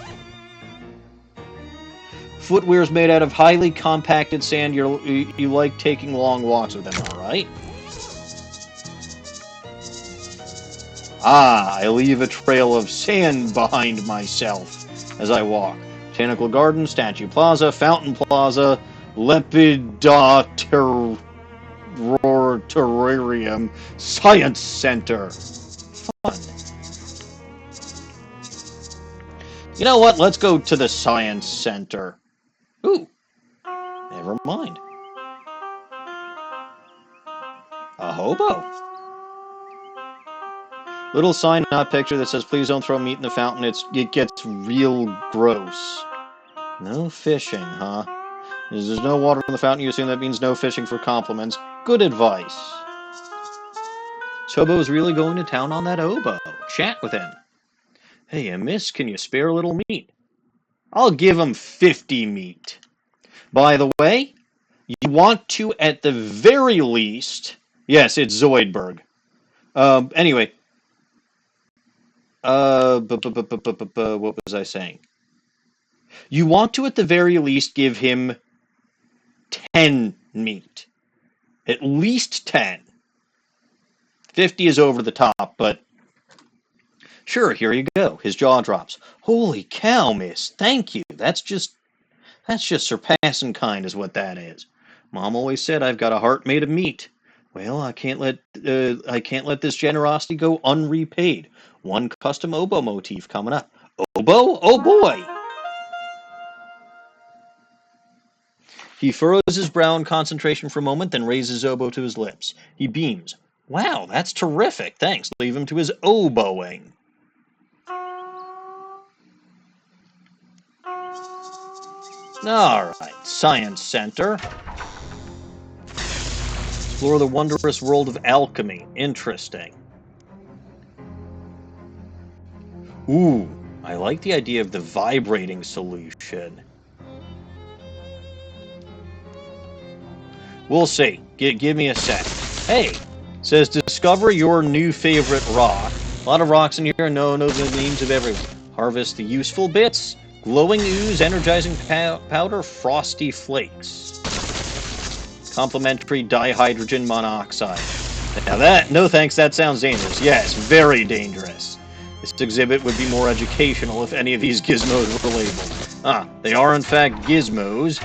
S1: Footwear's made out of highly compacted sand. You like taking long walks with them, alright? Ah, I leave a trail of sand behind myself as I walk. Botanical Garden, Statue Plaza, Fountain Plaza, Lepidopterarium, Science Center. Fun. You know what? Let's go to the Science Center. Ooh. Never mind. A hobo. Little sign, not picture, that says, please don't throw meat in the fountain. It gets real gross. No fishing, huh? As there's no water in the fountain, you assume that means no fishing for compliments. Good advice. This hobo is really going to town on that oboe. Chat with him. Hey, miss, can you spare a little meat? I'll give him 50 meat. By the way, you want to, at the very least... Yes, it's Zoidberg. Anyway... what was I saying? You want to, at the very least, give him 10 meat. At least 10. 50 is over the top, but... Sure, here you go. His jaw drops. Holy cow, miss. Thank you. That's just surpassing kind is what that is. Mom always said I've got a heart made of meat. Well, I can't let this generosity go unrepaid. One custom oboe motif coming up. Oboe? Oh boy! He furrows his brow in concentration for a moment, then raises his oboe to his lips. He beams. Wow, that's terrific. Thanks. Leave him to his oboeing. Alright, Science Center. Explore the wondrous world of alchemy. Interesting. Ooh, I like the idea of the vibrating solution. We'll see. Give me a sec. Hey, says discover your new favorite rock. A lot of rocks in here, know the names of everyone. Harvest the useful bits. Glowing ooze, energizing powder, frosty flakes. Complementary dihydrogen monoxide. Now that, no thanks, that sounds dangerous. Yes, very dangerous. This exhibit would be more educational if any of these gizmos were labeled. Ah, they are in fact gizmos.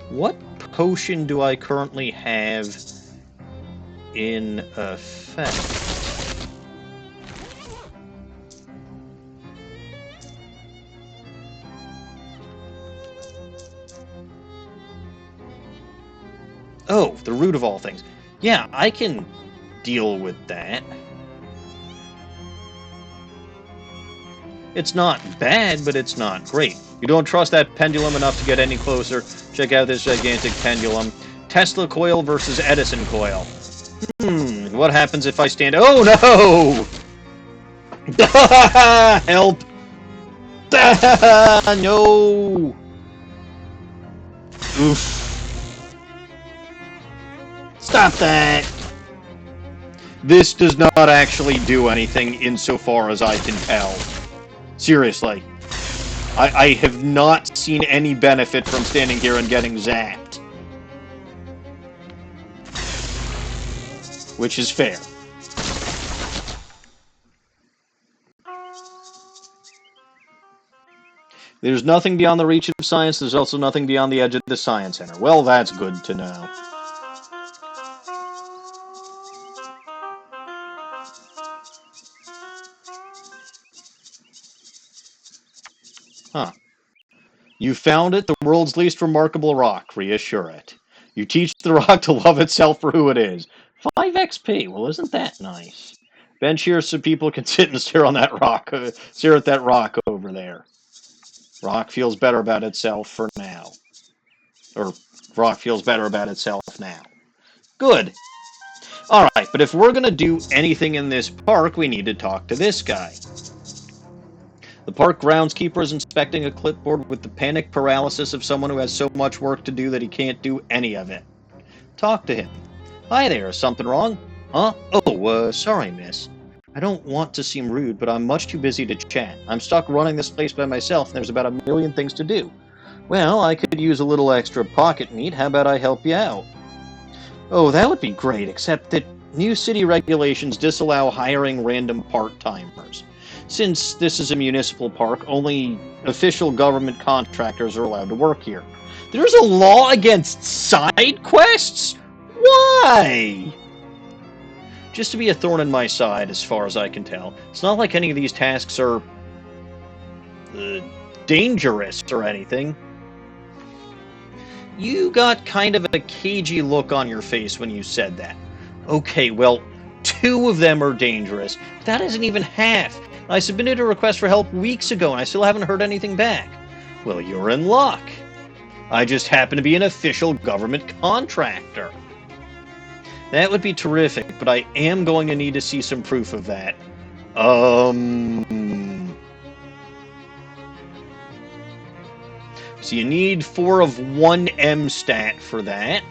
S1: What potion do I currently have in effect? Oh, the root of all things. Yeah, I can deal with that. It's not bad, but it's not great. You don't trust that pendulum enough to get any closer. Check out this gigantic pendulum. Tesla coil versus Edison coil. What happens if I stand... Oh, no! Help! No! Oof. Stop that! This does not actually do anything insofar as I can tell. Seriously. I have not seen any benefit from standing here and getting zapped. Which is fair. There's nothing beyond the reach of science. There's also nothing beyond the edge of the science center. Well, that's good to know. Huh. You found it, the world's least remarkable rock. Reassure it. You teach the rock to love itself for who it is. 5 XP. Well, isn't that nice? Bench here so people can sit and stare on that rock. Stare at that rock over there. Rock feels better about itself for now. Or, rock feels better about itself now. Good. Alright, but if we're going to do anything in this park, we need to talk to this guy. The park groundskeeper is inspecting a clipboard with the panic paralysis of someone who has so much work to do that he can't do any of it. Talk to him. Hi there, is something wrong? Huh? Oh, sorry, miss. I don't want to seem rude, but I'm much too busy to chat. I'm stuck running this place by myself, and there's about a million things to do. Well, I could use a little extra pocket meat. How about I help you out? Oh, that would be great, except that new city regulations disallow hiring random part-timers. Since this is a municipal park, only official government contractors are allowed to work here. There's a law against side quests? Why? Just to be a thorn in my side, as far as I can tell. It's not like any of these tasks are dangerous or anything. You got kind of a cagey look on your face when you said that. Okay, well, 2 of them are dangerous. That isn't even half. I submitted a request for help weeks ago, and I still haven't heard anything back. Well, you're in luck. I just happen to be an official government contractor. That would be terrific, but I am going to need to see some proof of that. So you need 4 of 1 M stat for that.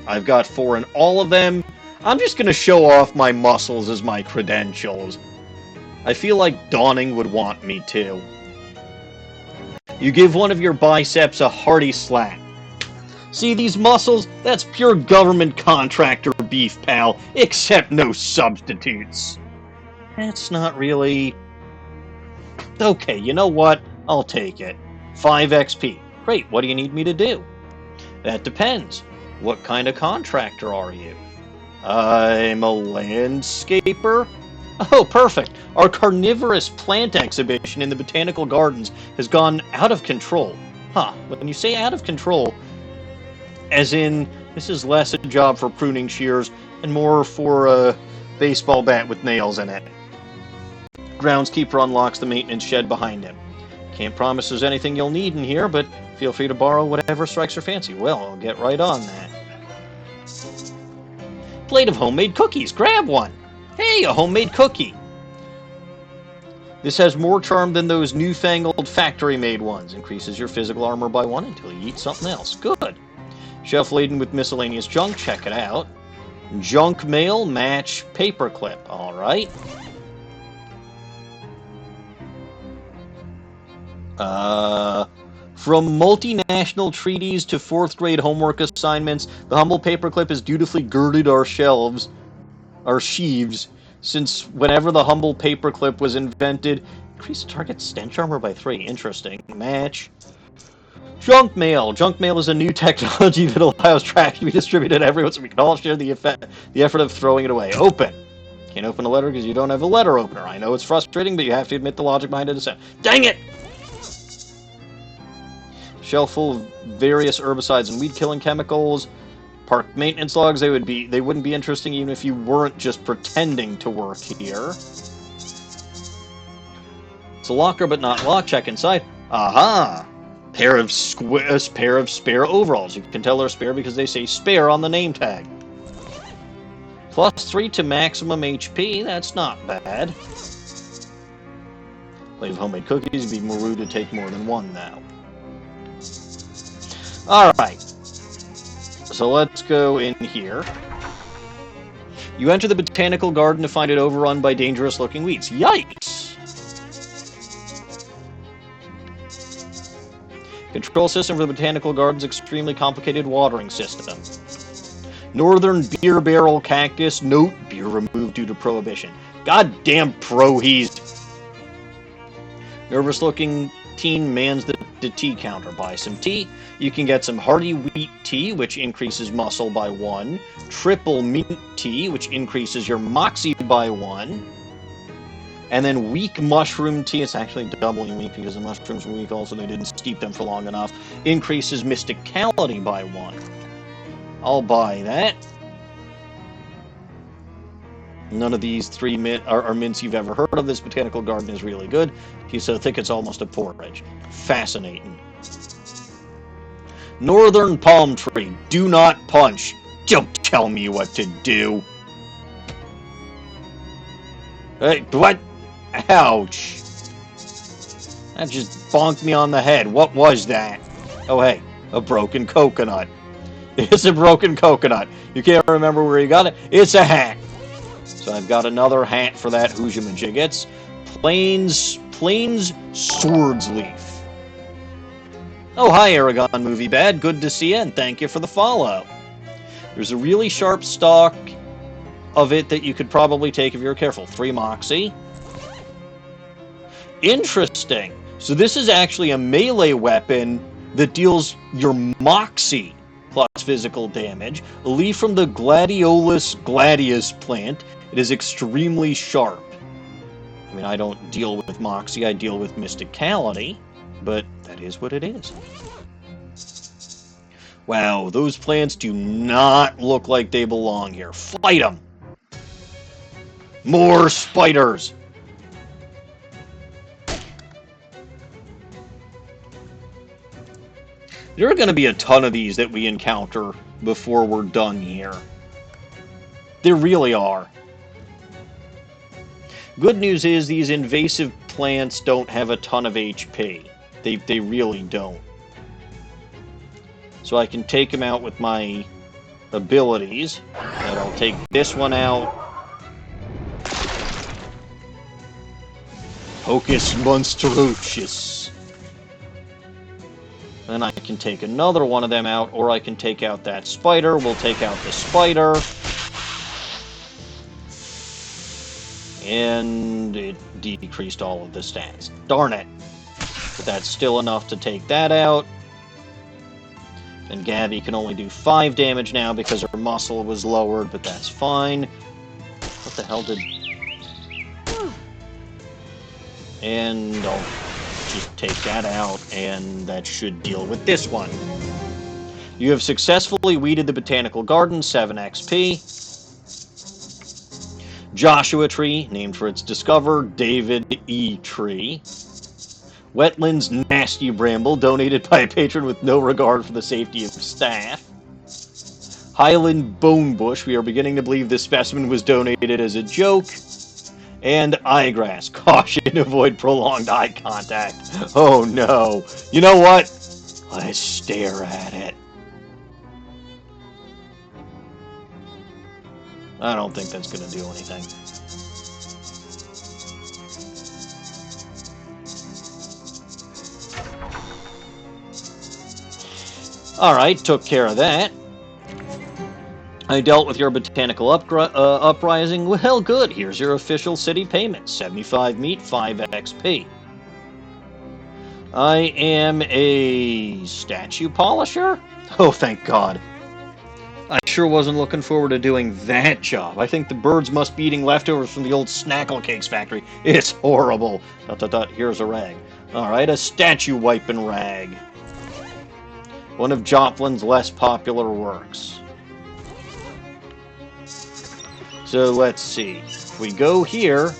S1: I've got 4 in all of them. I'm just going to show off my muscles as my credentials. I feel like Dawning would want me to. You give one of your biceps a hearty slap. See these muscles? That's pure government contractor beef, pal. Except no substitutes. That's not really... Okay, you know what? I'll take it. 5 XP. Great, what do you need me to do? That depends. What kind of contractor are you? I'm a landscaper. Oh, perfect. Our carnivorous plant exhibition in the Botanical Gardens has gone out of control. Huh, when you say out of control, as in, this is less a job for pruning shears and more for a baseball bat with nails in it. Groundskeeper unlocks the maintenance shed behind him. Can't promise there's anything you'll need in here, but feel free to borrow whatever strikes your fancy. Well, I'll get right on that. Plate of homemade cookies. Grab one. Hey, a homemade cookie. This has more charm than those newfangled factory-made ones. Increases your physical armor by 1 until you eat something else. Good. Shelf laden with miscellaneous junk. Check it out. Junk mail match paperclip. All right. From multinational treaties to 4th grade homework assignments, the humble paperclip has dutifully girded our sheaves, since whenever the humble paperclip was invented. Increase the target's stench armor by 3. Interesting. Match. Junk mail. Junk mail is a new technology that allows trash to be distributed everywhere, so we can all share the effort of throwing it away. Open. Can't open a letter because you don't have a letter opener. I know it's frustrating, but you have to admit the logic behind it is sound. Dang it! Shelf full of various herbicides and weed-killing chemicals. Park maintenance logs. They wouldn't be interesting even if you weren't just pretending to work here. It's a locker, but not locked. Check inside. Aha! Pair of spare overalls. You can tell they're spare because they say spare on the name tag. +3 to maximum HP. That's not bad. Plate of homemade cookies. It'd be more rude to take more than one now. Alright. So let's go in here. You enter the botanical garden to find it overrun by dangerous-looking weeds. Yikes! Control system for the botanical garden's extremely complicated watering system. Northern beer barrel cactus. Note, beer removed due to prohibition. Goddamn pro-he's. Nervous-looking teen mans the tea counter. Buy some tea. You can get some hearty wheat tea, which increases muscle by 1. Triple mint tea, which increases your moxie by 1. And then weak mushroom tea. It's actually doubling weak because the mushrooms were weak also. They didn't steep them for long enough. Increases mysticality by 1. I'll buy that. None of these 3 are mints you've ever heard of. This botanical garden is really good. He's so thick it's almost a porridge. Fascinating. Northern palm tree. Do not punch. Don't tell me what to do. Hey, what? Ouch. That just bonked me on the head. What was that? Oh, hey. A broken coconut. It's a broken coconut. You can't remember where you got it? It's a hat. So I've got another hat for that Hoojamajiggets. Plains Swords Leaf. Oh, hi, Aragon Movie Bad. Good to see you, and thank you for the follow. There's a really sharp stalk of it that you could probably take if you're careful. 3 Moxie. Interesting. So this is actually a melee weapon that deals your Moxie plus physical damage. A leaf from the Gladiolus gladius plant. It is extremely sharp. I mean, I don't deal with Moxie, I deal with Mysticality, but that is what it is. Wow, those plants do not look like they belong here. Fight them! More spiders! There are going to be a ton of these that we encounter before we're done here. There really are. Good news is these invasive plants don't have a ton of HP. They really don't. So I can take them out with my abilities. And I'll take this one out. Hocus Monstrocious. Then I can take another one of them out, or I can take out that spider. We'll take out the spider. And it decreased all of the stats. Darn it. But that's still enough to take that out. And Gabby can only do 5 damage now because her muscle was lowered, but that's fine. What the hell did... And I'll just take that out, and that should deal with this one. You have successfully weeded the botanical garden, 7 XP. Joshua Tree, named for its discoverer, David E. Tree. Wetlands Nasty Bramble, donated by a patron with no regard for the safety of staff. Highland Bonebush, we are beginning to believe this specimen was donated as a joke. And Eyegrass, caution, avoid prolonged eye contact. Oh no. You know what? Let's stare at it. I don't think that's going to do anything. Alright, took care of that. I dealt with your botanical uprising. Well, good. Here's your official city payment. 75 meat, 5 XP. I am a statue polisher? Oh, thank God. I sure wasn't looking forward to doing that job. I think the birds must be eating leftovers from the old Snackle Cakes factory. It's horrible. ... Here's a rag. Alright, a statue wiping rag. One of Joplin's less popular works. So let's see. If we go here,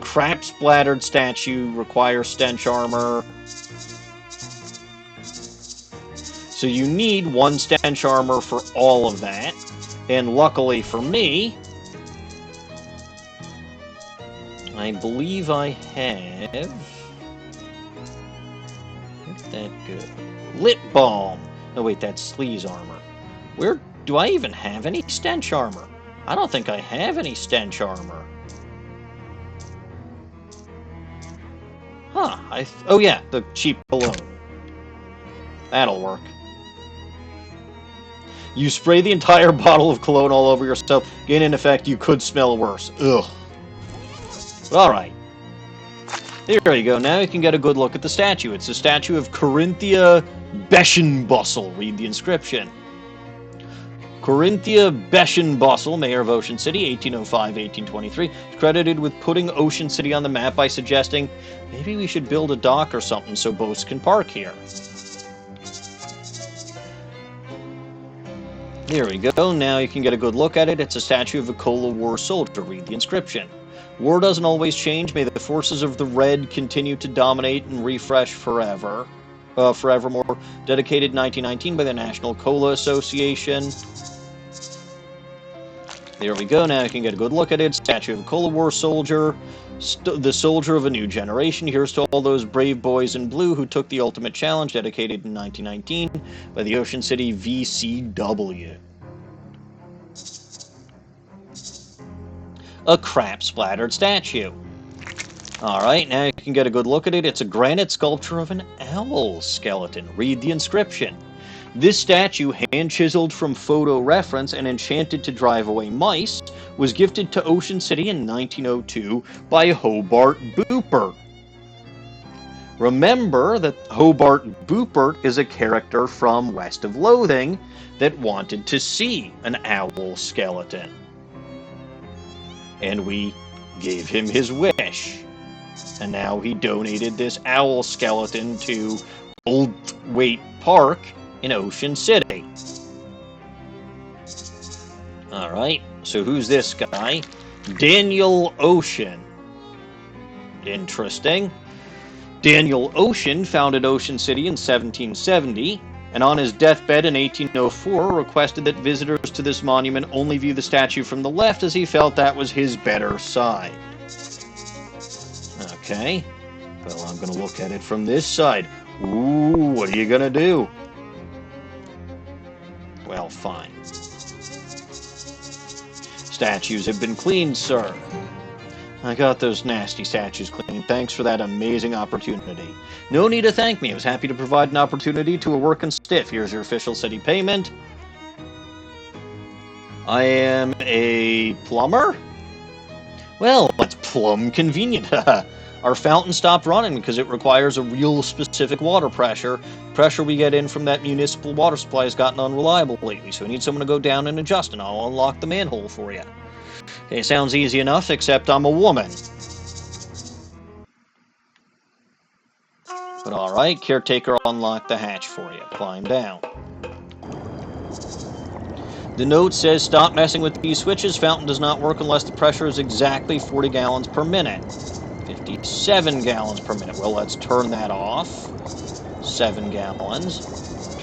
S1: crap splattered statue requires stench armor. So you need 1 stench armor for all of that. And luckily for me, I believe I have... Where'd that go? Lit Balm. Oh wait, that's Sleaze armor. Where do I even have any stench armor? I don't think I have any stench armor. Huh, oh yeah, the cheap balloon. That'll work. You spray the entire bottle of cologne all over yourself, gain an effect you could smell worse. Ugh. Alright. There you go, now you can get a good look at the statue. It's a statue of Corinthia Beschenbussel. Read the inscription. Corinthia Beschenbussel, mayor of Ocean City, 1805-1823, credited with putting Ocean City on the map by suggesting, maybe we should build a dock or something so boats can park here. There we go, now you can get a good look at it. It's a statue of a Cola War soldier. Read the inscription. War doesn't always change. May the forces of the Red continue to dominate and refresh forever. Forevermore. Dedicated 1919 by the National Cola Association. There we go, now you can get a good look at it. Statue of a Cola War soldier, the soldier of a new generation. Here's to all those brave boys in blue who took the ultimate challenge, dedicated in 1919 by the Ocean City VCW. A crap-splattered statue. Alright, now you can get a good look at it. It's a granite sculpture of an owl skeleton. Read the inscription. This statue, hand-chiseled from photo reference and enchanted to drive away mice, was gifted to Ocean City in 1902 by Hobart Boopert. Remember that Hobart Boopert is a character from West of Loathing that wanted to see an owl skeleton. And we gave him his wish. And now he donated this owl skeleton to Oldthwaite Park in Ocean City. Alright, so who's this guy? Daniel Ocean. Interesting. Daniel Ocean founded Ocean City in 1770, and on his deathbed in 1804 requested that visitors to this monument only view the statue from the left, as he felt that was his better side. Okay, well, I'm going to look at it from this side. Ooh, what are you going to do? Well, fine. Statues have been cleaned, sir. I got those nasty statues cleaned. Thanks for that amazing opportunity. No need to thank me. I was happy to provide an opportunity to a working stiff. Here's your official city payment. I am a plumber? Well, that's plumb convenient. Our fountain stopped running because it requires a real specific water pressure. Pressure we get in from that municipal water supply has gotten unreliable lately, so we need someone to go down and adjust, and I'll unlock the manhole for you. Okay, sounds easy enough, except I'm a woman. But alright, caretaker unlock the hatch for you. Climb down. The note says, stop messing with these switches. Fountain does not work unless the pressure is exactly 40 gallons per minute. 50 57 gallons per minute. Well, let's turn that off. 7 gallons.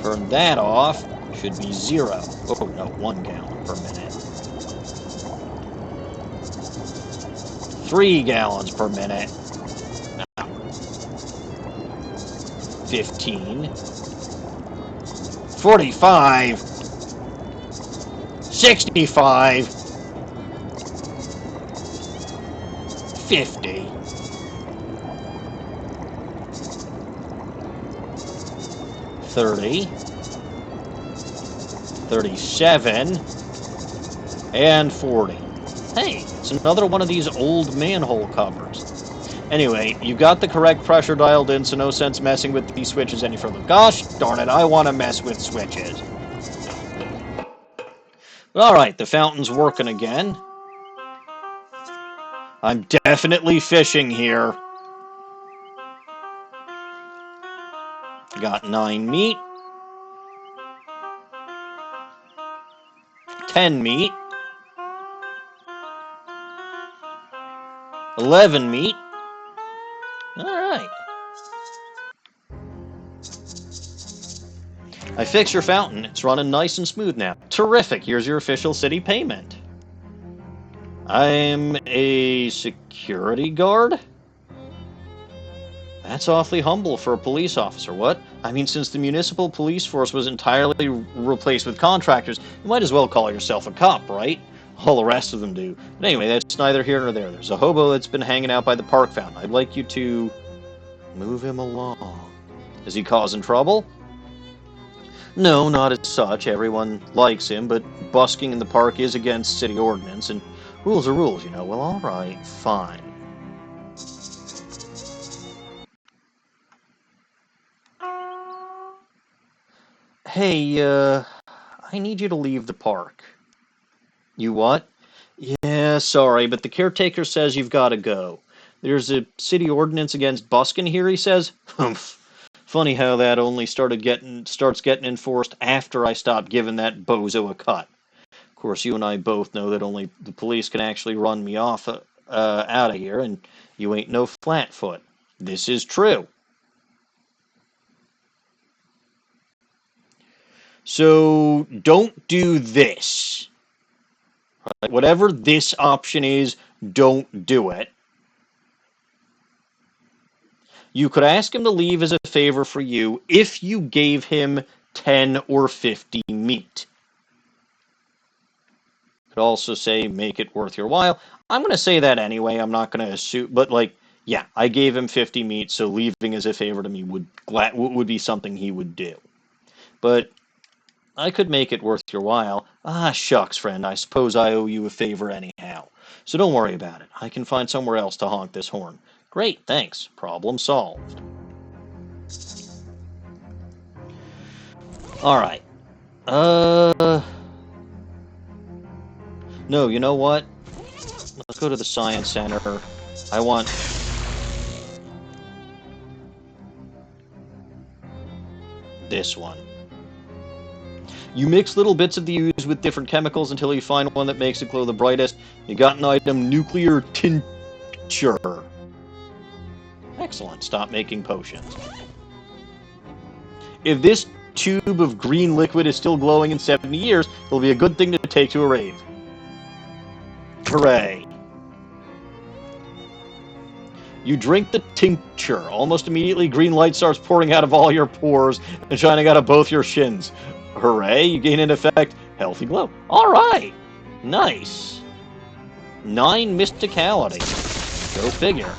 S1: Turn that off. Should be 0. Oh, no, 1 gallon per minute. 3 gallons per minute. 15. 45. 65. 50. 30. 37. And 40. Hey, it's another one of these old manhole covers. Anyway, you got the correct pressure dialed in, so no sense messing with these switches any further. Gosh darn it, I want to mess with switches. Alright, the fountain's working again. I'm definitely fishing here. Got 9 meat. 10 meat. 11 meat. Alright. I fixed your fountain. It's running nice and smooth now. Terrific. Here's your official city payment. I'm a security guard? That's awfully humble for a police officer. What? I mean, since the municipal police force was entirely replaced with contractors, you might as well call yourself a cop, right? All the rest of them do. But anyway, that's neither here nor there. There's a hobo that's been hanging out by the park fountain. I'd like you to move him along. Is he causing trouble? No, not as such. Everyone likes him, but busking in the park is against city ordinance, and rules are rules, you know. Well, alright, fine. Hey, I need you to leave the park. You what? Yeah, sorry, but the caretaker says you've got to go. There's a city ordinance against busking here, he says. Humph. Funny how that only starts getting enforced after I stopped giving that bozo a cut. Of course, you and I both know that only the police can actually run me off out of here, and you ain't no flatfoot. This is true. So don't do this. Right? Whatever this option is, don't do it. You could ask him to leave as a favor for you if you gave him 10 or 50 meat. Could also say make it worth your while. I'm going to say that anyway. I'm not going to assume, but like, yeah, I gave him 50 meat, so leaving as a favor to me would be something he would do. But I could make it worth your while. Ah, shucks, friend. I suppose I owe you a favor anyhow. So don't worry about it. I can find somewhere else to honk this horn. Great, thanks. Problem solved. Alright. No, you know what? Let's go to the Science Center. I want... this one. You mix little bits of the ooze with different chemicals until you find one that makes it glow the brightest. You got an item, nuclear tincture. Excellent. Stop making potions. If this tube of green liquid is still glowing in 70 years, it'll be a good thing to take to a rave. Hooray. You drink the tincture. Almost immediately, green light starts pouring out of all your pores and shining out of both your shins. Hooray, you gain an effect. Healthy glow. Alright. Nice. 9 mysticality. Go figure.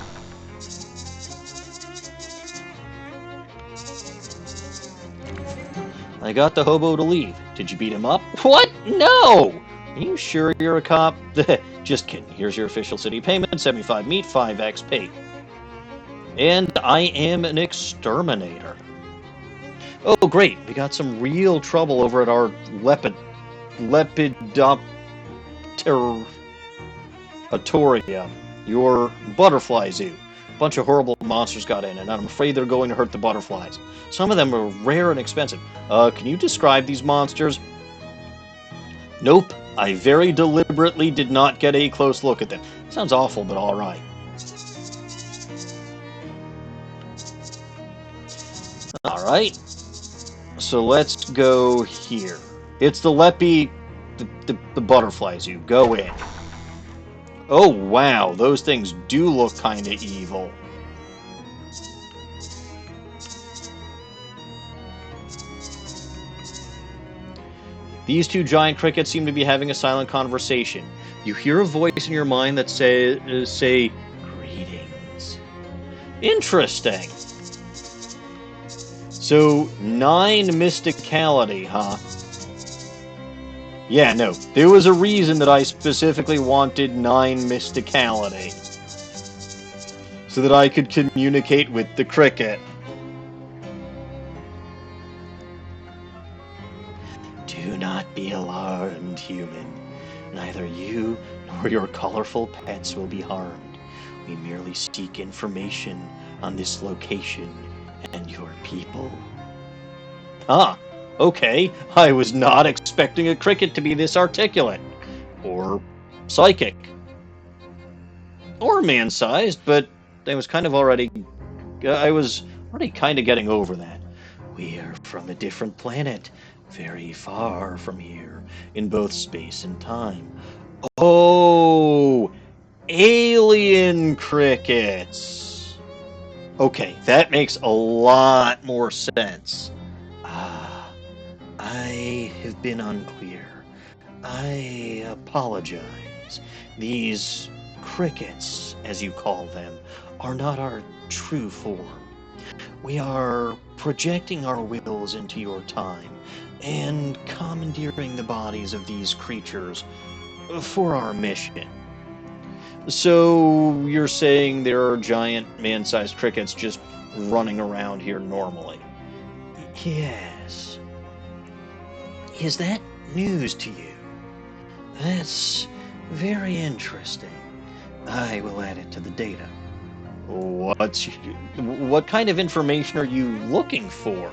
S1: I got the hobo to leave. Did you beat him up? What? No! Are you sure you're a cop? Just kidding. Here's your official city payment. 75 meat, 5 XP. And I am an exterminator. Oh, great. We got some real trouble over at our Lepidopterotorium, your butterfly zoo. A bunch of horrible monsters got in, and I'm afraid they're going to hurt the butterflies. Some of them are rare and expensive. Can you describe these monsters? Nope. I very deliberately did not get a close look at them. Sounds awful, but alright. Alright. So let's go here. It's the Leppy, the butterfly zoo. Go in. Oh, wow. Those things do look kind of evil. These two giant crickets seem to be having a silent conversation. You hear a voice in your mind that say, greetings. Interesting. So, 9 mysticality, huh? Yeah, no. There was a reason that I specifically wanted 9 mysticality. So that I could communicate with the cricket. Do not be alarmed, human. Neither you nor your colorful pets will be harmed. We merely seek information on this location and your people. Ah, okay. I was not expecting a cricket to be this articulate. Or psychic. Or man-sized, but I was kind of already... I was already kind of getting over that. We are from a different planet, very far from here, in both space and time. Oh, alien crickets. Okay, that makes a lot more sense. Ah, I have been unclear. I apologize. These crickets, as you call them, are not our true form. We are projecting our wills into your time and commandeering the bodies of these creatures for our mission. So you're saying there are giant man-sized crickets just running around here normally? Yes. Is that news to you? That's very interesting. I will add it to the data. What kind of information are you looking for?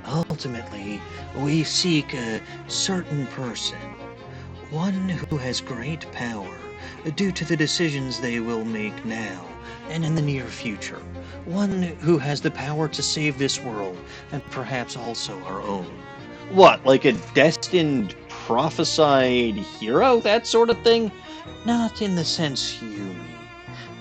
S1: Ultimately, we seek a certain person, one who has great power due to the decisions they will make now and in the near future, one who has the power to save this world and perhaps also our own. What, like a destined prophesied hero, that sort of thing? Not in the sense you mean.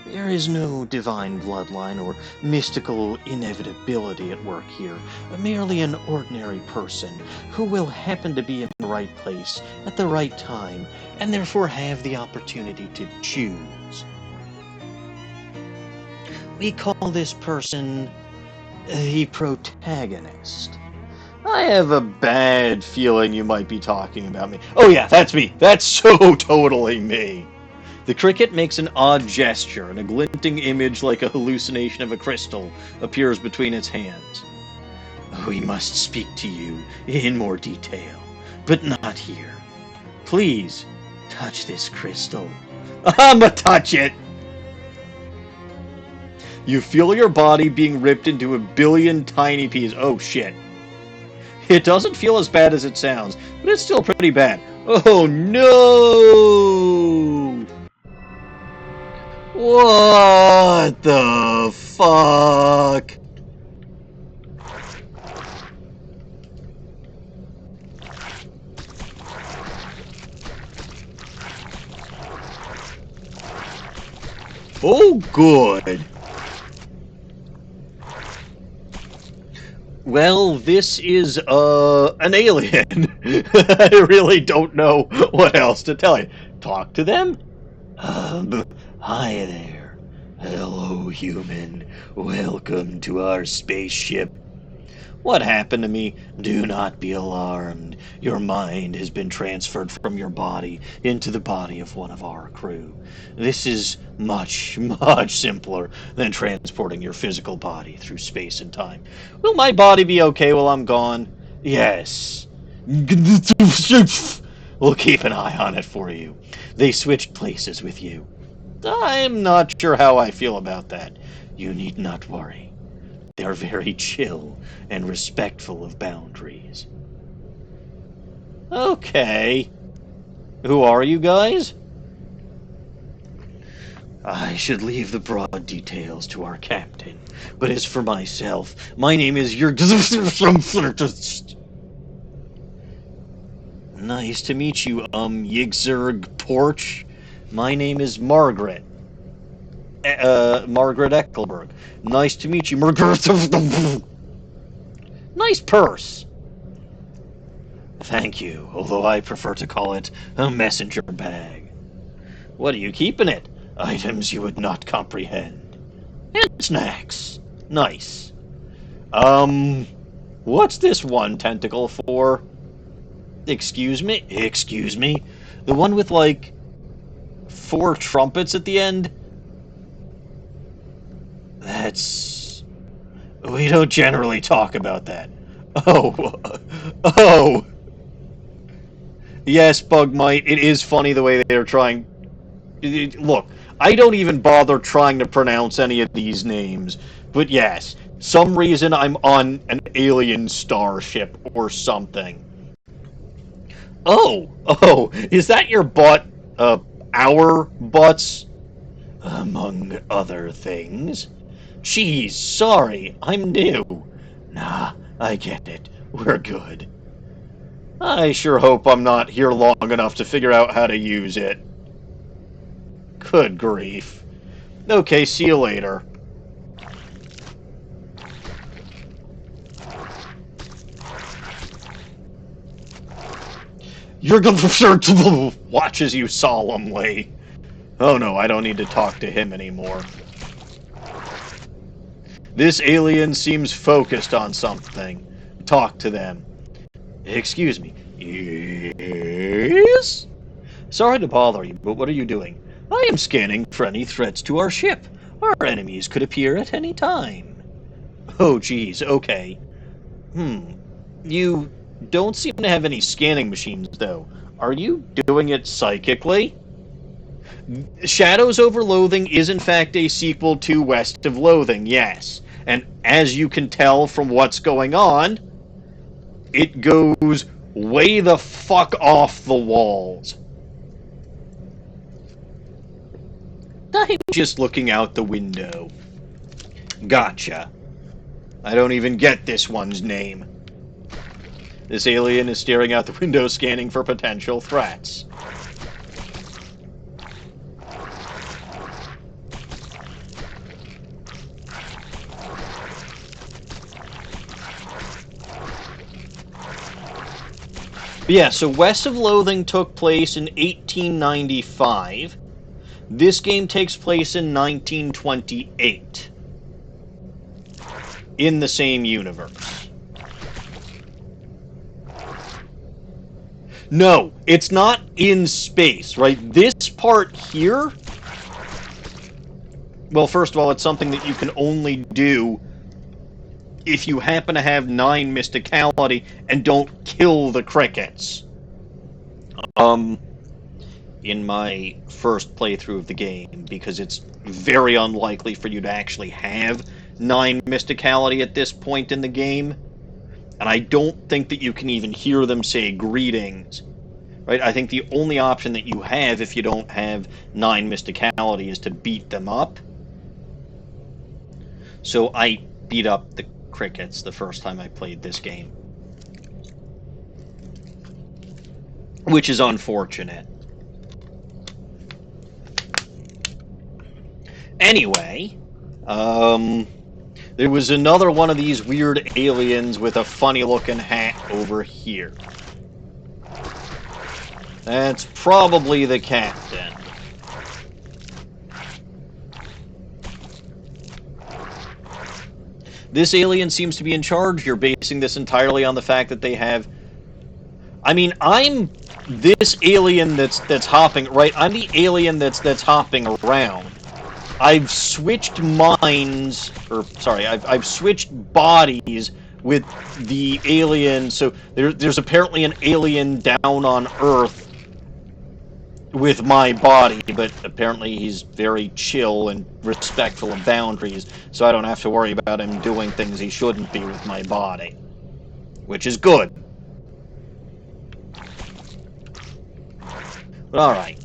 S1: There is no divine bloodline or mystical inevitability at work here, merely an ordinary person who will happen to be in the right place at the right time and therefore have the opportunity to choose. We call this person the protagonist. I have a bad feeling you might be talking about me. Oh yeah, that's me. That's so totally me. The cricket makes an odd gesture, and a glinting image like a hallucination of a crystal appears between its hands. We must speak to you in more detail, but not here. Please, touch this crystal. I'ma touch it! You feel your body being ripped into a billion tiny pieces. Oh shit. It doesn't feel as bad as it sounds, but it's still pretty bad. Oh no! What the fuck? Oh, good. Well, this is, an alien. I really don't know what else to tell you. Talk to them? Hi there. Hello, human. Welcome to our spaceship. What happened to me? Do not be alarmed. Your mind has been transferred from your body into the body of one of our crew. This is much, much simpler than transporting your physical body through space and time. Will my body be okay while I'm gone? Yes. We'll keep an eye on it for you. They switched places with you. I'm not sure how I feel about that. You need not worry. They are very chill and respectful of boundaries. Okay. Who are you guys? I should leave the broad details to our captain. But as for myself, my name is Nice to meet you, Yigzerg Porch. My name is Margaret. Margaret Eckelberg. Nice to meet you, Margaret. Nice purse. Thank you, although I prefer to call it a messenger bag. What are you keeping it? Items you would not comprehend. And snacks. Nice. What's this one tentacle for? Excuse me? Excuse me? The one with, like, 4 trumpets at the end? That's... We don't generally talk about that. Oh. Oh. Yes, Bugmite, it is funny the way they're trying... Look, I don't even bother trying to pronounce any of these names, but yes, some reason I'm on an alien starship or something. Oh, is that your butt? Our butts? Among other things. Geez, sorry, I'm new. Nah, I get it. We're good. I sure hope I'm not here long enough to figure out how to use it. Good grief. Okay, see you later. You're gonna watches you solemnly. Oh no, I don't need to talk to him anymore. This alien seems focused on something. Talk to them. Excuse me. Yes? Sorry to bother you, but what are you doing? I am scanning for any threats to our ship. Our enemies could appear at any time. Oh, geez, okay. You don't seem to have any scanning machines, though. Are you doing it psychically? Shadows Over Loathing is, in fact, a sequel to West of Loathing, yes. And as you can tell from what's going on, it goes way the fuck off the walls. I'm just looking out the window. Gotcha. I don't even get this one's name. This alien is staring out the window, scanning for potential threats. Yeah, so West of Loathing took place in 1895. This game takes place in 1928. In the same universe. No, it's not in space, right? This part here... Well, first of all, it's something that you can only do if you happen to have 9 mysticality and don't kill the crickets. In my first playthrough of the game, because it's very unlikely for you to actually have 9 mysticality at this point in the game, and I don't think that you can even hear them say greetings, right? I think the only option that you have if you don't have 9 mysticality is to beat them up. So I beat up the crickets the first time I played this game, which is unfortunate. Anyway, there was another one of these weird aliens with a funny-looking hat over here. That's probably the captain. This alien seems to be in charge. You're basing this entirely on the fact that they have... I mean, I'm this alien that's hopping... Right, I'm the alien that's hopping around. I've switched minds... Or, sorry, I've switched bodies with the alien. So there's apparently an alien down on Earth with my body, but apparently he's very chill and respectful of boundaries, so I don't have to worry about him doing things he shouldn't be with my body, which is good. But alright.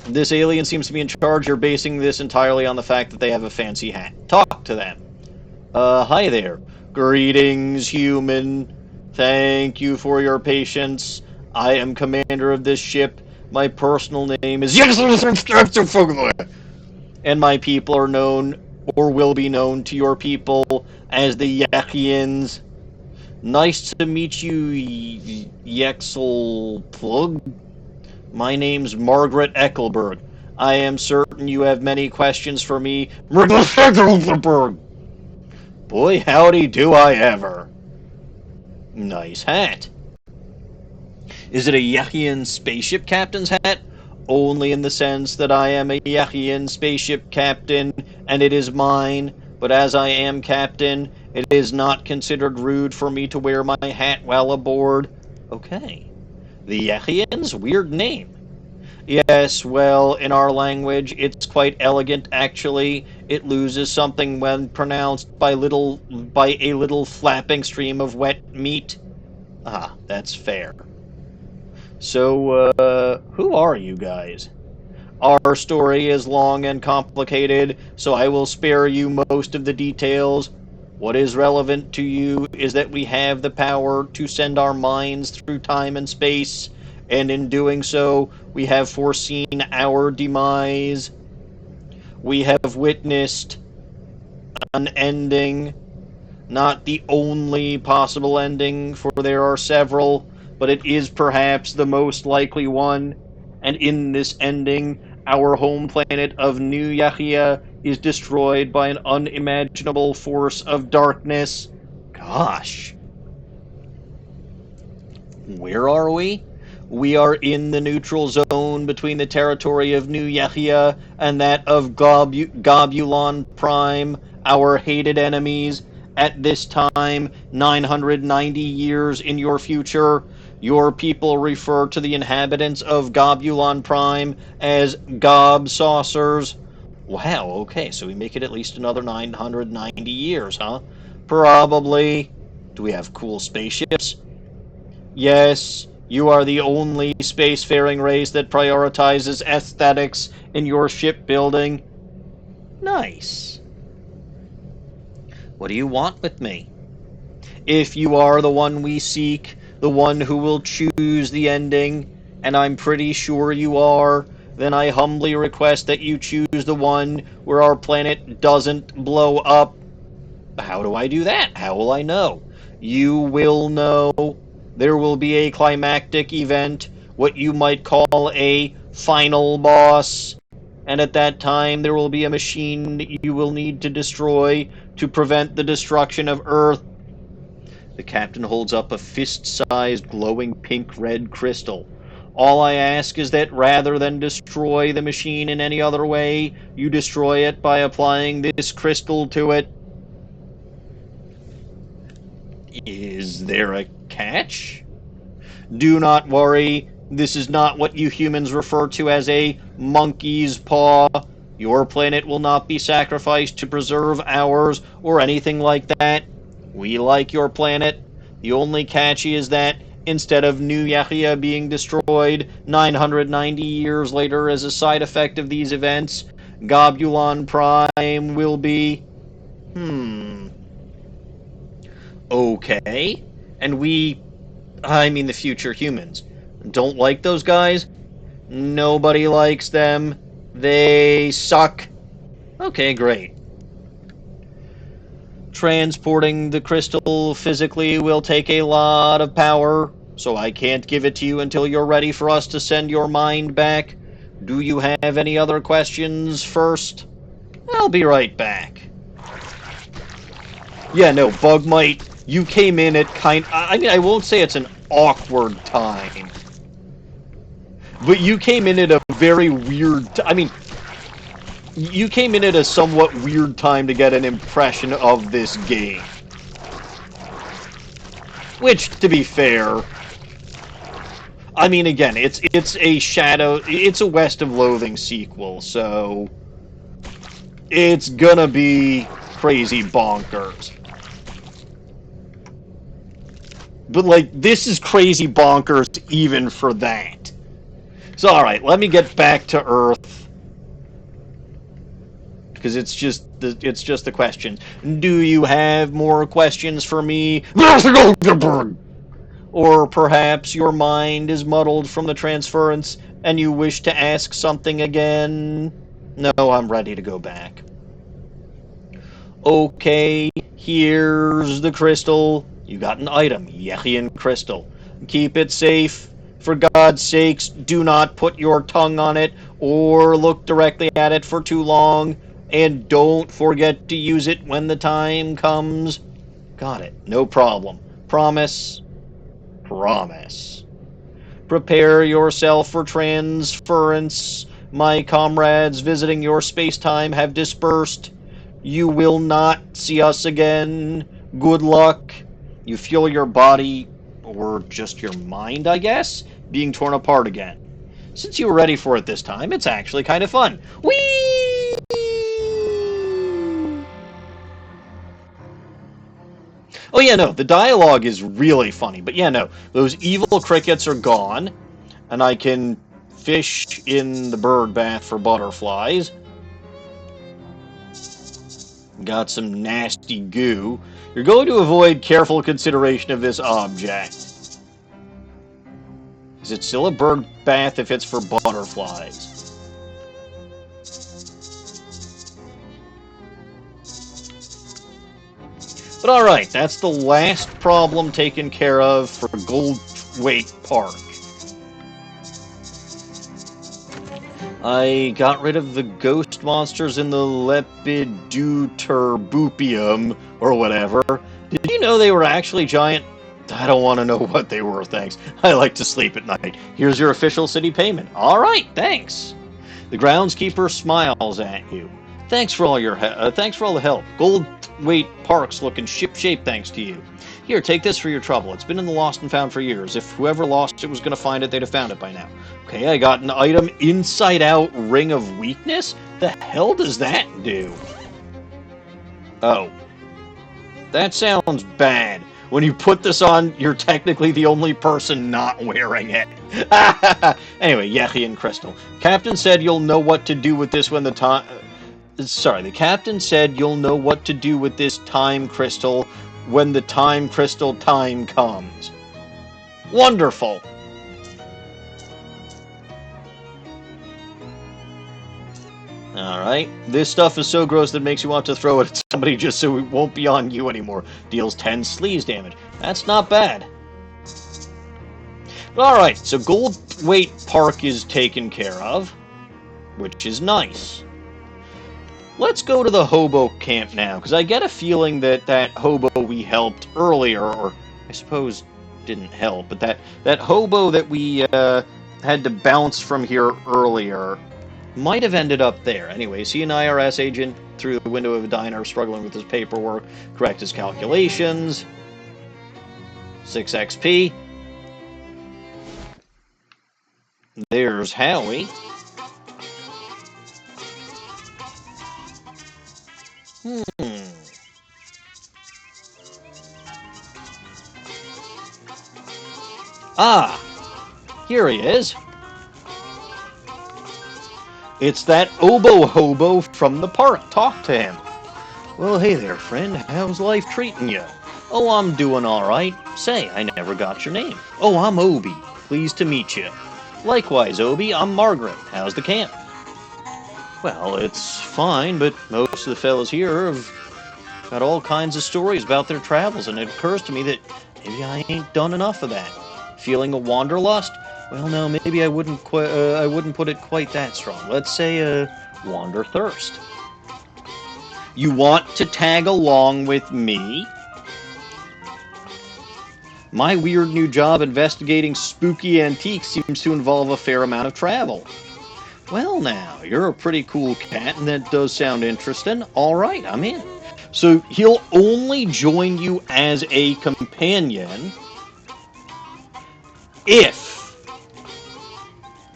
S1: This alien seems to be in charge. You're basing this entirely on the fact that they have a fancy hat. Talk to them. Hi there. Greetings, human. Thank you for your patience. I am commander of this ship. My personal name is... And my people are known, or will be known to your people, as the Yachians. Nice to meet you, Yexel Plug. My name's Margaret Eckelberg. I am certain you have many questions for me. Eckelberg. Boy, howdy do I ever. Nice hat. Is it a Yachian spaceship captain's hat? Only in the sense that I am a Yachian spaceship captain, and it is mine. But as I am captain, it is not considered rude for me to wear my hat while aboard. Okay. The Yachians? Weird name. Yes, well, in our language, it's quite elegant, actually. It loses something when pronounced by a little flapping stream of wet meat. Ah, that's fair. So, who are you guys? Our story is long and complicated, so I will spare you most of the details. What is relevant to you is that we have the power to send our minds through time and space, and in doing so, we have foreseen our demise. We have witnessed an ending, not the only possible ending, for there are several, but it is perhaps the most likely one. And in this ending, our home planet of New Yahia is destroyed by an unimaginable force of darkness. Gosh. Where are we? We are in the neutral zone between the territory of New Yahia and that of Gobulon Prime, our hated enemies. At this time, 990 years in your future, your people refer to the inhabitants of Gobulon Prime as Gob Saucers. Wow, okay, so we make it at least another 990 years, huh? Probably. Do we have cool spaceships? Yes, you are the only spacefaring race that prioritizes aesthetics in your shipbuilding. Nice. What do you want with me? If you are the one we seek, the one who will choose the ending, and I'm pretty sure you are, then I humbly request that you choose the one where our planet doesn't blow up. How do I do that? How will I know? You will know. There will be a climactic event, what you might call a final boss. And at that time, there will be a machine you will need to destroy to prevent the destruction of Earth. The captain holds up a fist-sized glowing pink-red crystal. All I ask is that rather than destroy the machine in any other way, you destroy it by applying this crystal to it. Is there a catch? Do not worry. This is not what you humans refer to as a monkey's paw. Your planet will not be sacrificed to preserve ours or anything like that. We like your planet. The only catch is that instead of New Yahia being destroyed 990 years later as a side effect of these events, Gobulon Prime will be... Okay. And I mean the future humans, don't like those guys? Nobody likes them. They suck. Okay, great. Transporting the crystal physically will take a lot of power, so I can't give it to you until you're ready for us to send your mind back. Do you have any other questions first? I'll be right back. Yeah, no, Bugmite, you came in at I mean, I won't say it's an awkward time, but you came in at a very weird... I mean, you came in at a somewhat weird time to get an impression of this game. Which, to be fair, I mean, again, it's a West of Loathing sequel, so it's gonna be crazy bonkers. But, like, this is crazy bonkers even for that. So, alright, let me get back to Earth. Because it's just the questions. Do you have more questions for me? Or perhaps your mind is muddled from the transference and you wish to ask something again? No, I'm ready to go back. Okay, here's the crystal. You got an item, Yechian crystal. Keep it safe. For God's sakes, do not put your tongue on it or look directly at it for too long. And don't forget to use it when the time comes. Got it. No problem. Promise. Promise. Prepare yourself for transference. My comrades visiting your space-time have dispersed. You will not see us again. Good luck. You feel your body, or just your mind, I guess, being torn apart again. Since you were ready for it this time, it's actually kind of fun. Whee! Oh yeah, no, the dialogue is really funny, but yeah, no, those evil crickets are gone, and I can fish in the bird bath for butterflies. Got some nasty goo. You're going to avoid careful consideration of this object. Is it still a bird bath if it's for butterflies? But alright, that's the last problem taken care of for Goldthwaite Park. I got rid of the ghost monsters in the Lepidotrophium, or whatever. Did you know they were actually giant? I don't want to know what they were, thanks. I like to sleep at night. Here's your official city payment. Alright, thanks. The groundskeeper smiles at you. Thanks for all your thanks for all the help. Goldthwaite Park's looking ship-shape thanks to you. Here, take this for your trouble. It's been in the lost and found for years. If whoever lost it was going to find it, they'd have found it by now. Okay, I got an item, Inside Out Ring of Weakness? The hell does that do? Oh. That sounds bad. When you put this on, you're technically the only person not wearing it. Anyway, Yechian crystal. Captain said you'll know what to do with this when the time... Sorry, the captain said you'll know what to do with this time crystal when the time crystal time comes. Wonderful. Alright, this stuff is so gross that it makes you want to throw it at somebody just so it won't be on you anymore. Deals 10 sleaze damage. That's not bad. Alright, so Goldthwaite Park is taken care of, which is nice. Let's go to the hobo camp now, because I get a feeling that that hobo we helped earlier, or I suppose didn't help, but that hobo that we had to bounce from here earlier might have ended up there. Anyways, he an IRS agent through the window of a diner, struggling with his paperwork, correct his calculations. 6 XP. There's Howie. Ah, here he is. It's that oboe hobo from the park. Talk to him. Well, hey there, friend. How's life treating you? Oh, I'm doing all right. Say, I never got your name. Oh, I'm Obi. Pleased to meet you. Likewise, Obi. I'm Margaret. How's the camp? Well, it's fine, but most of the fellows here have got all kinds of stories about their travels, and it occurs to me that maybe I ain't done enough of that. Feeling a wanderlust? Well, no, maybe I wouldn't put it quite that strong. Let's say wanderthirst. You want to tag along with me? My weird new job investigating spooky antiques seems to involve a fair amount of travel. Well, now, you're a pretty cool cat, and that does sound interesting. All right, I'm in. So he'll only join you as a companion if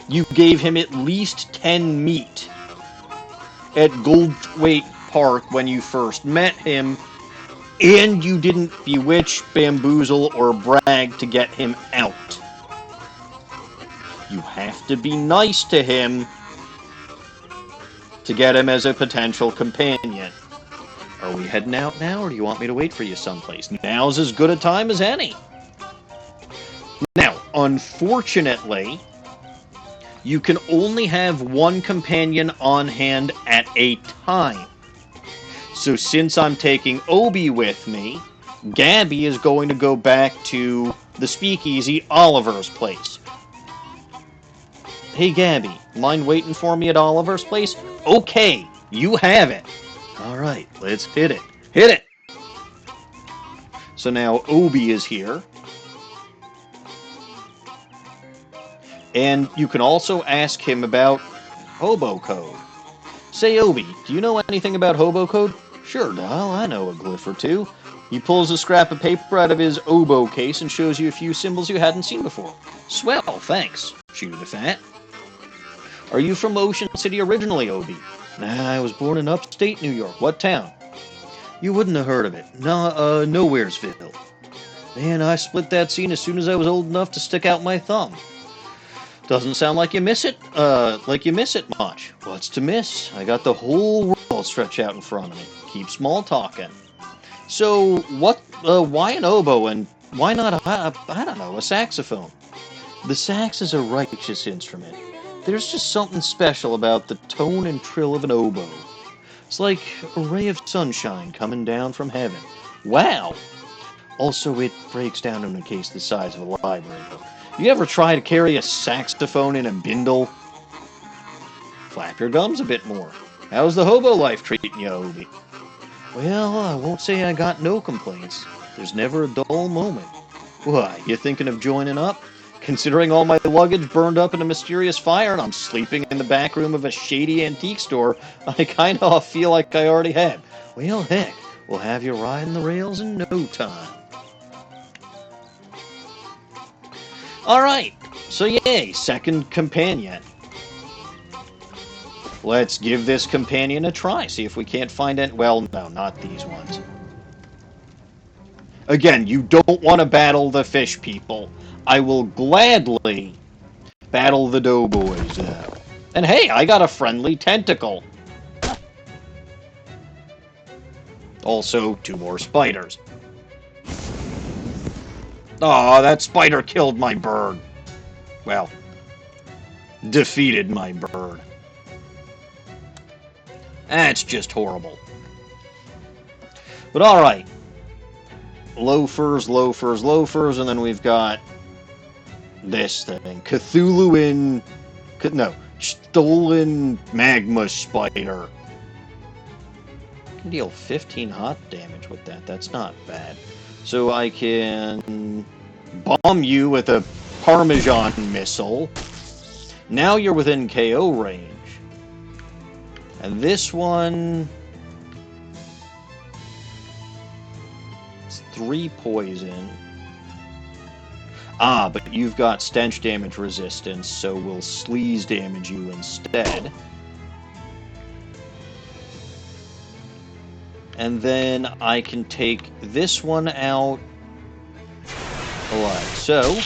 S1: you gave him at least 10 meat at Goldthwaite Park when you first met him, and you didn't bewitch, bamboozle, or brag to get him out. You have to be nice to him to get him as a potential companion. Are we heading out now, or do you want me to wait for you someplace? Now's as good a time as any. Now, unfortunately, you can only have one companion on hand at a time. So since I'm taking Obi with me, Gabby is going to go back to the speakeasy, Oliver's place. Hey, Gabby, mind waiting for me at Oliver's place? Okay, you have it. All right, let's hit it. Hit it! So now Obi is here. And you can also ask him about hobo code. Say, Obi, do you know anything about hobo code? Sure, doll, I know a glyph or two. He pulls a scrap of paper out of his oboe case and shows you a few symbols you hadn't seen before. Swell, thanks, Chew the Fat. Are you from Ocean City originally, Obi? Nah, I was born in upstate New York. What town? You wouldn't have heard of it. Nowheresville. Man, I split that scene as soon as I was old enough to stick out my thumb. Doesn't sound like you miss it, much. What's to miss? I got the whole world stretched out in front of me. Keep small talking. So, why an oboe and why not, a saxophone? The sax is a righteous instrument. There's just something special about the tone and trill of an oboe. It's like a ray of sunshine coming down from heaven. Wow! Also, it breaks down in a case the size of a library book. You ever try to carry a saxophone in a bindle? Flap your gums a bit more. How's the hobo life treating you, Obi? Well, I won't say I got no complaints. There's never a dull moment. Why, you thinking of joining up? Considering all my luggage burned up in a mysterious fire and I'm sleeping in the back room of a shady antique store, I kind of feel like I already have. Well, heck, we'll have you riding the rails in no time. Alright, so yay, second companion. Let's give this companion a try, see if we can't find any. Well, no, not these ones. Again, you don't want to battle the fish people. I will gladly battle the Doughboys, though. And hey, I got a friendly tentacle. Also, 2 more spiders. Aw, that spider killed my bird. Well, defeated my bird. That's just horrible. But alright. Loafers, loafers, loafers, and then we've got this thing. Stolen magma spider. Can deal 15 hot damage with that. That's not bad. So I can bomb you with a Parmesan missile. Now you're within KO range. And this one... it's 3 poison. Ah, but you've got stench damage resistance, so we'll sleaze damage you instead. And then I can take this one out like so.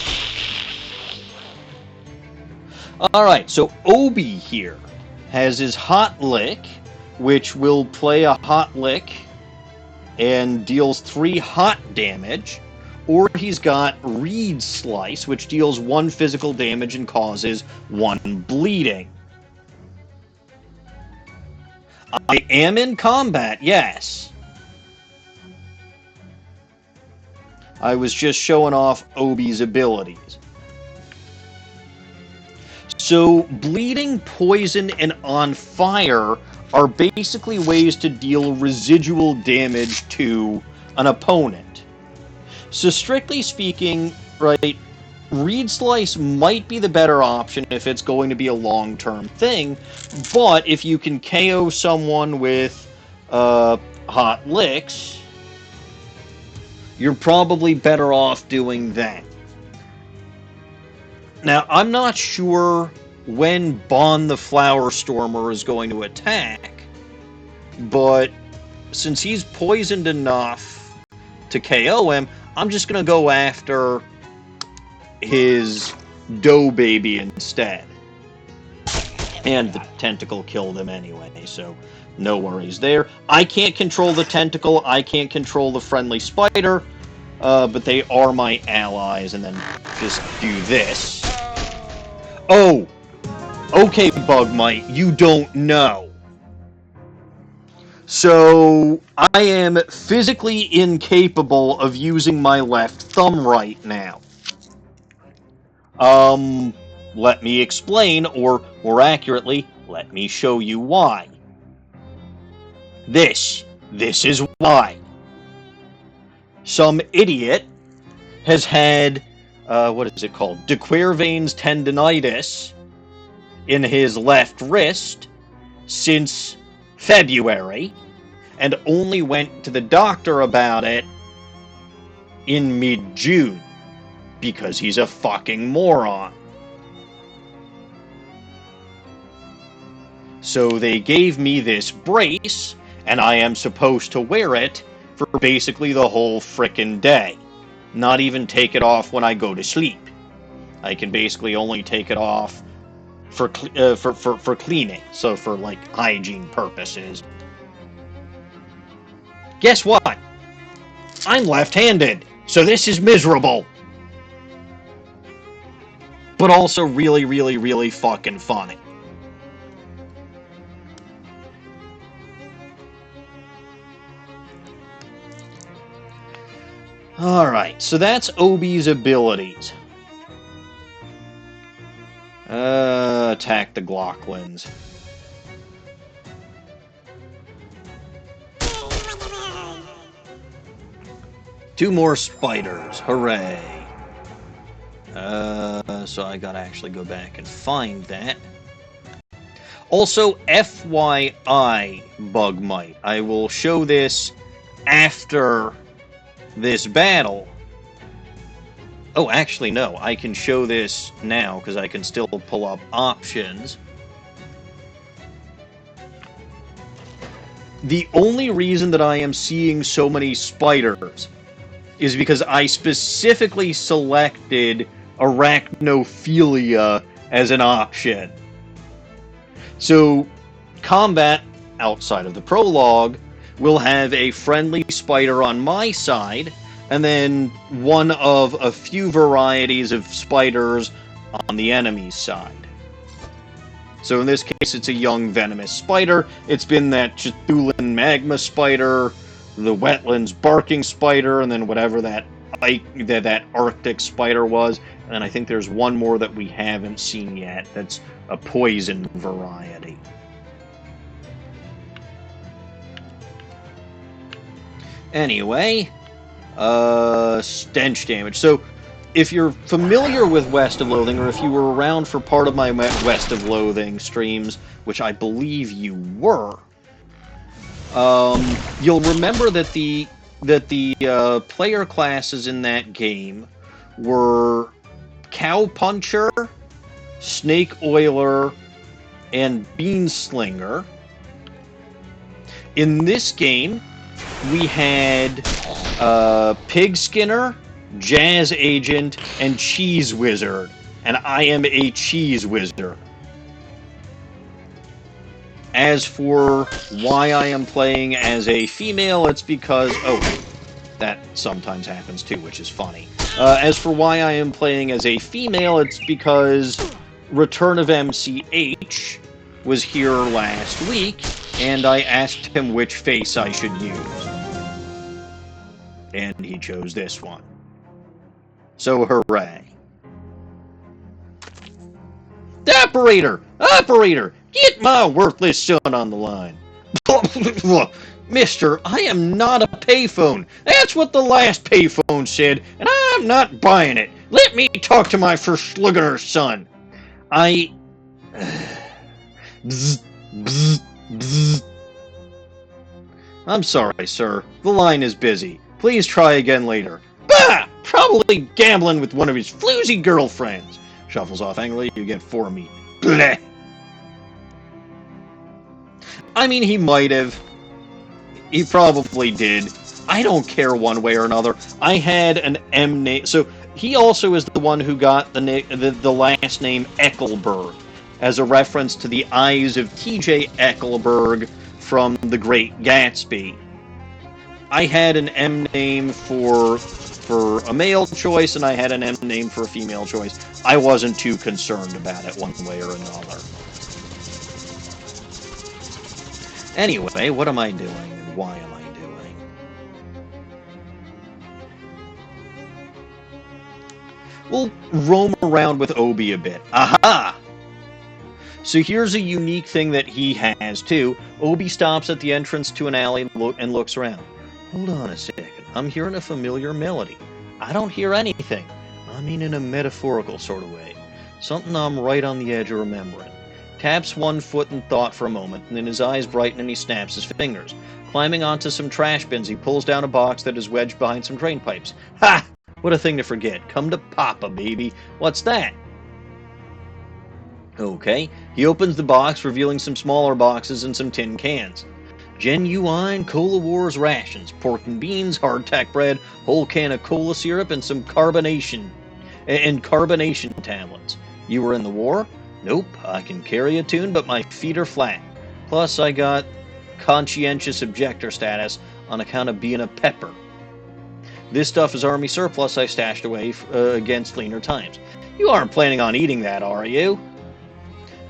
S1: Alright, so Obi here has his Hot Lick, which will play a Hot Lick and deals 3 hot damage. Or he's got Reed Slice, which deals 1 physical damage and causes 1 bleeding. I am in combat, yes. I was just showing off Obi's abilities. So, bleeding, poison, and on fire are basically ways to deal residual damage to an opponent. So strictly speaking, right, Reed Slice might be the better option if it's going to be a long-term thing, but if you can KO someone with Hot Licks, you're probably better off doing that. Now, I'm not sure when Bon the Flower Stormer is going to attack, but since he's poisoned enough to KO him, I'm just going to go after his Dough Baby instead. And the tentacle killed him anyway, so no worries there. I can't control the tentacle, I can't control the friendly spider, but they are my allies, and then just do this. Oh! Okay, Bugmite, you don't know. So, I am physically incapable of using my left thumb right now. Let me explain, or more accurately, let me show you why. This is why. Some idiot has had, what is it called? De Quervain's tendinitis in his left wrist since February, and only went to the doctor about it in mid-June, because he's a fucking moron. So they gave me this brace, and I am supposed to wear it for basically the whole frickin' day. Not even take it off when I go to sleep. I can basically only take it off for cleaning, so for like hygiene purposes. Guess what? I'm left-handed, so this is miserable. But also really, really, really fucking funny. Alright, so that's Obi's abilities. Attack the Glocklins. Two more spiders, hooray. So I gotta actually go back and find that. Also, FYI, Bugmite, I will show this after this battle. Oh, actually, no. I can show this now, because I can still pull up options. The only reason that I am seeing so many spiders is because I specifically selected arachnophilia as an option. So, combat, outside of the prologue, will have a friendly spider on my side, and then one of a few varieties of spiders on the enemy's side. So in this case, it's a young venomous spider. It's been that Cthulhan magma spider, the wetlands barking spider, and then whatever that Arctic spider was. And then I think there's one more that we haven't seen yet. That's a poison variety. Anyway, stench damage. So, if you're familiar with West of Loathing, or if you were around for part of my West of Loathing streams, which I believe you were, you'll remember that the player classes in that game were Cow Puncher, Snake Oiler, and Bean Slinger. In this game, we had Pig Skinner, Jazz Agent, and Cheese Wizard. And I am a Cheese Wizard. As for why I am playing as a female, it's because... Oh, that sometimes happens too, which is funny. As for why I am playing as a female, it's because Return of MCH was here last week, and I asked him which face I should use. And he chose this one. So hooray. Operator! Operator! Get my worthless son on the line. Mister, I am not a payphone. That's what the last payphone said, and I'm not buying it. Let me talk to my Verschlugener son. Bzz, bzz, bzz. I'm sorry, sir. The line is busy. Please try again later. Bah! Probably gambling with one of his floozy girlfriends. Shuffles off angrily. You get 4 meat. Bleh. I mean, he might have. He probably did. I don't care one way or another. I had an M name. So, He also is the one who got the last name Eckelberg, as a reference to the eyes of T.J. Eckelberg from The Great Gatsby. I had an M name for a male choice, and I had an M name for a female choice. I wasn't too concerned about it one way or another. Anyway, what am I doing, and why am I doing? We'll roam around with Obi a bit. Aha! So here's a unique thing that he has, too. Obi stops at the entrance to an alley and looks around. Hold on a second. I'm hearing a familiar melody. I don't hear anything. I mean in a metaphorical sort of way. Something I'm right on the edge of remembering. Taps one foot in thought for a moment, and then his eyes brighten and he snaps his fingers. Climbing onto some trash bins, he pulls down a box that is wedged behind some drain pipes. Ha! What a thing to forget. Come to Papa, baby. What's that? Okay. He opens the box, revealing some smaller boxes and some tin cans. Genuine Cola Wars rations, pork and beans, hardtack bread, whole can of cola syrup, and some carbonation tablets. You were in the war? Nope, I can carry a tune, but my feet are flat. Plus, I got conscientious objector status on account of being a pepper. This stuff is army surplus I stashed away against leaner times. You aren't planning on eating that, are you?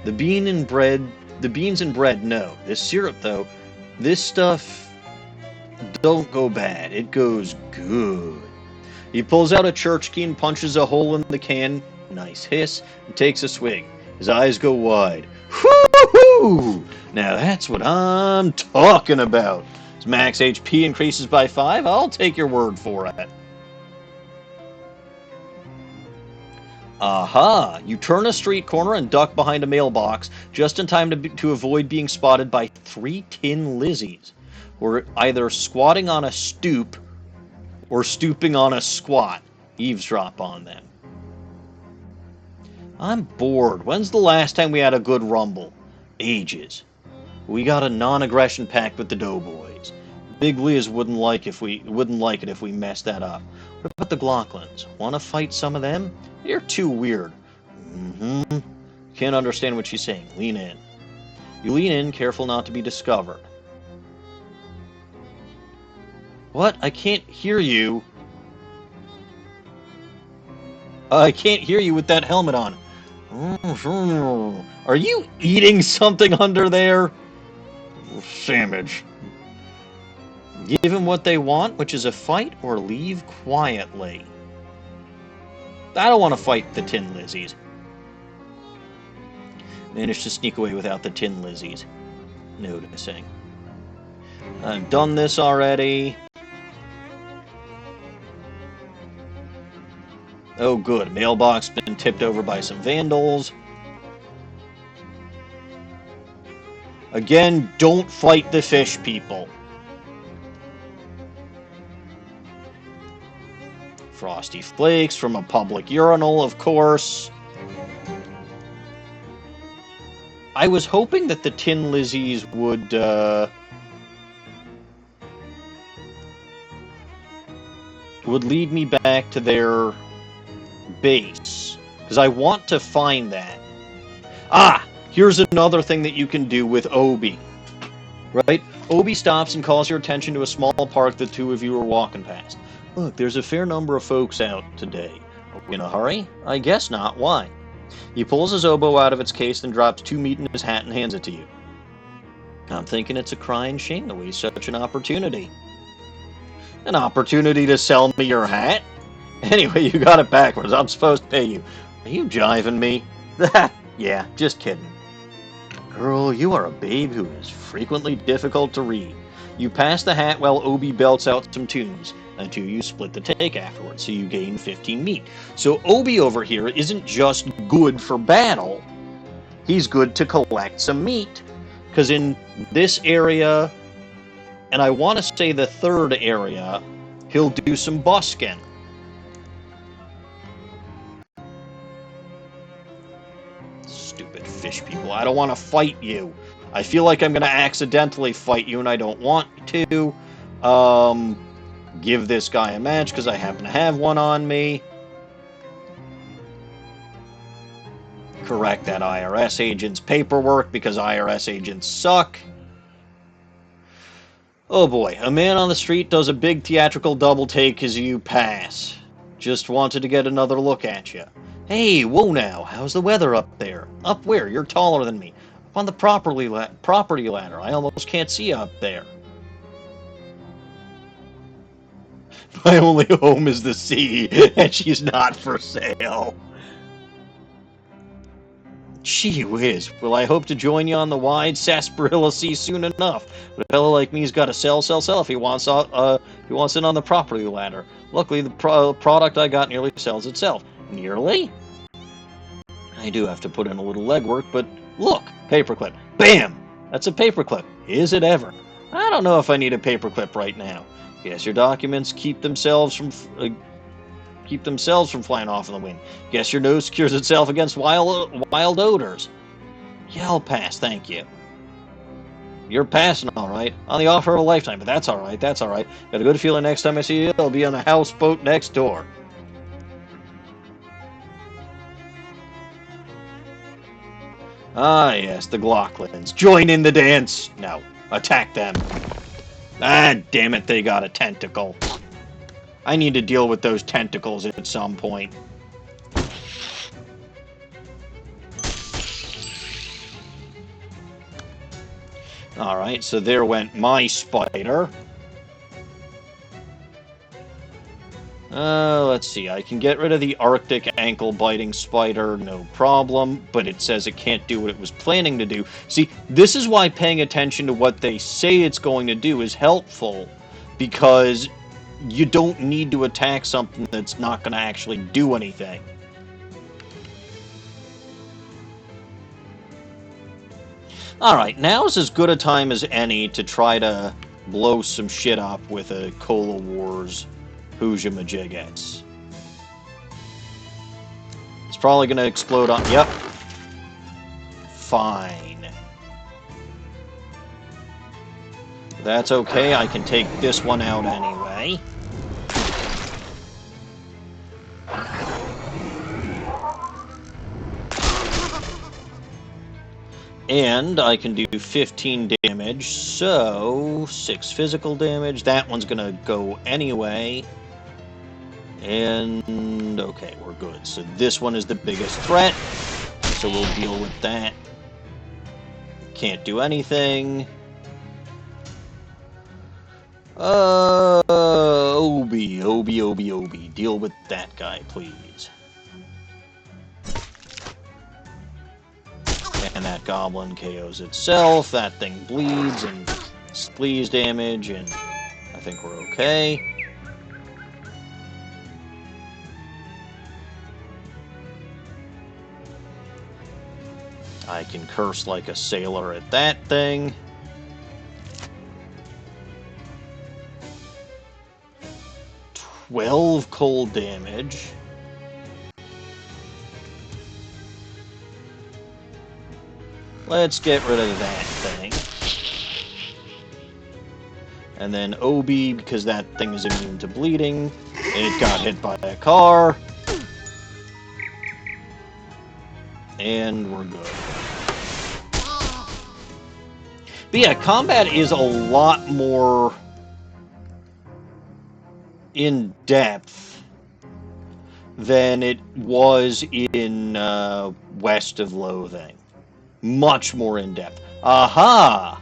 S1: The beans and bread, no. This syrup, though, this stuff don't go bad. It goes good. He pulls out a church key and punches a hole in the can. Nice hiss. And takes a swig. His eyes go wide. Whoo-hoo! Now that's what I'm talking about. His max HP increases by 5. I'll take your word for it. Aha! You turn a street corner and duck behind a mailbox just in time to avoid being spotted by 3 Tin Lizzies, who are either squatting on a stoop or stooping on a squat. Eavesdrop on them. I'm bored. When's the last time we had a good rumble? Ages. We got a non-aggression pact with the Doughboys. Big Liz wouldn't like it if we messed that up. What about the Glocklins? Want to fight some of them? You're too weird. Can't understand what she's saying. Lean in. You lean in, careful not to be discovered. What? I can't hear you. I can't hear you with that helmet on. Are you eating something under there? Sandwich. Give them what they want, which is a fight, or leave quietly. I don't want to fight the Tin Lizzies. Managed to sneak away without the Tin Lizzies noticing. I've done this already. Oh good, mailbox been tipped over by some vandals. Again, don't fight the fish people. Frosty Flakes from a public urinal, of course. I was hoping that the Tin Lizzies would lead me back to their base, because I want to find that. Ah, here's another thing that you can do with Obi. Right? Obi stops and calls your attention to a small park the two of you are walking past. Look, there's a fair number of folks out today. Are we in a hurry? I guess not. Why? He pulls his oboe out of its case and drops 2 meat in his hat and hands it to you. I'm thinking it's a crying shame to waste such an opportunity. An opportunity to sell me your hat? Anyway, you got it backwards. I'm supposed to pay you. Are you jiving me? Yeah, just kidding. Girl, you are a babe who is frequently difficult to read. You pass the hat while Obi belts out some tunes. Until you split the take afterwards, so you gain 15 meat. So Obi over here isn't just good for battle, he's good to collect some meat. Because in this area, and I want to say the third area, he'll do some busking. Stupid fish people, I don't want to fight you. I feel like I'm going to accidentally fight you, and I don't want to. Give this guy a match because I happen to have one on me. correct that IRS agent's paperwork because IRS agents suck. Oh boy, a man on the street does a big theatrical double take as you pass. Just wanted to get another look at you. Hey, whoa now, how's the weather up there? Up where? You're taller than me. Up on the property ladder. I almost can't see you up there. My only home is the sea, and she's not for sale. Gee whiz, well I hope to join you on the wide sarsaparilla sea soon enough. But a fellow like me's got to sell if he wants in on the property ladder. Luckily the product I got nearly sells itself. Nearly? I do have to put in a little legwork, but look, paperclip. Bam! That's a paperclip. Is it ever? I don't know if I need a paperclip right now. Guess your documents keep themselves from flying off in the wind. Guess your nose secures itself against wild odors. Yeah, I'll pass, thank you. You're passing, all right. On the offer of a lifetime, but that's all right, that's all right. Got a good feeling next time I see you, it'll be on a houseboat next door. Ah, yes, the Glocklins. Join in the dance! No, attack them. Ah, damn it, they got a tentacle. I need to deal with those tentacles at some point. Alright, so there went my spider. Let's see, I can get rid of the Arctic ankle-biting spider, no problem, but it says it can't do what it was planning to do. See, this is why paying attention to what they say it's going to do is helpful, because you don't need to attack something that's not going to actually do anything. Alright, now's as good a time as any to try to blow some shit up with a Cola Wars Hoosiamajiggets. It's probably going to explode on... Yep. Fine. That's okay, I can take this one out anyway. And I can do 15 damage, so 6 physical damage. That one's gonna go anyway. And okay, we're good. So this one is the biggest threat, so we'll deal with that. Can't do anything. Obi. Deal with that guy, please. And that goblin KOs itself. That thing bleeds and splees damage, and I think we're okay. I can curse like a sailor at that thing. "12 cold damage. Let's get rid of that thing. And then Obi, because that thing is immune to bleeding. It got hit by a car. And we're good. But yeah, combat is a lot more in-depth than it was in West of Loathing. Much more in-depth. Aha!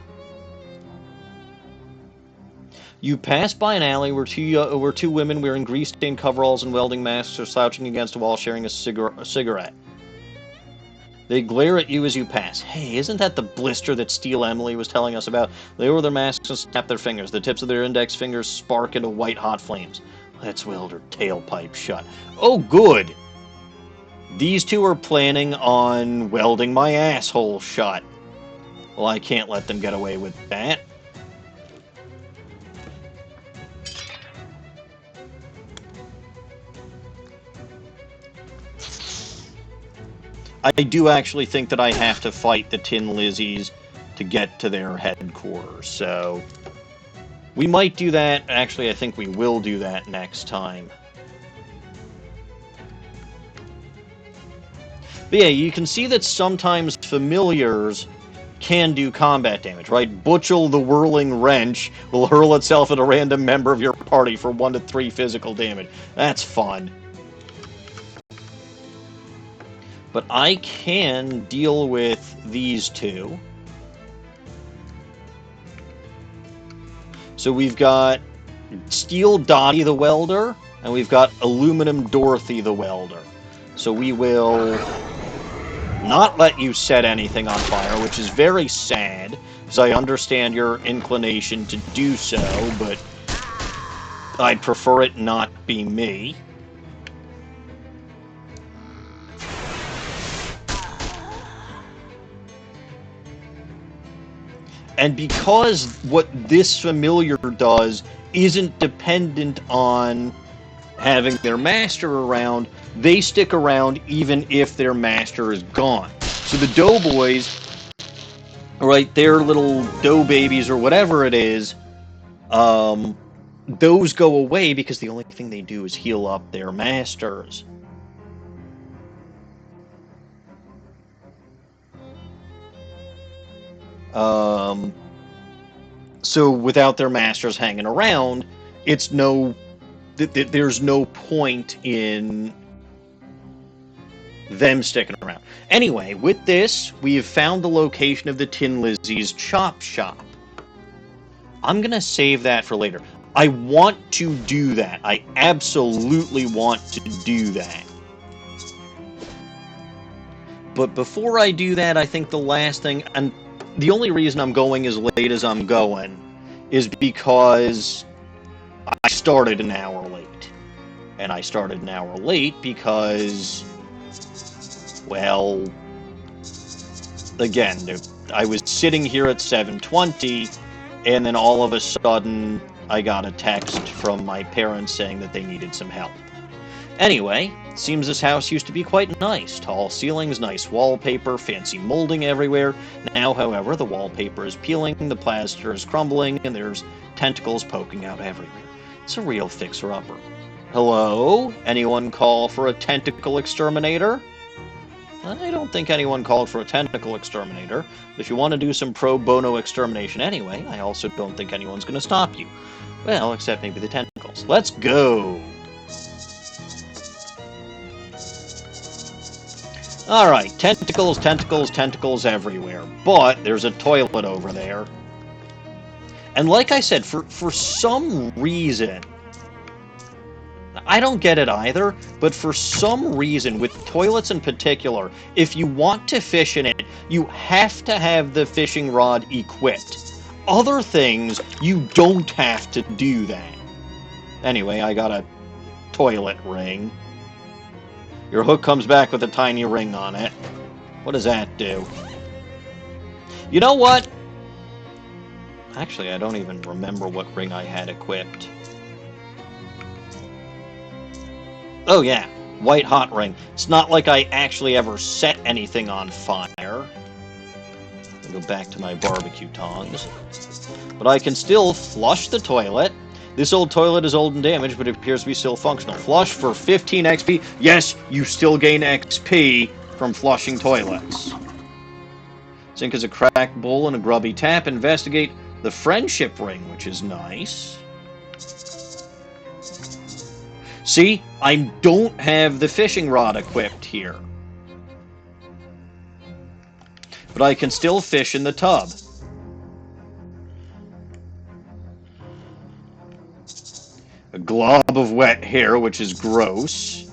S1: You pass by an alley where two women wearing grease-stained coveralls and welding masks are slouching against a wall sharing a cigarette. They glare at you as you pass. Hey, isn't that the blister that Steel Emily was telling us about? They lower their masks and snap their fingers. The tips of their index fingers spark into white-hot flames. Let's weld her tailpipe shut. Oh, good! These two are planning on welding my asshole shut. Well, I can't let them get away with that. I do actually think that I have to fight the Tin Lizzies to get to their headquarters, so we might do that. Actually, I think we will do that next time. But yeah, you can see that sometimes familiars can do combat damage, right? Butchel the Whirling Wrench will hurl itself at a random member of your party for 1 to 3 physical damage. That's fun. But I can deal with these two. So we've got Steel Dottie the Welder, and we've got Aluminum Dorothy the Welder. So we will not let you set anything on fire, which is very sad, because I understand your inclination to do so, but I'd prefer it not be me. And because what this familiar does isn't dependent on having their master around, they stick around even if their master is gone. So the Doughboys, right, their little dough babies or whatever it is, those go away because the only thing they do is heal up their masters. So without their masters hanging around, there's no point in them sticking around. Anyway, with this, we have found the location of the Tin Lizzies chop shop. I'm going to save that for later. I want to do that. I absolutely want to do that. But before I do that, I think the last thing, and the only reason I'm going as late as I'm going is because I started an hour late. And I started an hour late because, well, again, I was sitting here at 7:20, and then all of a sudden I got a text from my parents saying that they needed some help. Anyway, seems this house used to be quite nice. Tall ceilings, nice wallpaper, fancy molding everywhere. Now, however, the wallpaper is peeling, the plaster is crumbling, and there's tentacles poking out everywhere. It's a real fixer-upper. Hello? Anyone call for a tentacle exterminator? I don't think anyone called for a tentacle exterminator. But if you want to do some pro bono extermination anyway, I also don't think anyone's going to stop you. Well, except maybe the tentacles. Let's go! Alright, tentacles, tentacles, tentacles everywhere. But there's a toilet over there. And like I said, for some reason, I don't get it either, but for some reason, with toilets in particular, if you want to fish in it, you have to have the fishing rod equipped. Other things, you don't have to do that. Anyway, I got a toilet ring. Your hook comes back with a tiny ring on it. What does that do? You know what? Actually, I don't even remember what ring I had equipped. Oh yeah, white hot ring. It's not like I actually ever set anything on fire. I'll go back to my barbecue tongs. But I can still flush the toilet. This old toilet is old and damaged, but it appears to be still functional. Flush for 15 XP. Yes, you still gain XP from flushing toilets. Sink is a cracked bowl and a grubby tap. Investigate the friendship ring, which is nice. See, I don't have the fishing rod equipped here. But I can still fish in the tub. A glob of wet hair, which is gross.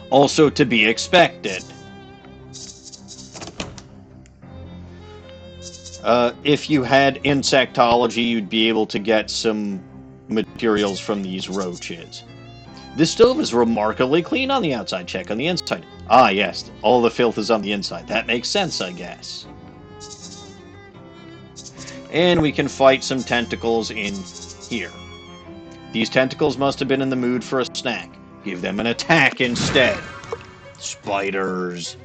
S1: Also to be expected. If you had insectology, you'd be able to get some materials from these roaches. This stove is remarkably clean on the outside. Check on the inside. Ah, yes, all the filth is on the inside. That makes sense, I guess. And we can fight some tentacles in here. These tentacles must have been in the mood for a snack. Give them an attack instead. Spiders.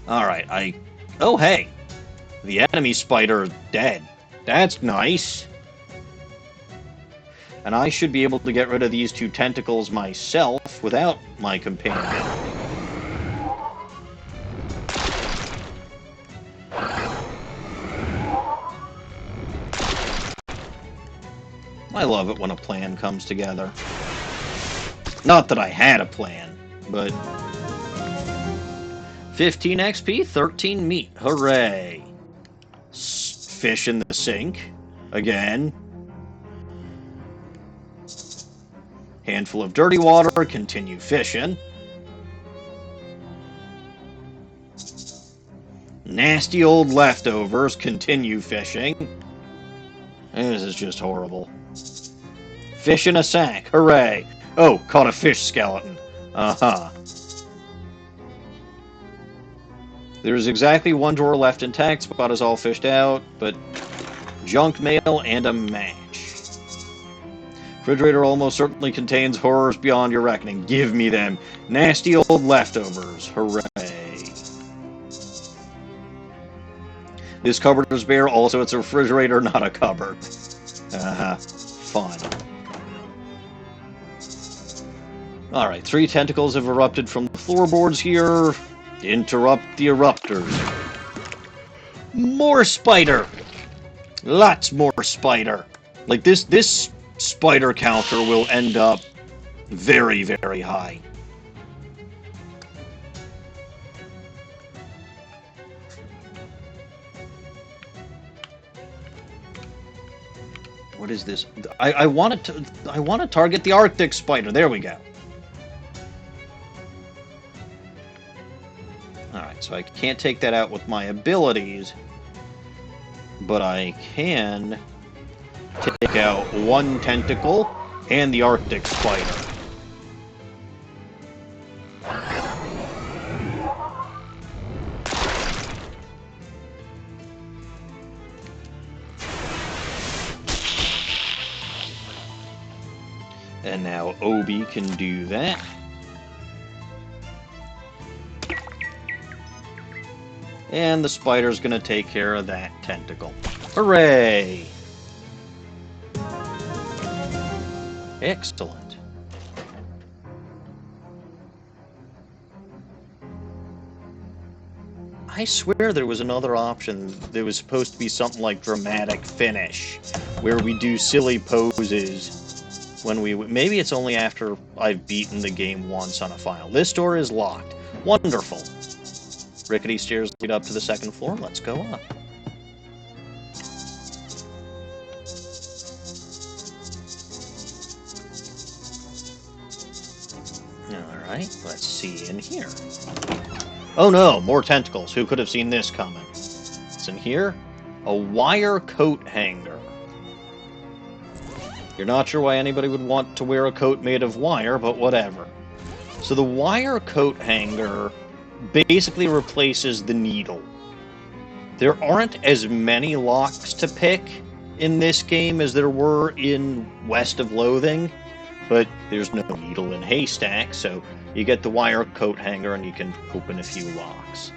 S1: Alright, oh hey. The enemy spider is dead. That's nice. And I should be able to get rid of these two tentacles myself without my companion. I love it when a plan comes together. Not that I had a plan, but... 15 XP, 13 meat. Hooray! Fish in the sink. Again. Handful of dirty water, continue fishing. Nasty old leftovers, continue fishing. This is just horrible. Fish in a sack, hooray! Oh, caught a fish skeleton. Uh-huh. There's exactly one drawer left intact, spot is all fished out, but junk mail and a match. Refrigerator almost certainly contains horrors beyond your reckoning. Give me them. Nasty old leftovers. Hooray. This cupboard is bare, also it's a refrigerator, not a cupboard. Fun. Alright, 3 tentacles have erupted from the floorboards here. Interrupt the eruptors. More spider! Lots more spider. Like, this spider counter will end up very, very high. What is this? I want to target the Arctic spider. There we go. Alright, so I can't take that out with my abilities, but I can take out one tentacle and the Arctic spider. And now Obi can do that. And the spider's gonna take care of that tentacle. Hooray! Excellent. I swear there was another option. There was supposed to be something like dramatic finish, where we do silly poses when we... Maybe it's only after I've beaten the game once on a final. This door is locked. Wonderful. Rickety stairs lead up to the second floor. Let's go up. Alright, let's see in here. Oh no, more tentacles. Who could have seen this coming? What's in here? A wire coat hanger. You're not sure why anybody would want to wear a coat made of wire, but whatever. So the wire coat hanger basically replaces the needle. There aren't as many locks to pick in this game as there were in West of Loathing, but there's no needle in haystack, so you get the wire coat hanger and you can open a few locks.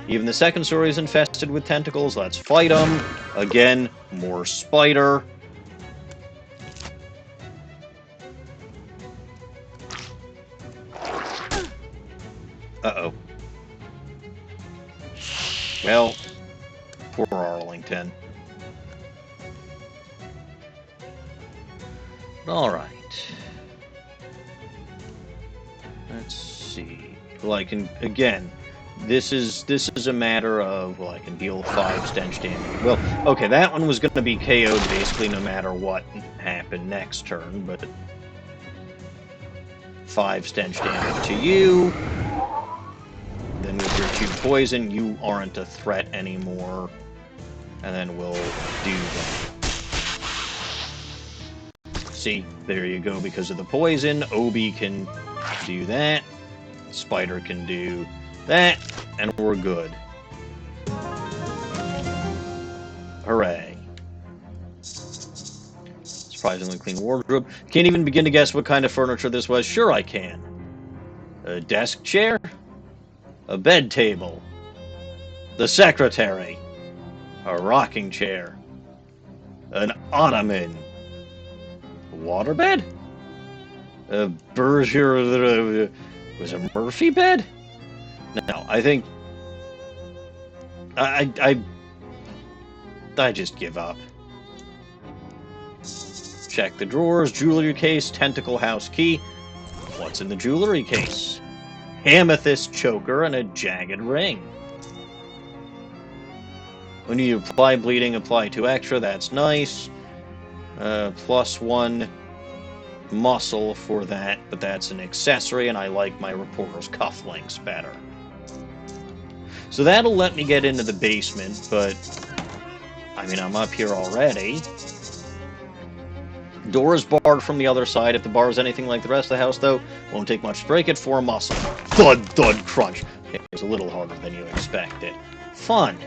S1: Even the second story is infested with tentacles. Let's fight them. Again, more spider. Uh-oh. Well, poor Arlington. Alright. Let's see. Well, I can, again, this is a matter of, well, I can deal 5 stench damage. Well, okay, that one was going to be KO'd basically no matter what happened next turn, but 5 stench damage to you. Then with your 2 poison, you aren't a threat anymore. And then we'll do that. See, there you go, because of the poison. Obi can do that. Spider can do that. And we're good. Hooray. Surprisingly clean wardrobe. Can't even begin to guess what kind of furniture this was. Sure I can. A desk chair? A bed table. The secretary. A rocking chair. An ottoman. A waterbed? A Berger... Was a Murphy bed? No, I think... I just give up. Check the drawers, jewelry case, tentacle house key. What's in the jewelry case? Amethyst choker and a jagged ring. When you apply bleeding, apply 2 extra. That's nice. +1 muscle for that, but that's an accessory, and I like my reporter's cufflinks better. So that'll let me get into the basement, but I mean, I'm up here already. Door is barred from the other side. If the bar is anything like the rest of the house, though, won't take much to break it. 4 muscle. Thud, thud, crunch. It was a little harder than you expected. Fun.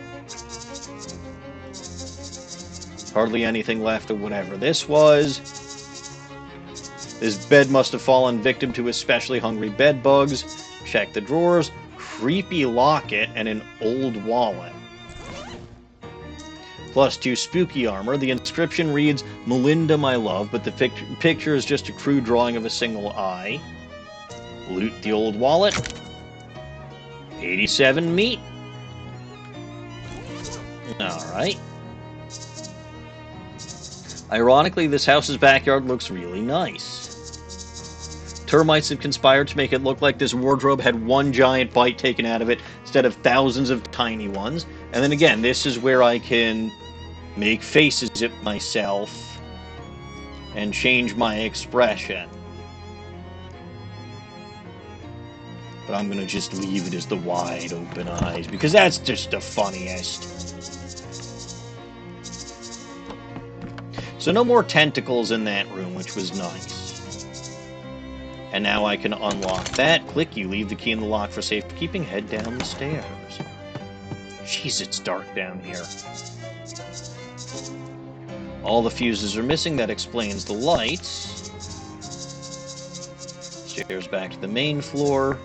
S1: Hardly anything left of whatever this was. This bed must have fallen victim to especially hungry bed bugs. Check the drawers. Creepy locket and an old wallet. +2 spooky armor. The inscription reads, Melinda, my love, but the picture is just a crude drawing of a single eye. Loot the old wallet. 87 meat. Alright. Ironically, this house's backyard looks really nice. Termites have conspired to make it look like this wardrobe had one giant bite taken out of it instead of thousands of tiny ones. And then again, this is where I can make faces at myself and change my expression. But I'm going to just leave it as the wide open eyes because that's just the funniest. So no more tentacles in that room, which was nice. And now I can unlock that. Click, you leave the key in the lock for safekeeping. Head down the stairs. Jeez, it's dark down here. All the fuses are missing. That explains the lights. Stairs back to the main floor.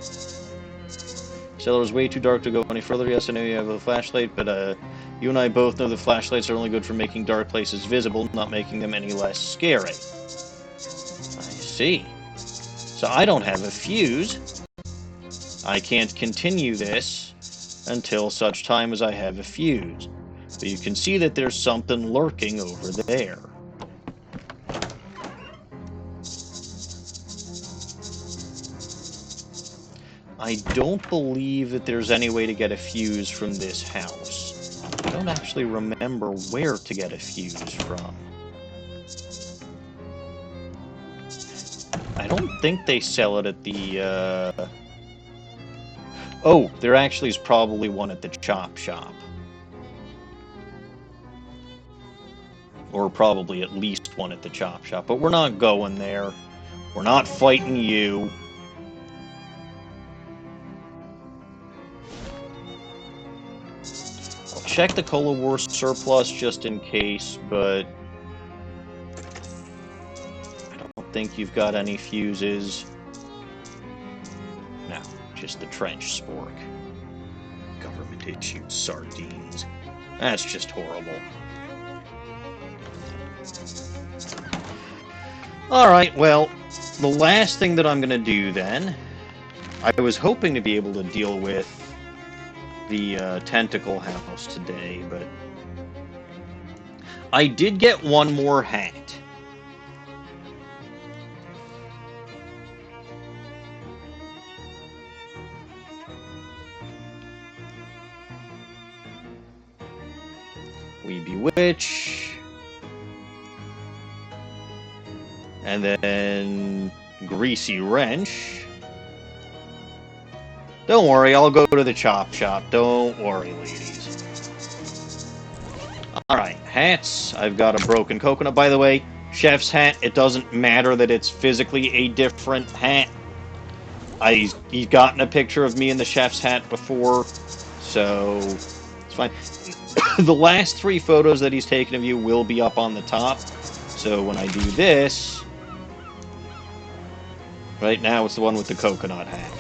S1: Cellar is way too dark to go any further. Yes, I know you have a flashlight, but you and I both know that flashlights are only good for making dark places visible, not making them any less scary. I see. So I don't have a fuse. I can't continue this until such time as I have a fuse. But you can see that there's something lurking over there. I don't believe that there's any way to get a fuse from this house. I don't actually remember where to get a fuse from. I don't think they sell it at the, Oh, there actually is probably one at the chop shop. Or probably at least one at the chop shop. But we're not going there. We're not fighting you. I'll check the Cola Wars surplus just in case, but I don't think you've got any fuses. No, just the trench spork. Government-issued sardines. That's just horrible. Alright, well, the last thing that I'm going to do then, I was hoping to be able to deal with the tentacle house today, but I did get one more hat. We bewitch. And then Greasy Wrench. Don't worry, I'll go to the chop shop. Don't worry, ladies. Alright, hats. I've got a broken coconut. By the way, chef's hat, it doesn't matter that it's physically a different hat. He's gotten a picture of me in the chef's hat before, so it's fine. The last 3 photos that he's taken of you will be up on the top. So when I do this... Right now, it's the one with the coconut hat.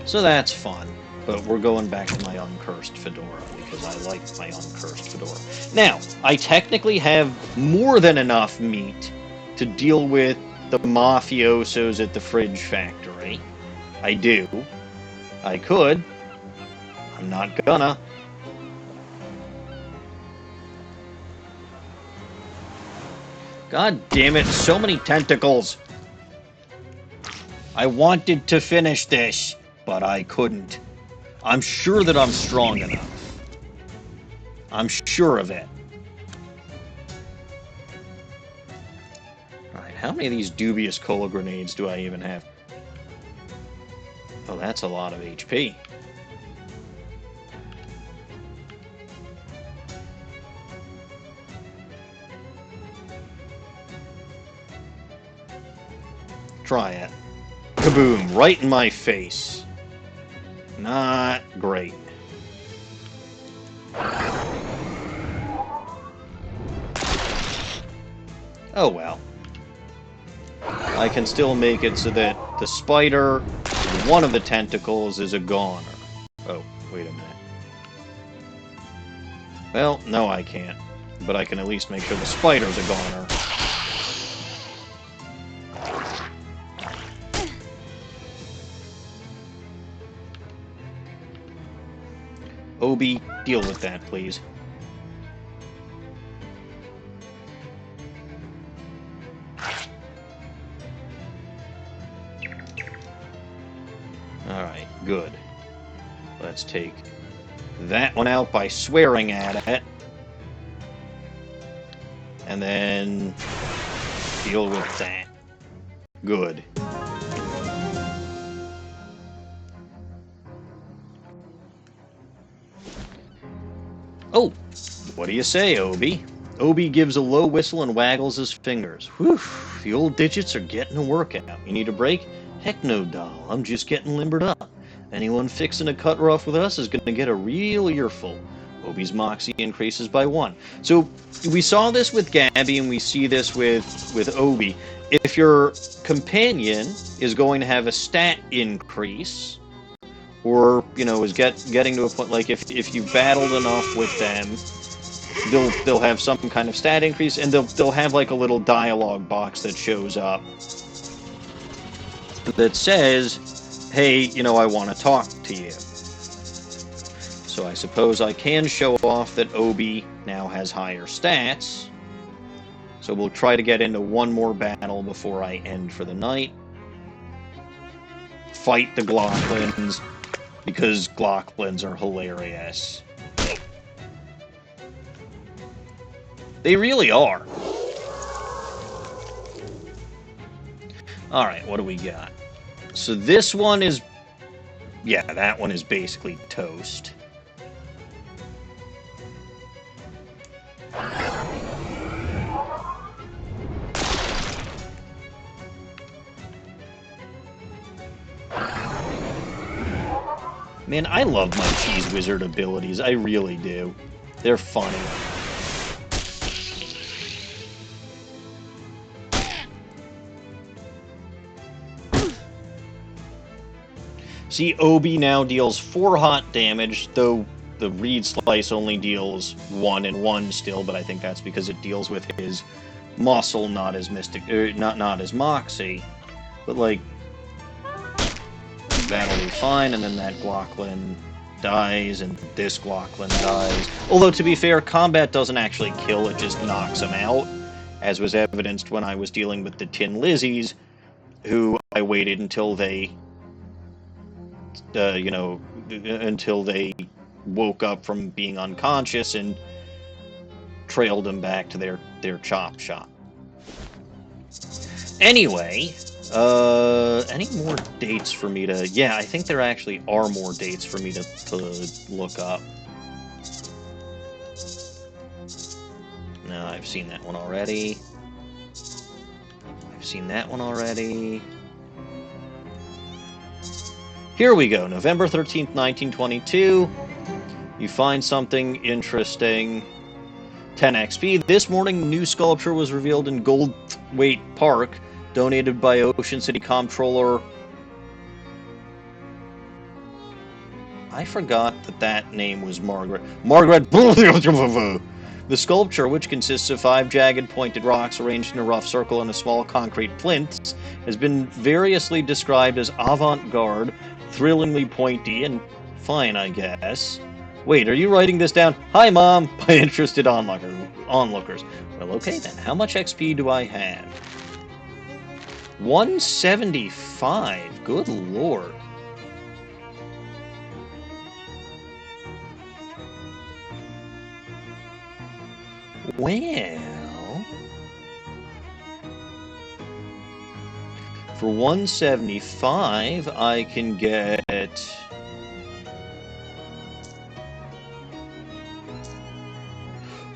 S1: So that's fun. But we're going back to my uncursed fedora, because I like my uncursed fedora. Now, I technically have more than enough meat to deal with the mafiosos at the fridge factory. I do. I could. I'm not gonna. God damn it, so many tentacles! I wanted to finish this, but I couldn't. I'm sure that I'm strong enough. I'm sure of it. Alright, how many of these dubious cola grenades do I even have? Oh, that's a lot of HP. Try it. Kaboom! Right in my face. Not great. Oh well. I can still make it so that the spider, one of the tentacles, is a goner. Oh, wait a minute. Well, no I can't. But I can at least make sure the spider's a goner. Obi, deal with that, please. Alright, good. Let's take that one out by swearing at it. And then deal with that. Good. Oh, what do you say, Obi? Obi gives a low whistle and waggles his fingers. Whew, the old digits are getting a workout. You need a break? Heck no, doll. I'm just getting limbered up. Anyone fixing to cut rough with us is going to get a real earful. Obi's moxie increases by 1. So we saw this with Gabby, and we see this with Obi. If your companion is going to have a stat increase, or, you know, is getting to a point, like if you battled enough with them, they'll have some kind of stat increase, and they'll have like a little dialogue box that shows up that says, hey, you know, I want to talk to you. So I suppose I can show off that Obi now has higher stats. So we'll try to get into one more battle before I end for the night. Fight the Glocklins, because Glocklins are hilarious. They really are. Alright, what do we got? So this one is... yeah, that one is basically toast. Man, I love my Cheese Wizard abilities. I really do. They're funny. See, Obi now deals 4 hot damage, though the Reed Slice only deals 1 and 1 still, but I think that's because it deals with his muscle, not his mystic, not his moxie. But like, that'll be fine, and then that Glocklin dies, and this Glocklin dies. Although, to be fair, combat doesn't actually kill, it just knocks him out, as was evidenced when I was dealing with the Tin Lizzies, who I waited until they, you know, until they woke up from being unconscious and trailed them back to their chop shop. Anyway, any more dates for me to... yeah, I think there actually are more dates for me to look up. No, I've seen that one already. I've seen that one already. Here we go, November 13th, 1922. You find something interesting. 10 XP. This morning, new sculpture was revealed in Goldthwaite Park, donated by Ocean City Comptroller... I forgot that that name was Margaret. Margaret! The sculpture, which consists of 5 jagged pointed rocks arranged in a rough circle and a small concrete plinth, has been variously described as avant-garde, thrillingly pointy, and fine, I guess. Wait, are you writing this down? Hi, Mom! By interested onlookers. Well, okay then. How much XP do I have? 175. Good lord. Well, for 175, I can get...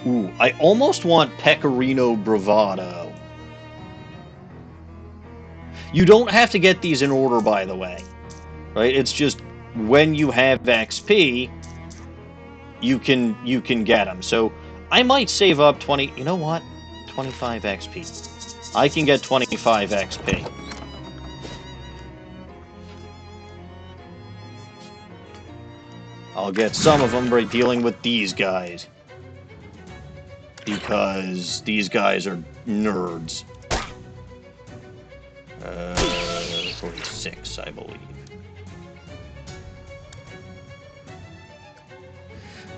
S1: Ooh, I almost want Pecorino Bravado. You don't have to get these in order, by the way. Right? It's just when you have XP, you can get them. So I might save up 20... You know what? 25 XP. I can get 25 XP. I'll get some of them by dealing with these guys. Because these guys are nerds. 46, I believe.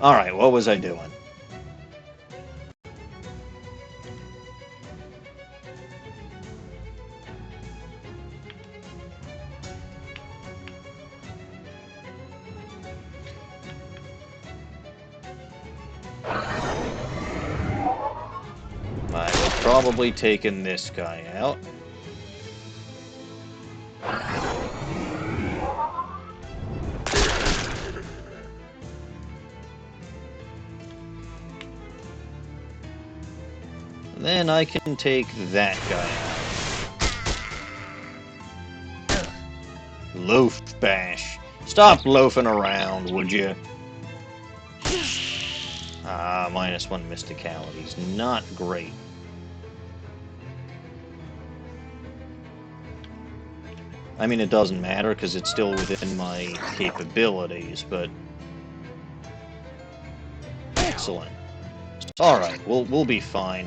S1: Alright, what was I doing? I would probably taken this guy out. And then I can take that guy out. Loaf bash. Stop loafing around, would you? Ah, -1 mysticalities. Not great. I mean, it doesn't matter, because it's still within my capabilities, but... Excellent. Alright, we'll be fine.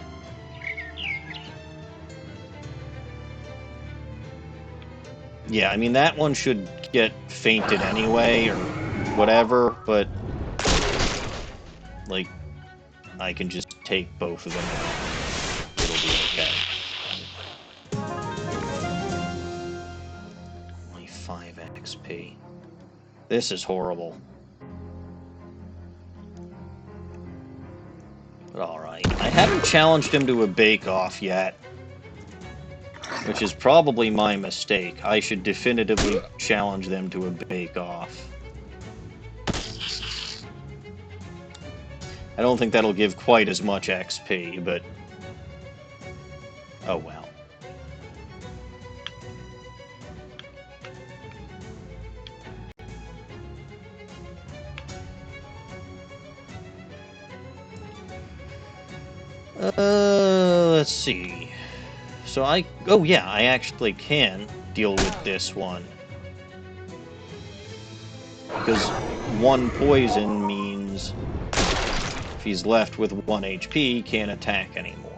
S1: Yeah, I mean, that one should get fainted anyway, or whatever, but... Like, I can just take both of them out. It'll be okay. Only 5 XP. This is horrible. But alright. I haven't challenged him to a bake-off yet. Which is probably my mistake. I should definitively challenge them to a bake-off. I don't think that'll give quite as much XP, but... Oh well. Let's see. So oh yeah, I actually can deal with this one. Because 1 poison means if he's left with 1 HP, he can't attack anymore.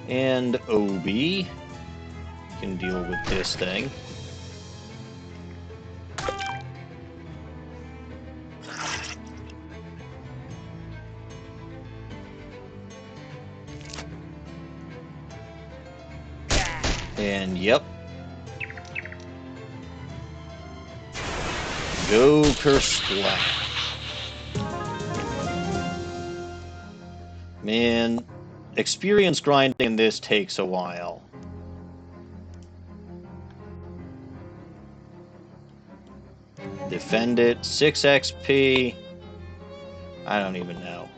S1: And Obi can deal with this thing. And yep. Go Kersplat. Man, experience grinding in this takes a while. Defend it, 6 XP. I don't even know.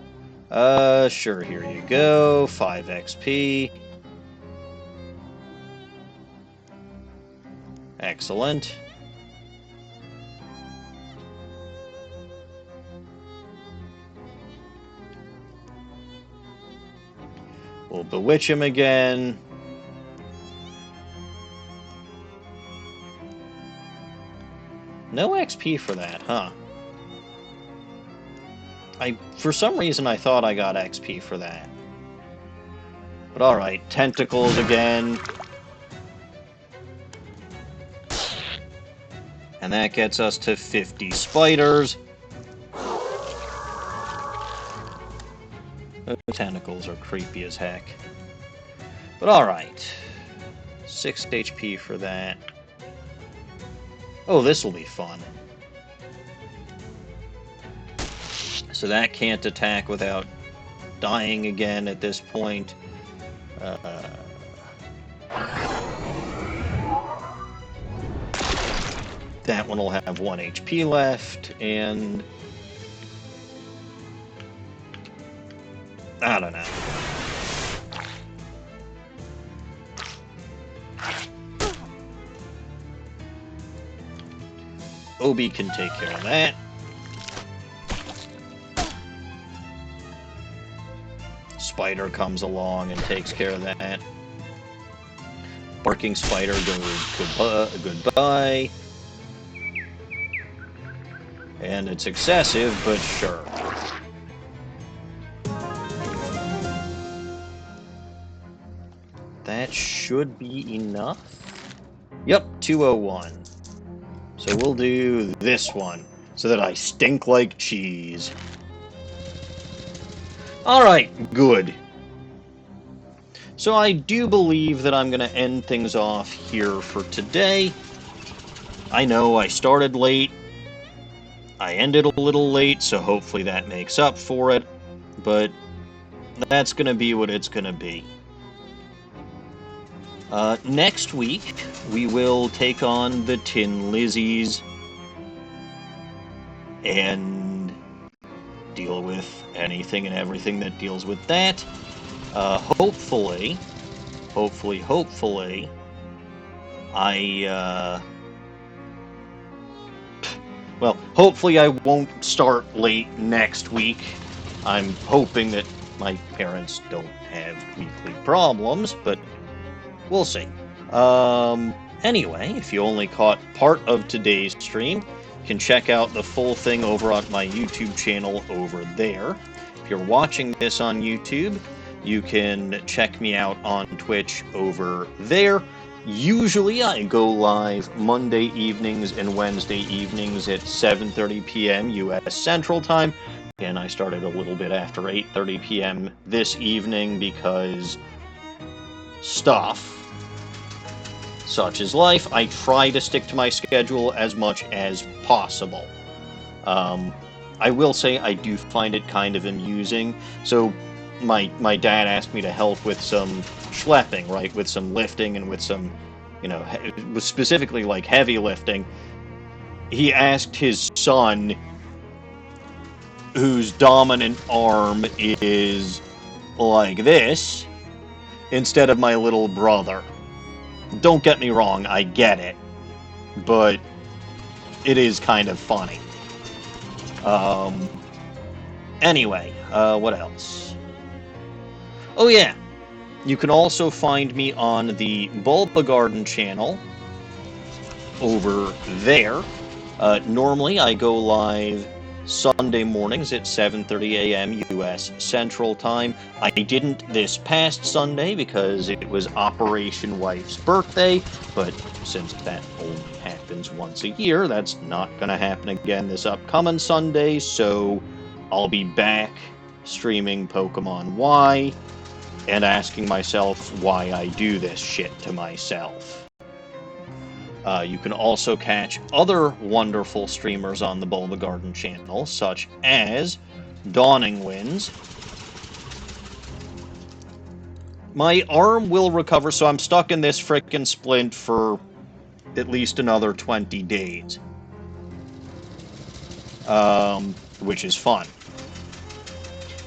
S1: Sure, here you go. 5 XP. Excellent. We'll bewitch him again. No XP for that, huh? For some reason, I thought I got XP for that. But alright, tentacles again. And that gets us to 50 spiders. The tentacles are creepy as heck. But alright. 6 HP for that. Oh, this will be fun. So that can't attack without dying again at this point. That one will have 1 HP left, and I don't know. Obi can take care of that. Spider comes along and takes care of that. Barking spider goes goodbye. And it's excessive, but sure. That should be enough. Yep, 201. So we'll do this one, so that I stink like cheese. Alright, good. So I do believe that I'm going to end things off here for today. I know I started late. I ended a little late, so hopefully that makes up for it. But that's going to be what it's going to be. Next week, we will take on the Tin Lizzies and deal with anything and everything that deals with that. Hopefully, hopefully I won't start late next week. I'm hoping that my parents don't have weekly problems, but we'll see. Anyway, if you only caught part of today's stream, you can check out the full thing over on my YouTube channel over there. If you're watching this on YouTube, you can check me out on Twitch over there. Usually I go live Monday evenings and Wednesday evenings at 7:30 p.m. U.S. Central Time. And I started a little bit after 8:30 p.m. this evening because stuff. Such is life. I try to stick to my schedule as much as possible. I will say I do find it kind of amusing. So my dad asked me to help with some schlepping, right? With some lifting and with some, specifically like heavy lifting. He asked his son, whose dominant arm is like this, instead of my little brother. Don't get me wrong, I get it, but it is kind of funny. Anyway, what else? Oh yeah, you can also find me on the Bulba Garden channel over there. Normally I go live Sunday mornings at 7:30 a.m. U.S. Central Time. I didn't this past Sunday because it was Operation Wife's birthday, but since that only happens once a year, that's not going to happen again this upcoming Sunday, so I'll be back streaming Pokemon Y and asking myself why I do this shit to myself. You can also catch other wonderful streamers on the Bulba Garden channel, such as Dawning Winds. My arm will recover, so I'm stuck in this frickin' splint for at least another 20 days. Which is fun.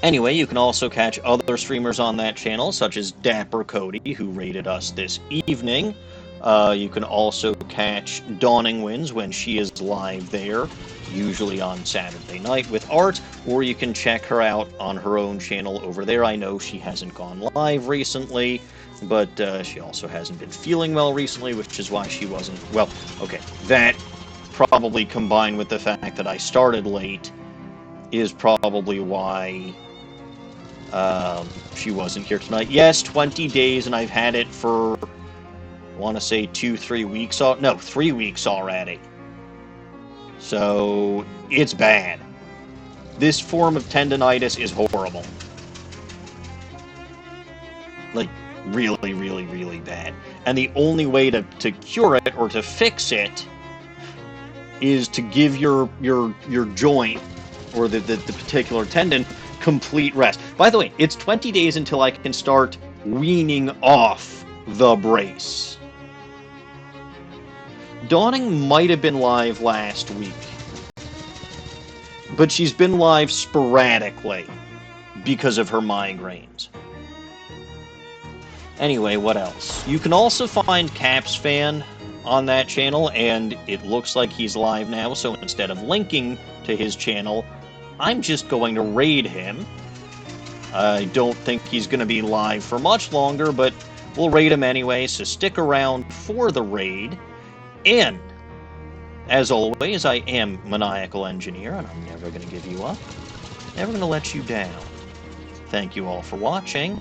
S1: Anyway, you can also catch other streamers on that channel, such as Dapper Cody, who raided us this evening. You can also catch Dawning Winds when she is live there, usually on Saturday night with art, or you can check her out on her own channel over there. I know she hasn't gone live recently, but she also hasn't been feeling well recently, which is why she wasn't... Well, okay, that probably combined with the fact that I started late is probably why she wasn't here tonight. Yes, 20 days, and I've had it for, I want to say 2-3 weeks. No, 3 weeks already. So, it's bad. This form of tendinitis is horrible. Like, really, really, really bad. And the only way to cure it, or to fix it, is to give your joint, or the particular tendon, complete rest. By the way, it's 20 days until I can start weaning off the brace. Dawning might have been live last week, but she's been live sporadically because of her migraines. Anyway, what else? You can also find Caps Fan on that channel, and it looks like he's live now, so instead of linking to his channel, I'm just going to raid him. I don't think he's going to be live for much longer, but we'll raid him anyway, so stick around for the raid. And, as always, I am Maniacal Engineer, and I'm never going to give you up. Never going to let you down. Thank you all for watching,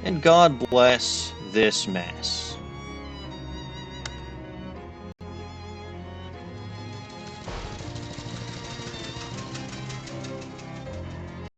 S1: and God bless this mess.